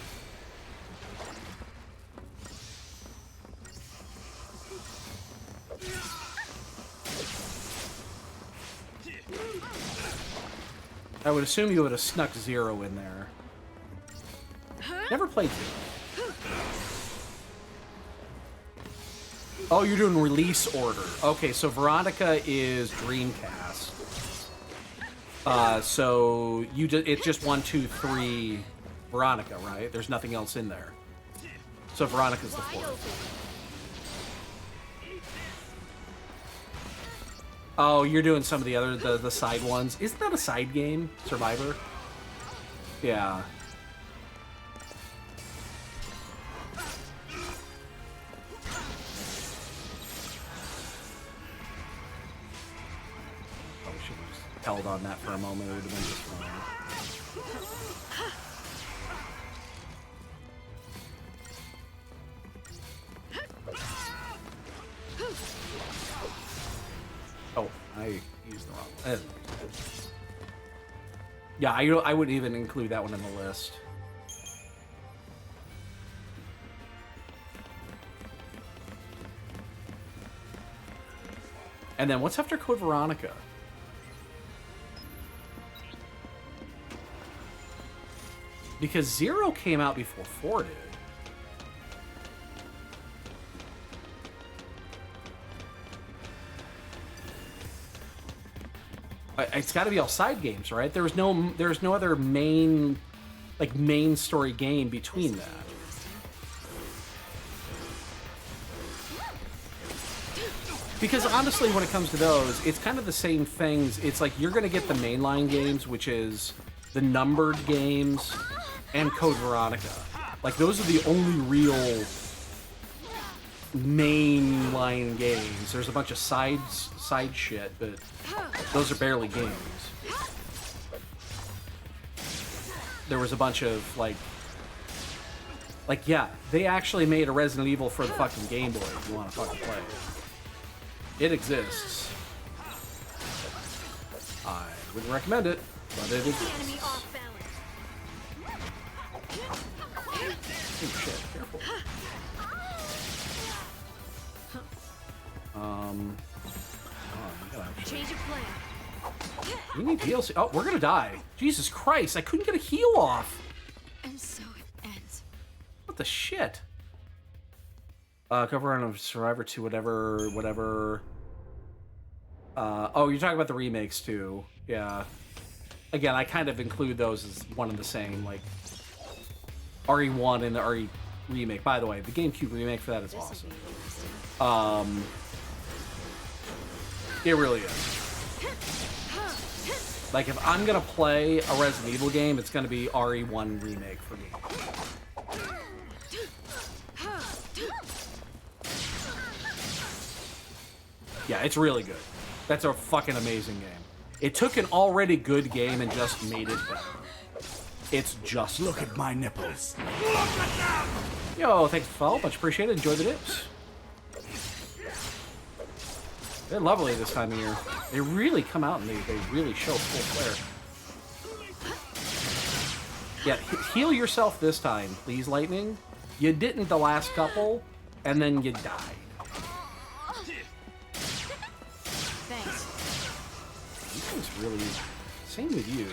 I would assume you would have snuck 0 in there. Never played 0. Oh, you're doing release order. Okay, so Veronica is Dreamcast. So it's just 1, 2, 3 Veronica, right? There's nothing else in there. So Veronica's the 4th. Oh, you're doing some of the other, the side ones. Isn't that a side game? Survivor? Yeah. Probably should have just held on that for a moment. It would have been just fine. Oh, I used the wrong one. Yeah, I wouldn't even include that one in the list. And then what's after Code Veronica? Because 0 came out before 4 did. It's got to be all side games, right? There's no other main story game between that. Because honestly, when it comes to those, it's kind of the same things. It's like you're going to get the mainline games, which is the numbered games, and Code Veronica. Like those are the only real mainline games. There's a bunch of side shit, but those are barely games. There was a bunch of like yeah, they actually made a Resident Evil for the fucking Game Boy if you want to fucking play it. It exists. I wouldn't recommend it, but it exists. Oh shit, careful. Change of plan. We need DLC. Oh, we're gonna die. Jesus Christ, I couldn't get a heal off. And so it ends. What the shit? Cover on Survivor 2, whatever. Oh, you're talking about the remakes too. Yeah. Again, I kind of include those as one and the same, like RE1 and the RE remake. By the way, the GameCube remake for that is awesome. It really is. Like, if I'm gonna play a Resident Evil game, it's gonna be RE1 remake for me. Yeah, it's really good. That's a fucking amazing game. It took an already good game and just made it better. It's just Look at my nipples. Yo, thanks for the follow. Much appreciated. Enjoy the dips. They're lovely this time of year. They really come out and they really show full flare. Yeah, heal yourself this time, please, Lightning. You didn't the last couple, and then you died. Thanks. This thing's really... Same with you.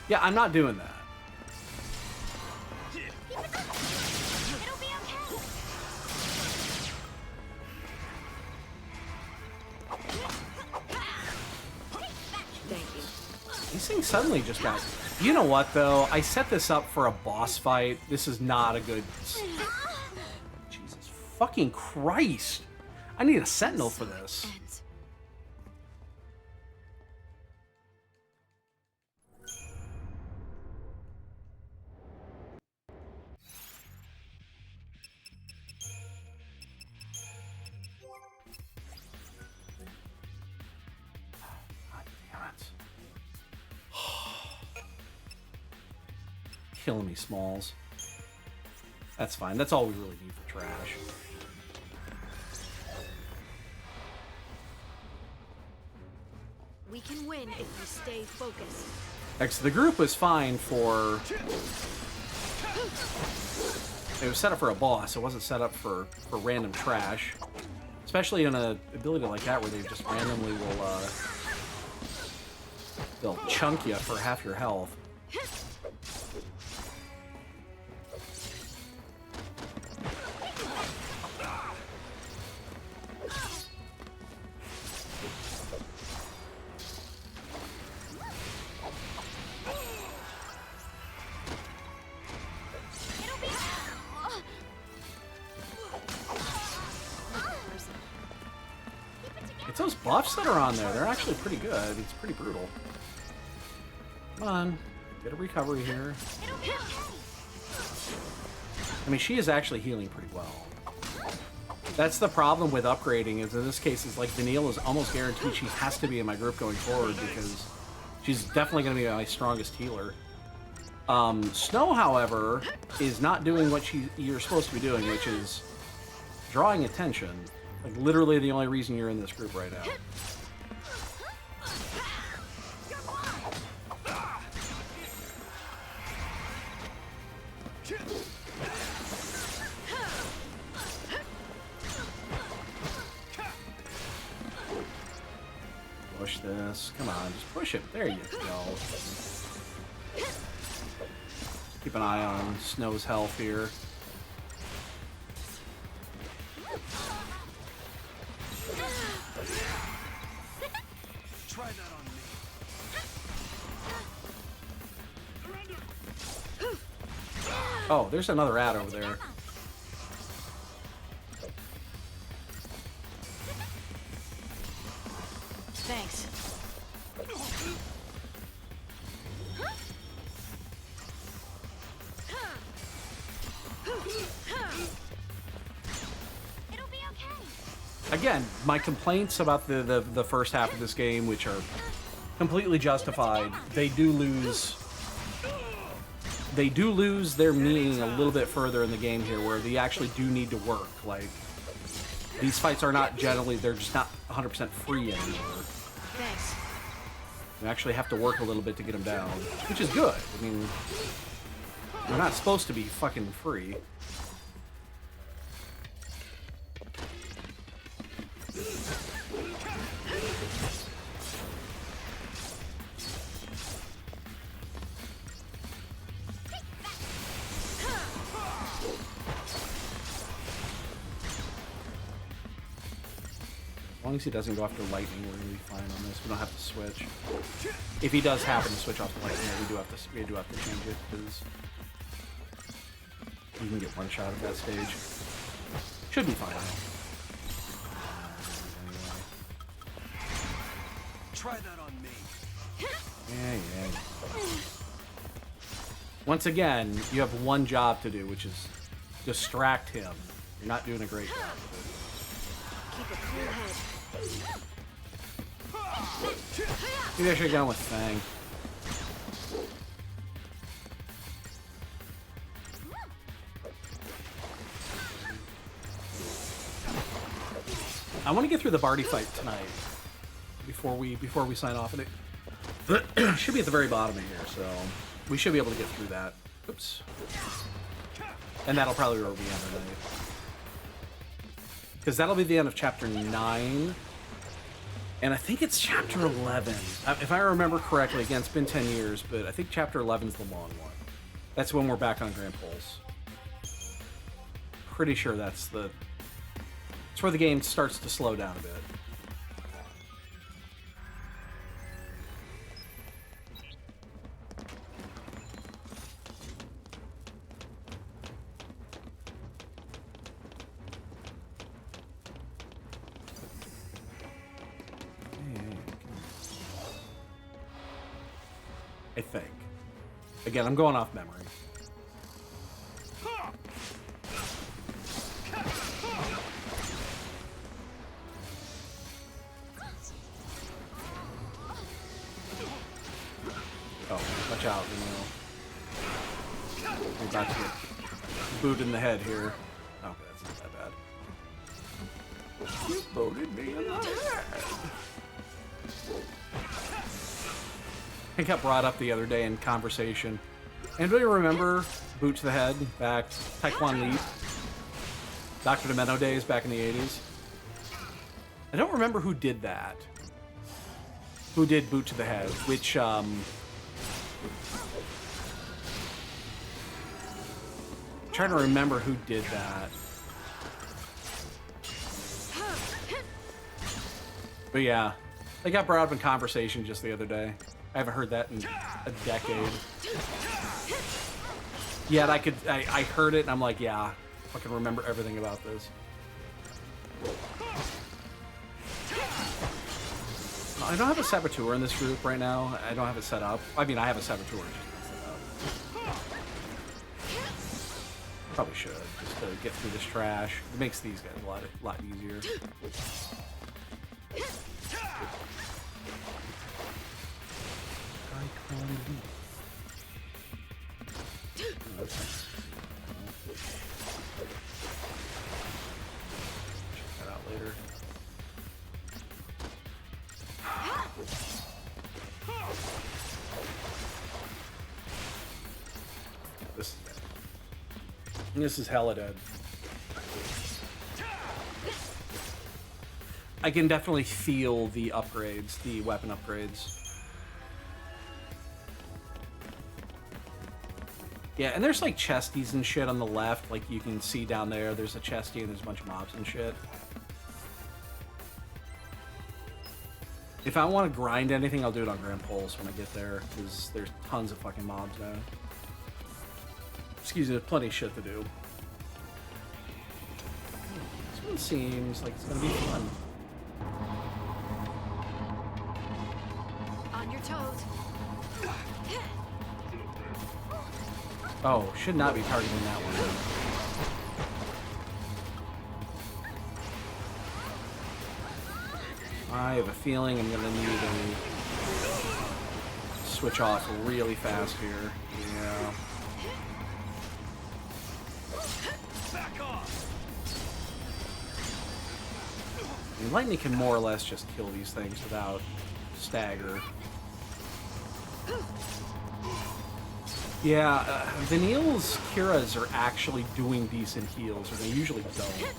Yeah, I'm not doing that. These things suddenly just got You know what, though? I set this up for a boss fight. This is not a good... Jesus fucking Christ. I need a sentinel for this. Ends. God damn it. Killing me, Smalls. That's fine. That's all we really need for trash. We can win if we stay focused. Next, the group was fine for... It was set up for a boss. It wasn't set up for random trash. Especially in an ability like that where they just randomly will, they'll chunk you for half your health. It's those buffs that are on there. They're actually pretty good. It's pretty brutal. Come on. Get a recovery here. I mean, she is actually healing pretty well. That's the problem with upgrading, is in this case, is like Vanille is almost guaranteed she has to be in my group going forward because she's definitely going to be my strongest healer. Snow, however, is not doing what you're supposed to be doing, which is drawing attention. Like, literally the only reason you're in this group right now. Push this. Come on, just push it. There you go. Keep an eye on Snow's health here. Try that on me. Oh, there's another ad over there. Thanks. It'll be okay. Again, my complaints about the first half of this game, which are completely justified, they do lose their meaning a little bit further in the game here, where they actually do need to work. Like, these fights are not generally, they're just not 100% free anymore. Thanks. You actually have to work a little bit to get them down, which is good. I mean, they're not supposed to be fucking free. As long as he doesn't go after lightning, we're gonna be fine on this. We don't have to switch. If he does happen to switch off the lightning, we do have to change it because you can get one shot at that stage. Should be fine. Try that on me. Yeah. Once again, you have one job to do, which is distract him. You're not doing a great job of it. Keep a cool head. Maybe I should have gone with Fang. I want to get through the Barty fight tonight before we sign off. And it should be at the very bottom of here, so we should be able to get through that. Oops. And that'll probably be the end of the night. Because that'll be the end of chapter 9. And I think it's chapter 11. If I remember correctly, again, it's been 10 years, but I think chapter 11 is the long one. That's when we're back on Grand Pulse. Pretty sure that's where the game starts to slow down a bit. I think. Again, I'm going off memory. Oh, watch out, We're about to get booted in the head here. Oh, that's not that bad. You booted me in the head. I got brought up the other day in conversation. Anybody remember boot to the head back Taekwondo Leap? Dr. Demento days back in the 80s? I don't remember who did that. Who did boot to the head, which, trying to remember who did that. But yeah, they got brought up in conversation just the other day. I haven't heard that in a decade. Yet I heard it and I'm like, yeah, I can remember everything about this. I don't have a saboteur in this group right now. I don't have it set up. I mean, I have a saboteur, just not set up. Probably should, just to get through this trash. It makes these guys a lot easier. Check that out later. This is dead. This is hella dead. I can definitely feel the upgrades, the weapon upgrades. Yeah, and there's like chesties and shit on the left, like you can see down there. There's a chestie and there's a bunch of mobs and shit. If I want to grind anything, I'll do it on Grand Pulse when I get there, because there's tons of fucking mobs now. Excuse me, there's plenty of shit to do. This one seems like it's gonna be fun. On your toes. Oh, should not be targeting that one. I have a feeling I'm gonna need to switch off really fast here. Yeah. I mean, lightning can more or less just kill these things without stagger. Yeah, Vanille's Kira's are actually doing decent heals, or they usually don't.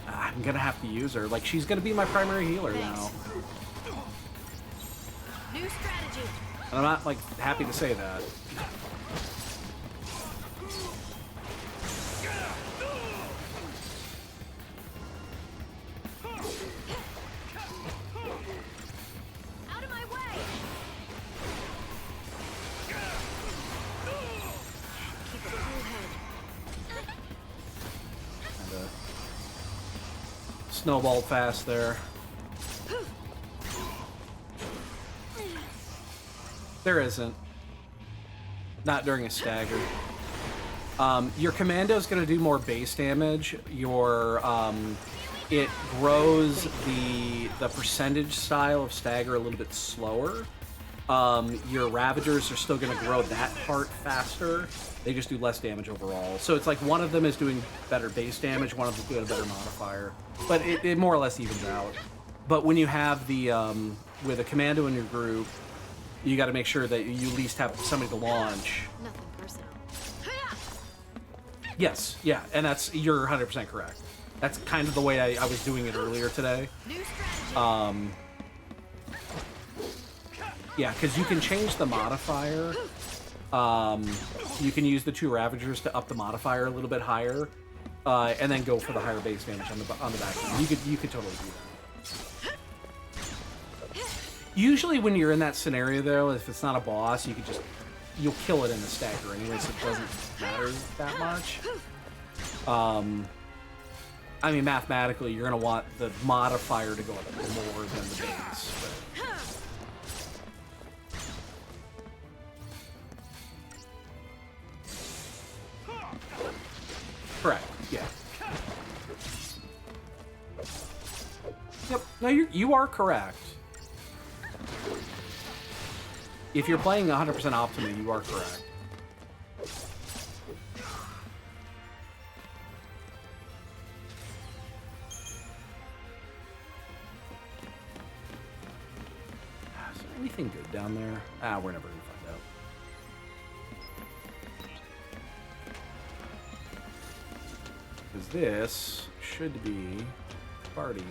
I'm gonna have to use her. Like, she's gonna be my primary healer now. New strategy. And I'm not, like, happy to say that. Out of my way. Keep a cool head. Kinda snowballed fast there. There isn't. Not during a stagger. Your commando is going to do more base damage. Your it grows the percentage style of stagger a little bit slower. Your Ravagers are still going to grow that part faster. They just do less damage overall. So it's like one of them is doing better base damage, one of them is doing a better modifier. But it more or less evens out. But when you have the with a commando in your group, you got to make sure that you at least have somebody to launch. Nothing personal. Yes, yeah, and you're 100% correct. That's kind of the way I was doing it earlier today. New strategy. Yeah, because you can change the modifier. You can use the 2 Ravagers to up the modifier a little bit higher, and then go for the higher base damage on the back end. You could totally do that. Usually when you're in that scenario, though, if it's not a boss, you'll kill it in the stagger anyway, so it doesn't matter that much. I mean, mathematically, you're going to want the modifier to go up more than the base. Correct. Yeah. Yep. No, you are correct. If you're playing 100% Optima, you are correct. Is there anything good down there? Ah, we're never gonna find out. Because this should be party.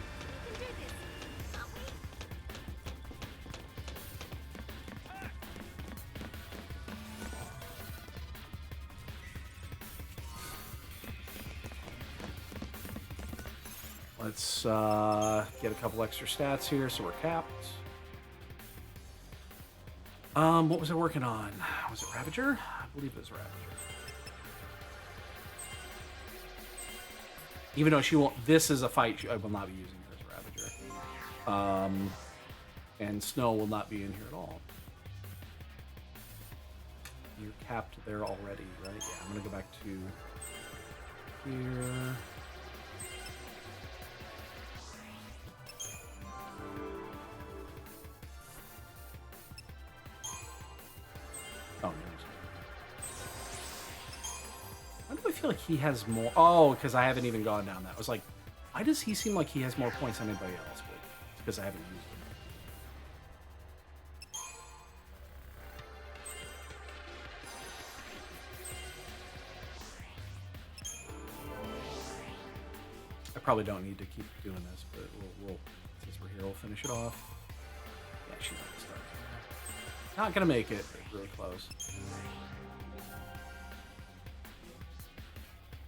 Let's get a couple extra stats here, so we're capped. What was I working on? Was it Ravager? I believe it was Ravager. Even though she won't, this is a fight I will not be using her as Ravager. And Snow will not be in here at all. You're capped there already, right? Yeah, I'm gonna go back to here. Oh, no. Why do I feel like he has more? Oh, because I haven't even gone down that. I was like, why does he seem like he has more points than anybody else? But it's because I haven't used him. I probably don't need to keep doing this, but we'll since we're here, we'll finish it off. Yeah, she's not gonna start. Not gonna make it, but really close.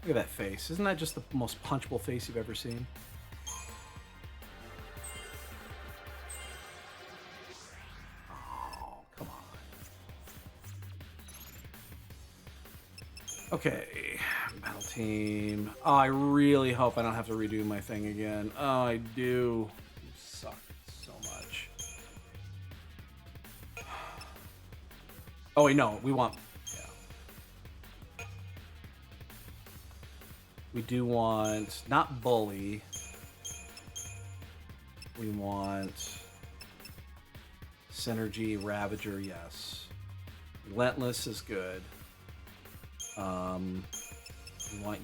Look at that face. Isn't that just the most punchable face you've ever seen? Oh, come on. Okay, battle team. Oh, I really hope I don't have to redo my thing again. Oh, I do. You suck so much. Oh, wait, no. We want... Yeah. We do want... Not Bully. We want... Synergy, Ravager, yes. Relentless is good.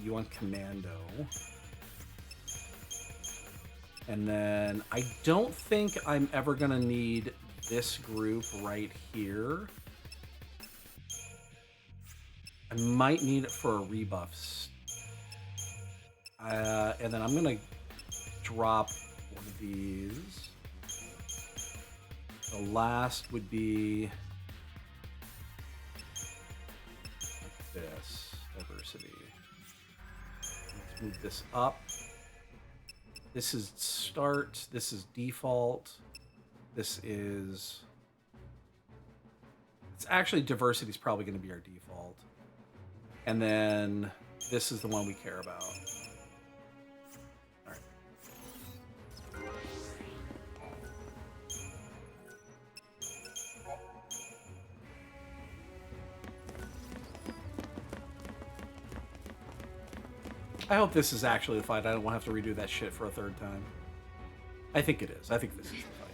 You want Commando. And then I don't think I'm ever gonna need this group right here. I might need it for a rebuffs. And then I'm gonna drop one of these. The last would be like this, diversity. Let's move this up. This is start, this is default. This is... It's actually, diversity is probably going to be our default. And then this is the one we care about. All right. I hope this is actually the fight. I don't want to have to redo that shit for a third time. I think it is. I think this is the fight.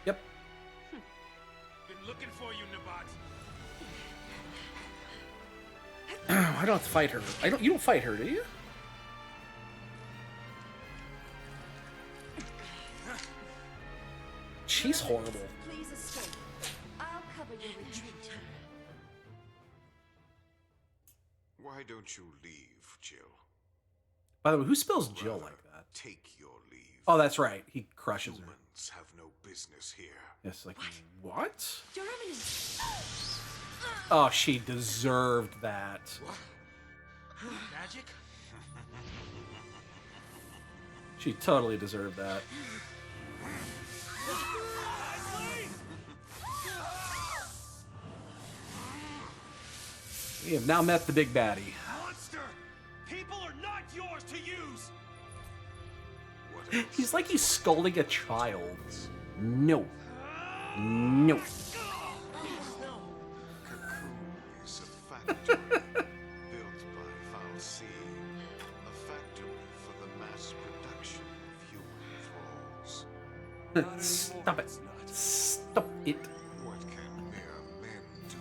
Yep. Been looking for you, Nabat. I don't have to fight her. You don't fight her, do you? She's horrible. Please escape. I'll cover your retreat. Why don't you leave, Jill? By the way, who spells Jill like that? Take your leave. Oh, that's right. He crushes her. Humans have no business here. Yes, like, what? Germany. Oh, she deserved that. Magic? She totally deserved that. We have now met the big baddie. Monster! People are not yours to use! What else? He's like he's scolding a child. No. No. Cocoon is a factory built by Fal'Cie. Stop it. Stop it. What can mere men do?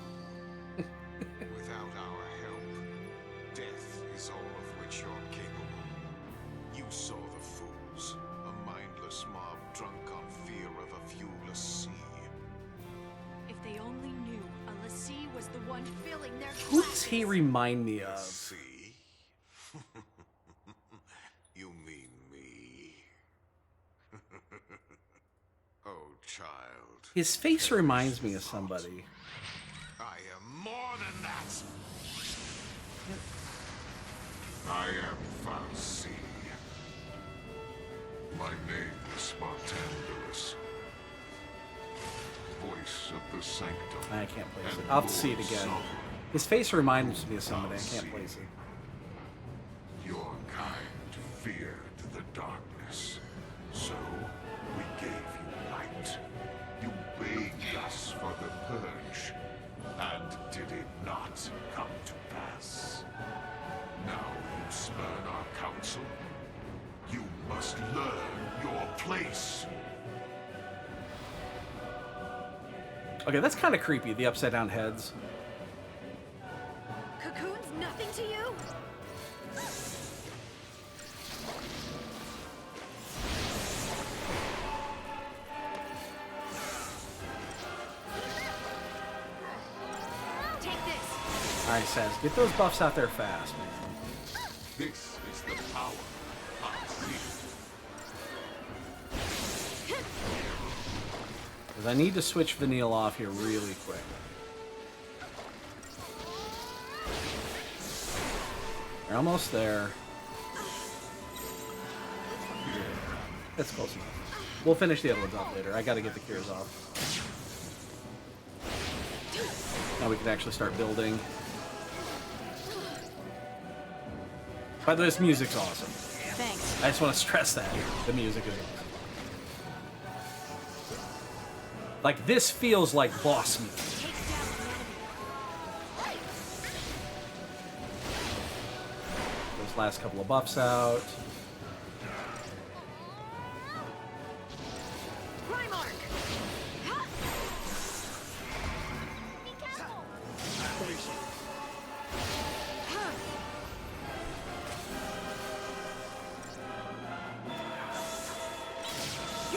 Without our help, death is all of which you're capable. You saw the fools, a mindless mob drunk on fear of a viewless sea. If they only knew a lassie was the one filling their Who does he remind me of? Sea? You mean me? Oh, child. His face reminds me of somebody. I am more than that. I am Fancy. My name is Spartandulus. Voice of the Sanctum. I can't place it. I'll have to see it again. His face reminds me of somebody. I can't place it. Your kind feared the darkness, so we gave you light. You begged us for the purge, and did it not come to pass? Now you spurn our counsel. You must learn your place. Okay, that's kind of creepy, the upside down heads. Cocoon's nothing to you? Take this. Alright, Says, get those buffs out there fast, man. This is the power I see. Because I need to switch Vanille off here really quick. We're almost there. That's close enough. We'll finish the other ones off later. I gotta get the cures off. Now we can actually start building. By the way, this music's awesome. Thanks. I just want to stress that. The music is awesome. Like, this feels like boss music. Takes down an enemy. Those last couple of buffs out. Primarch! Ha!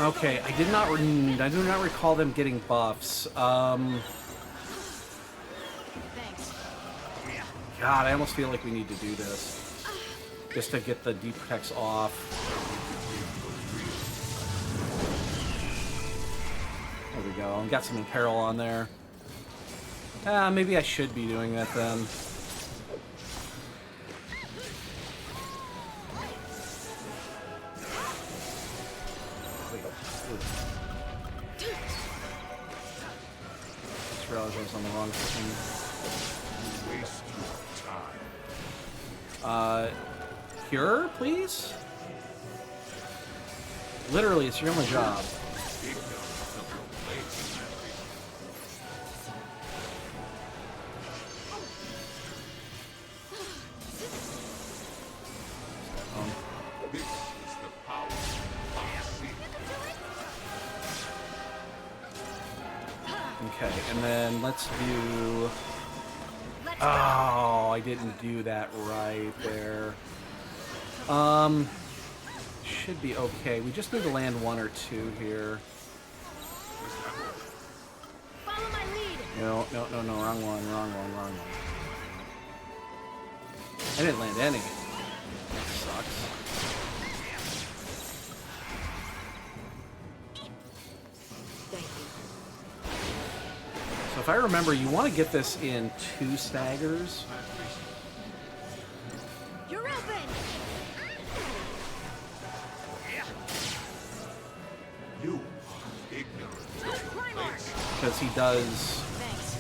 Okay, I do not recall them getting buffs. Thanks. God, I almost feel like we need to do this. Just to get the deep protects off. There we go. Got some Imperil on there. Maybe I should be doing that then. Just realized I was on the wrong thing. Waste your time. Cure, please? Literally, it's your only job. This is the power I see. Okay, and then let's do... Oh, I didn't do that right there. Should be okay. We just need to land one or two here. Follow my lead. No, wrong one. I didn't land any. That sucks. Thank you. So if I remember, you want to get this in 2 staggers. You're open. You are ignorant. Primarch. Because he does... Thanks.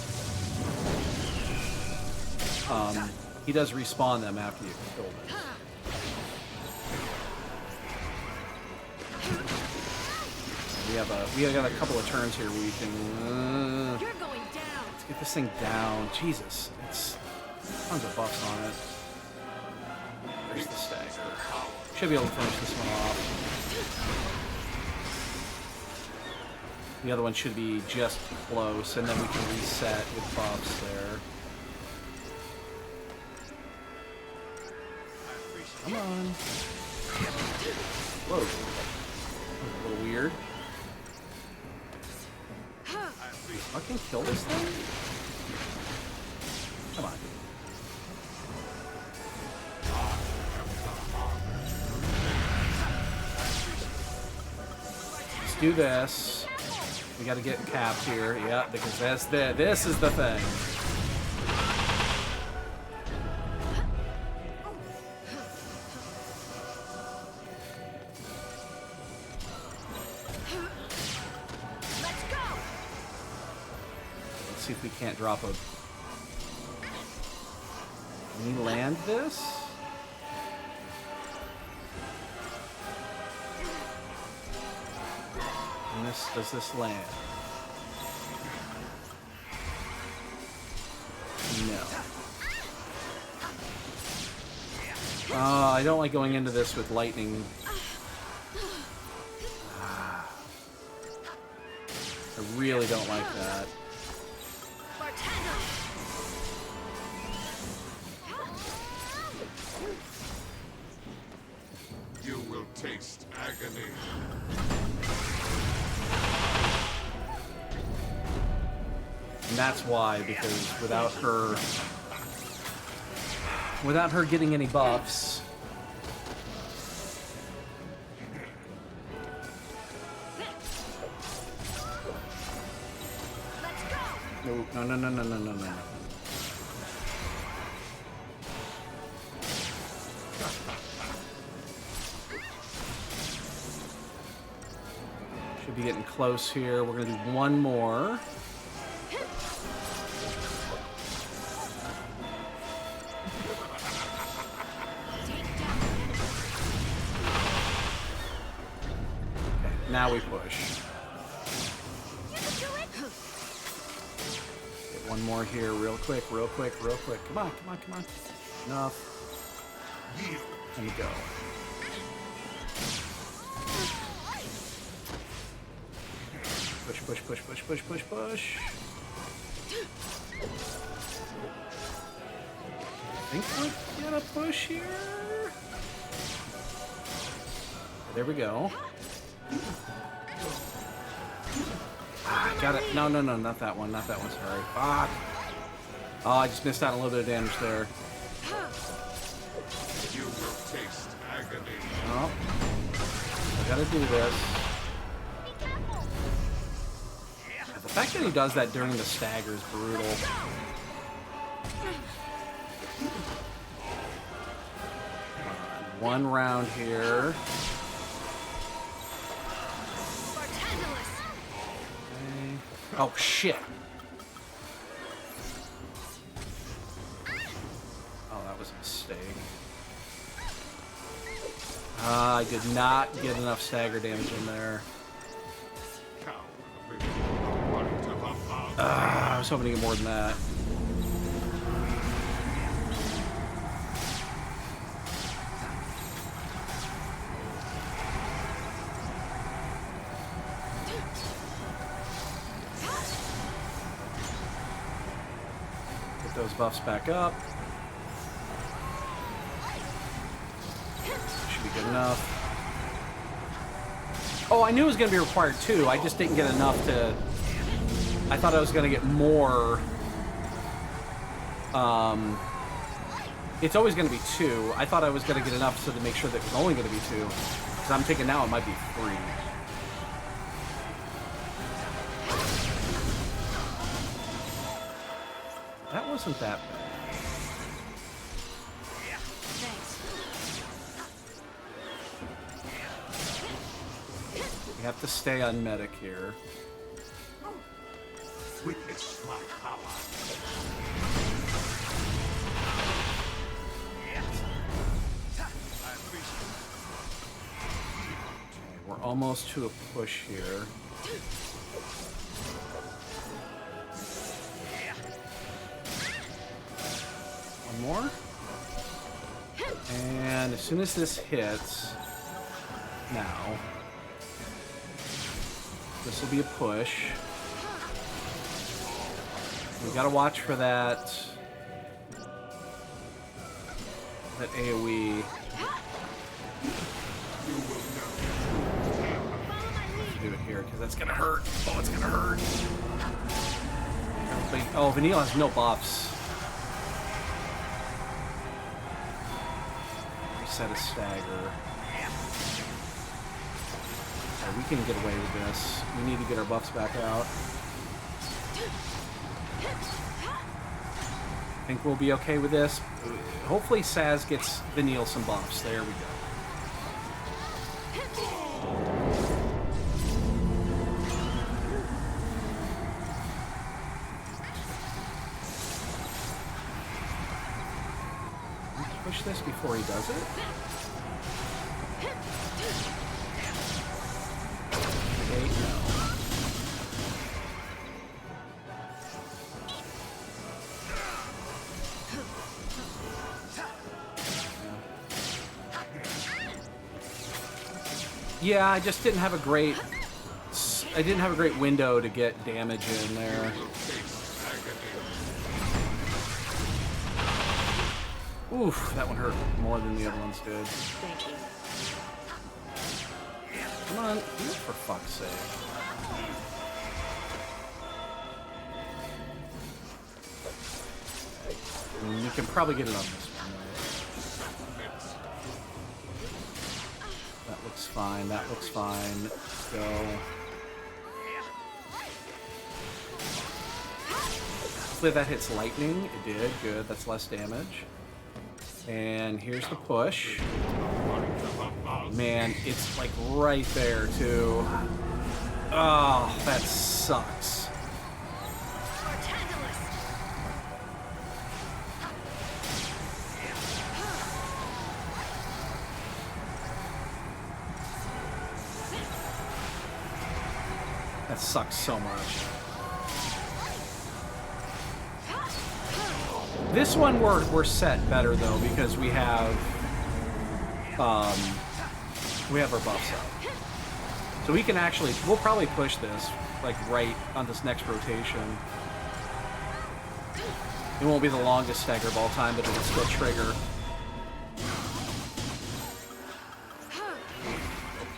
He does respawn them after you kill them. We got a couple of turns here where we can You're going down. let's get this thing down. Jesus, it's tons of buffs on it. There's the stagger. Should be able to finish this one off. The other one should be just close, and then we can reset with buffs there. Come on. Whoa. That was a little weird. Fucking kill this thing? Come on. Let's do this. We gotta get capped here, yeah, because this is the thing. Let's see if we can't drop a... Can we land this? And does this land? No. I don't like going into this with lightning. I really don't like that. You will taste agony. And that's why, because without her getting any buffs, no. Should be getting close here. We're gonna do one more. Now we push. Get one more here, real quick. Come on. Enough. Let me go. Push. I think we're gonna push here. There we go. Got it. No, not that one. Sorry. Fuck. Oh, I just missed out on a little bit of damage there. You will taste agony. Oh. I gotta do this. The fact that he does that during the stagger is brutal. One round here. Oh, shit. Oh, that was a mistake. I did not get enough stagger damage in there. I was hoping to get more than that. Get those buffs back up. Should be good enough. Oh, I knew it was going to be required too. I just didn't get enough to... I thought I was going to get more. It's always going to be 2. I thought I was going to get enough so to make sure that it was only going to be 2. Because I'm thinking now it might be 3. That wasn't that bad. You have to stay on medic here. Witness my power. Okay, we're almost to a push here. One more. And as soon as this hits, now, This will be a push. We gotta watch for that. That AoE. Let's do it here, because that's gonna hurt. Oh, it's gonna hurt. Oh, Vanille has no buffs. Reset a stagger. Right, we can get away with this. We need to get our buffs back out. I think we'll be okay with this. Hopefully Saz gets Vanille some buffs. There we go. Push this before he does it. Okay, no. Yeah, I just didn't have a great... I didn't have a great window to get damage in there. Oof, that one hurt more than the other ones did. Thank you. Come on, for fuck's sake. You can probably get it on this one, right? That looks fine, that looks fine. Let's go. Hopefully that hits lightning. It did, good, that's less damage. And here's the push. Man, it's like right there too. Oh, that sucks. That sucks so much. This one we're set better though because we have our buffs up. So we can actually we'll probably push this like right on this next rotation. It won't be the longest stagger of all time, but it'll still trigger.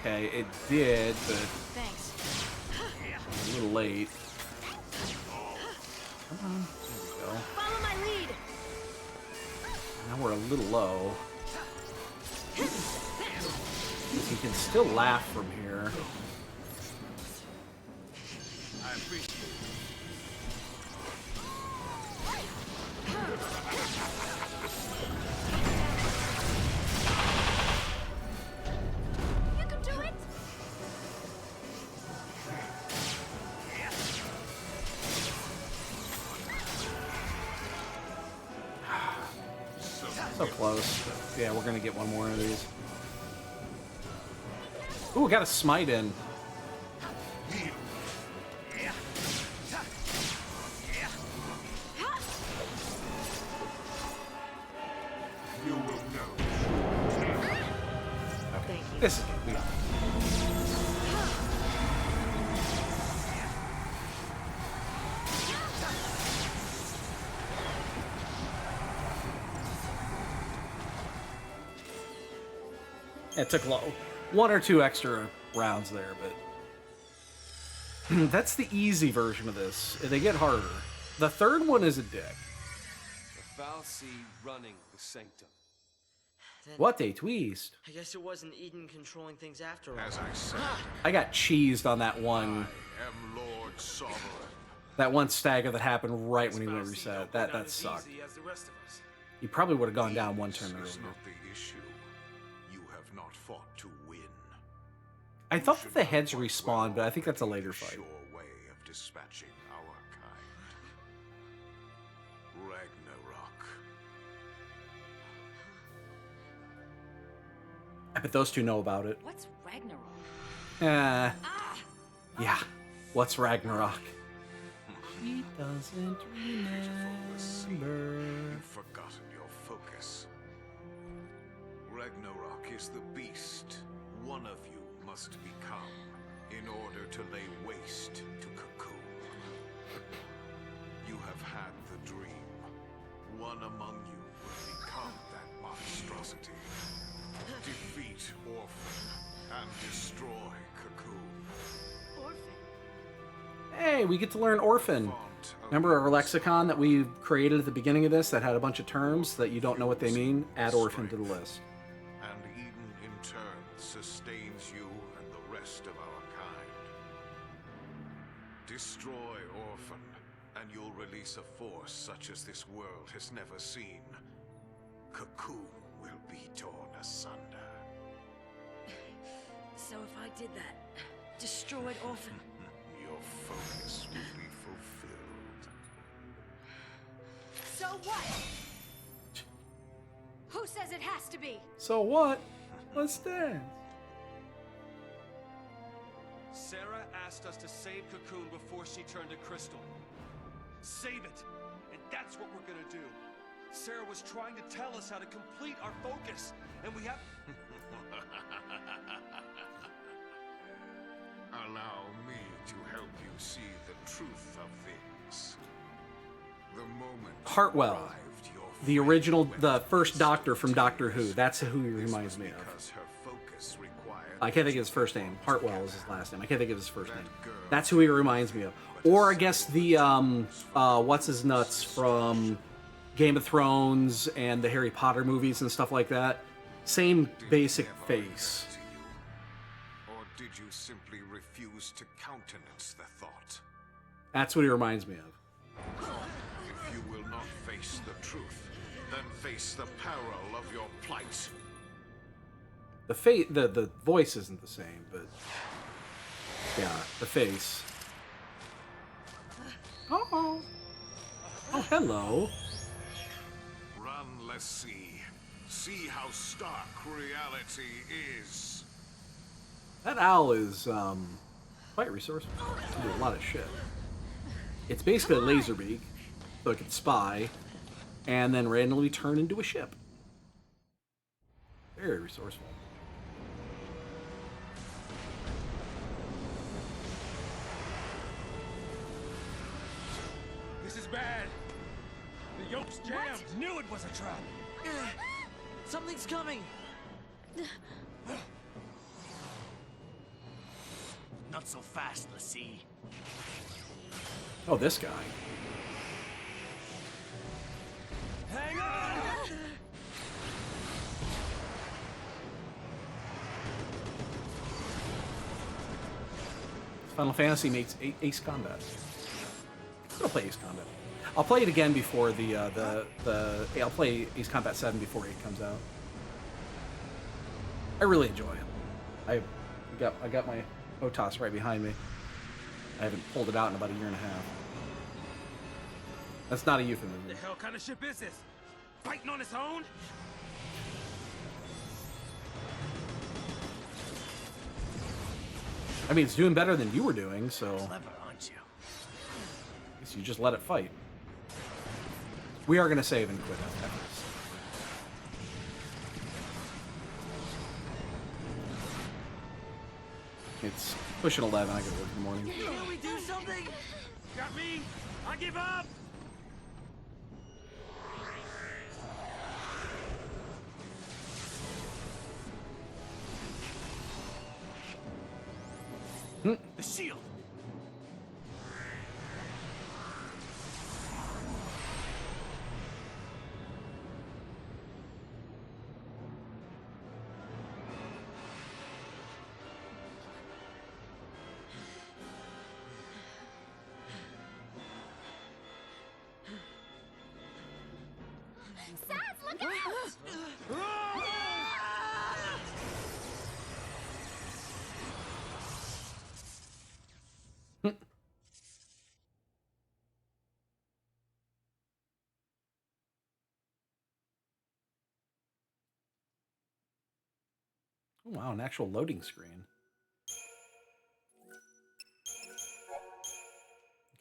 Okay, it did, but Thanks. a little late. Come on, there we go. Follow my lead. Now we're a little low. You can still laugh from here. I appreciate it. You can do it. So close. Yeah, we're gonna get one more of these. Ooh, got a smite in. You will know. Okay. This is good. We got it. It took one or two extra rounds there, but that's the easy version of this. They get harder. The third one is a dick. The Fal'Cie running the Sanctum. Then What a twist. I guess it wasn't Eden controlling things after all. As I said, I got cheesed on that I one am Lord Sovereign. stagger that happened right when he went reset. That sucked. As the rest of us. He probably would have gone down one turn This is earlier. not the issue. You have not fought to win. I thought that the heads respawn, but I think that's a later fight. Sure way of dispatching our kind. Ragnarok. I bet those two know about it. What's Ragnarok? Yeah. What's Ragnarok? He doesn't remember. You've forgotten your focus. Ragnarok is the beast one of you must become. in order to lay waste to Cocoon. You have had the dream. One among you will become that monstrosity. Defeat Orphan and destroy Cocoon. Orphan. Hey, we get to learn Orphan. Remember our lexicon that we created at the beginning of this that had a bunch of terms that you don't know what they mean? Add Orphan to the list. And Eden in turn sustains you and the rest of our kind. Destroy Orphan, and you'll release a force such as this world has never seen. Cocoon will be torn asunder. So if I did that, destroyed Orphan, Your focus will be fulfilled. So what? Who says it has to be? So what? Let's dance. Sarah asked us to save Cocoon before she turned to Crystal. Save it! And that's what we're gonna do. Sarah was trying to tell us how to complete our focus, and we have... Allow me to help you see the truth of things. The moment Hartwell, arrived, your the friend original, went the to first the Doctor from cemetery. Doctor Who. That's who he This reminds was me of. because her focus required I can't think of his that first you name. work Hartwell is his together. last name. I can't think of his first name. That girl That's who he reminds me of. Or I guess the what's his nuts from Game of Thrones and the Harry Potter movies and stuff like that. Same Did it basic ever face. occur to you? Or did you simply refuse to countenance the thought? That's what he reminds me of. If you will not face the truth, then face the peril of your plight. The voice isn't the same, but yeah, the face. Oh, hello. Run, let's see. See how stark reality is. That owl is quite resourceful. It can do a lot of shit. It's basically a laser beak, so it can spy, and then randomly turn into a ship. Very resourceful. This is bad! The yoke's jammed! Knew it was a trap! Something's coming! Not so fast, Lassie. Oh, this guy. Hang on! Final Fantasy makes Ace Combat. I'll play Ace Combat. I'll play it again before I'll play Ace Combat 7 before 8 comes out. I really enjoy it. I got my OTOS right behind me. I haven't pulled it out in about a year and a half. That's not a euphemism. The hell kind of ship is this? Fighting on its own? I mean, it's doing better than you were doing, so Clever, aren't you? I guess you just let it fight. We are going to save and quit after this. It's pushing 11. I got to work in the morning. Can we do something? Got me! I give up! The shield! Sans, look out! Oh, wow, an actual loading screen.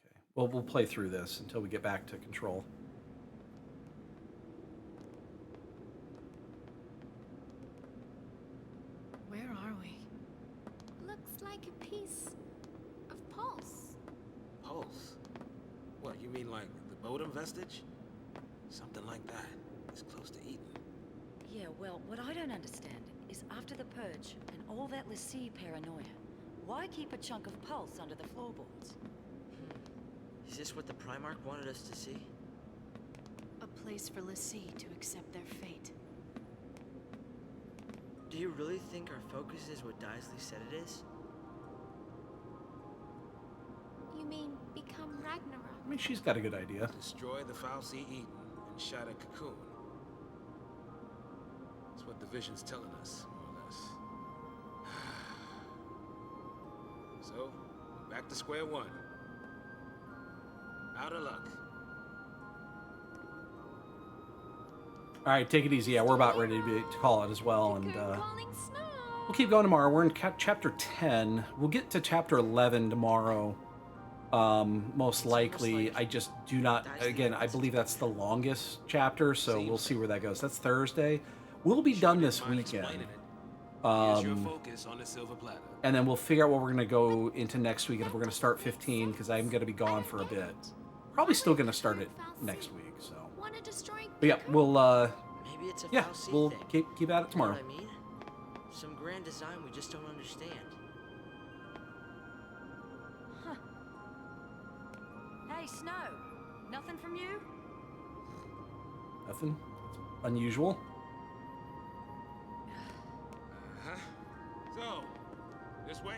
Okay, well, we'll play through this until we get back to control. Where are we? Looks It's like a piece of pulse. Pulse? What, you mean like the Bodum vestige? Something like that. It's close to Eden. Yeah, well, what I don't understand is after the purge and all that l'Cie paranoia, why keep a chunk of pulse under the floorboards? Is this what the Primarch wanted us to see? A place for l'Cie to accept their fate. Do you really think our focus is what Daisley said it is? You mean become Ragnarok? I mean, she's got a good idea. Destroy the Fal'Cie Eden and shatter Cocoon. That's what the vision's telling us, more or less. So, back to square one. Out of luck. All right, take it easy. Yeah, we're about ready to call it as well, and Calling snow. we'll keep going tomorrow. We're in chapter 10. We'll get to chapter 11 tomorrow, most likely. I just do not. Again, I believe that's the longest chapter, so we'll see where that goes. That's Thursday. We'll be done this weekend. Here's your focus on the silver platter. And then we'll figure out what we're going to go into next week, and if we're going to start 15, because I'm going to be gone for a bit. Probably still going to start it next week, so. Wanna destroy But yeah, we'll, Maybe it's a yeah, Fal'Cie we'll thing. keep at it tomorrow. You know what I mean? Some grand design we just don't understand. Hey, Snow. Nothing from you? Nothing unusual. Uh-huh. So, this way?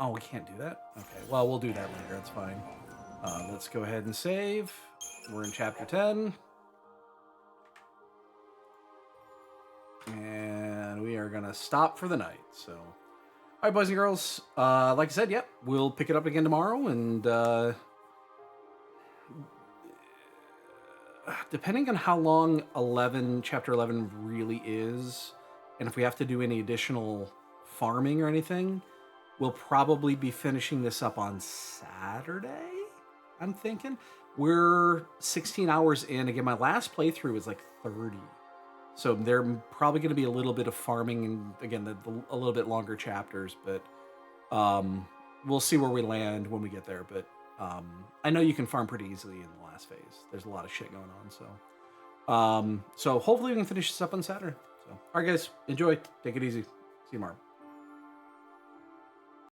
Oh, we can't do that? Okay, well, we'll do that later. That's fine. Let's go ahead and save. We're in chapter 10. And we are going to stop for the night. So, all right, boys and girls. Like I said, yep, we'll pick it up again tomorrow. And depending on how long chapter 11 really is, and if we have to do any additional farming or anything, we'll probably be finishing this up on Saturday, I'm thinking. We're 16 hours in. Again, my last playthrough was like 30. So there probably going to be a little bit of farming and, again, a little bit longer chapters. But we'll see where we land when we get there. But I know you can farm pretty easily in the last phase. There's a lot of shit going on. So hopefully we can finish this up on Saturday. So, all right, guys, enjoy. Take it easy. See you tomorrow.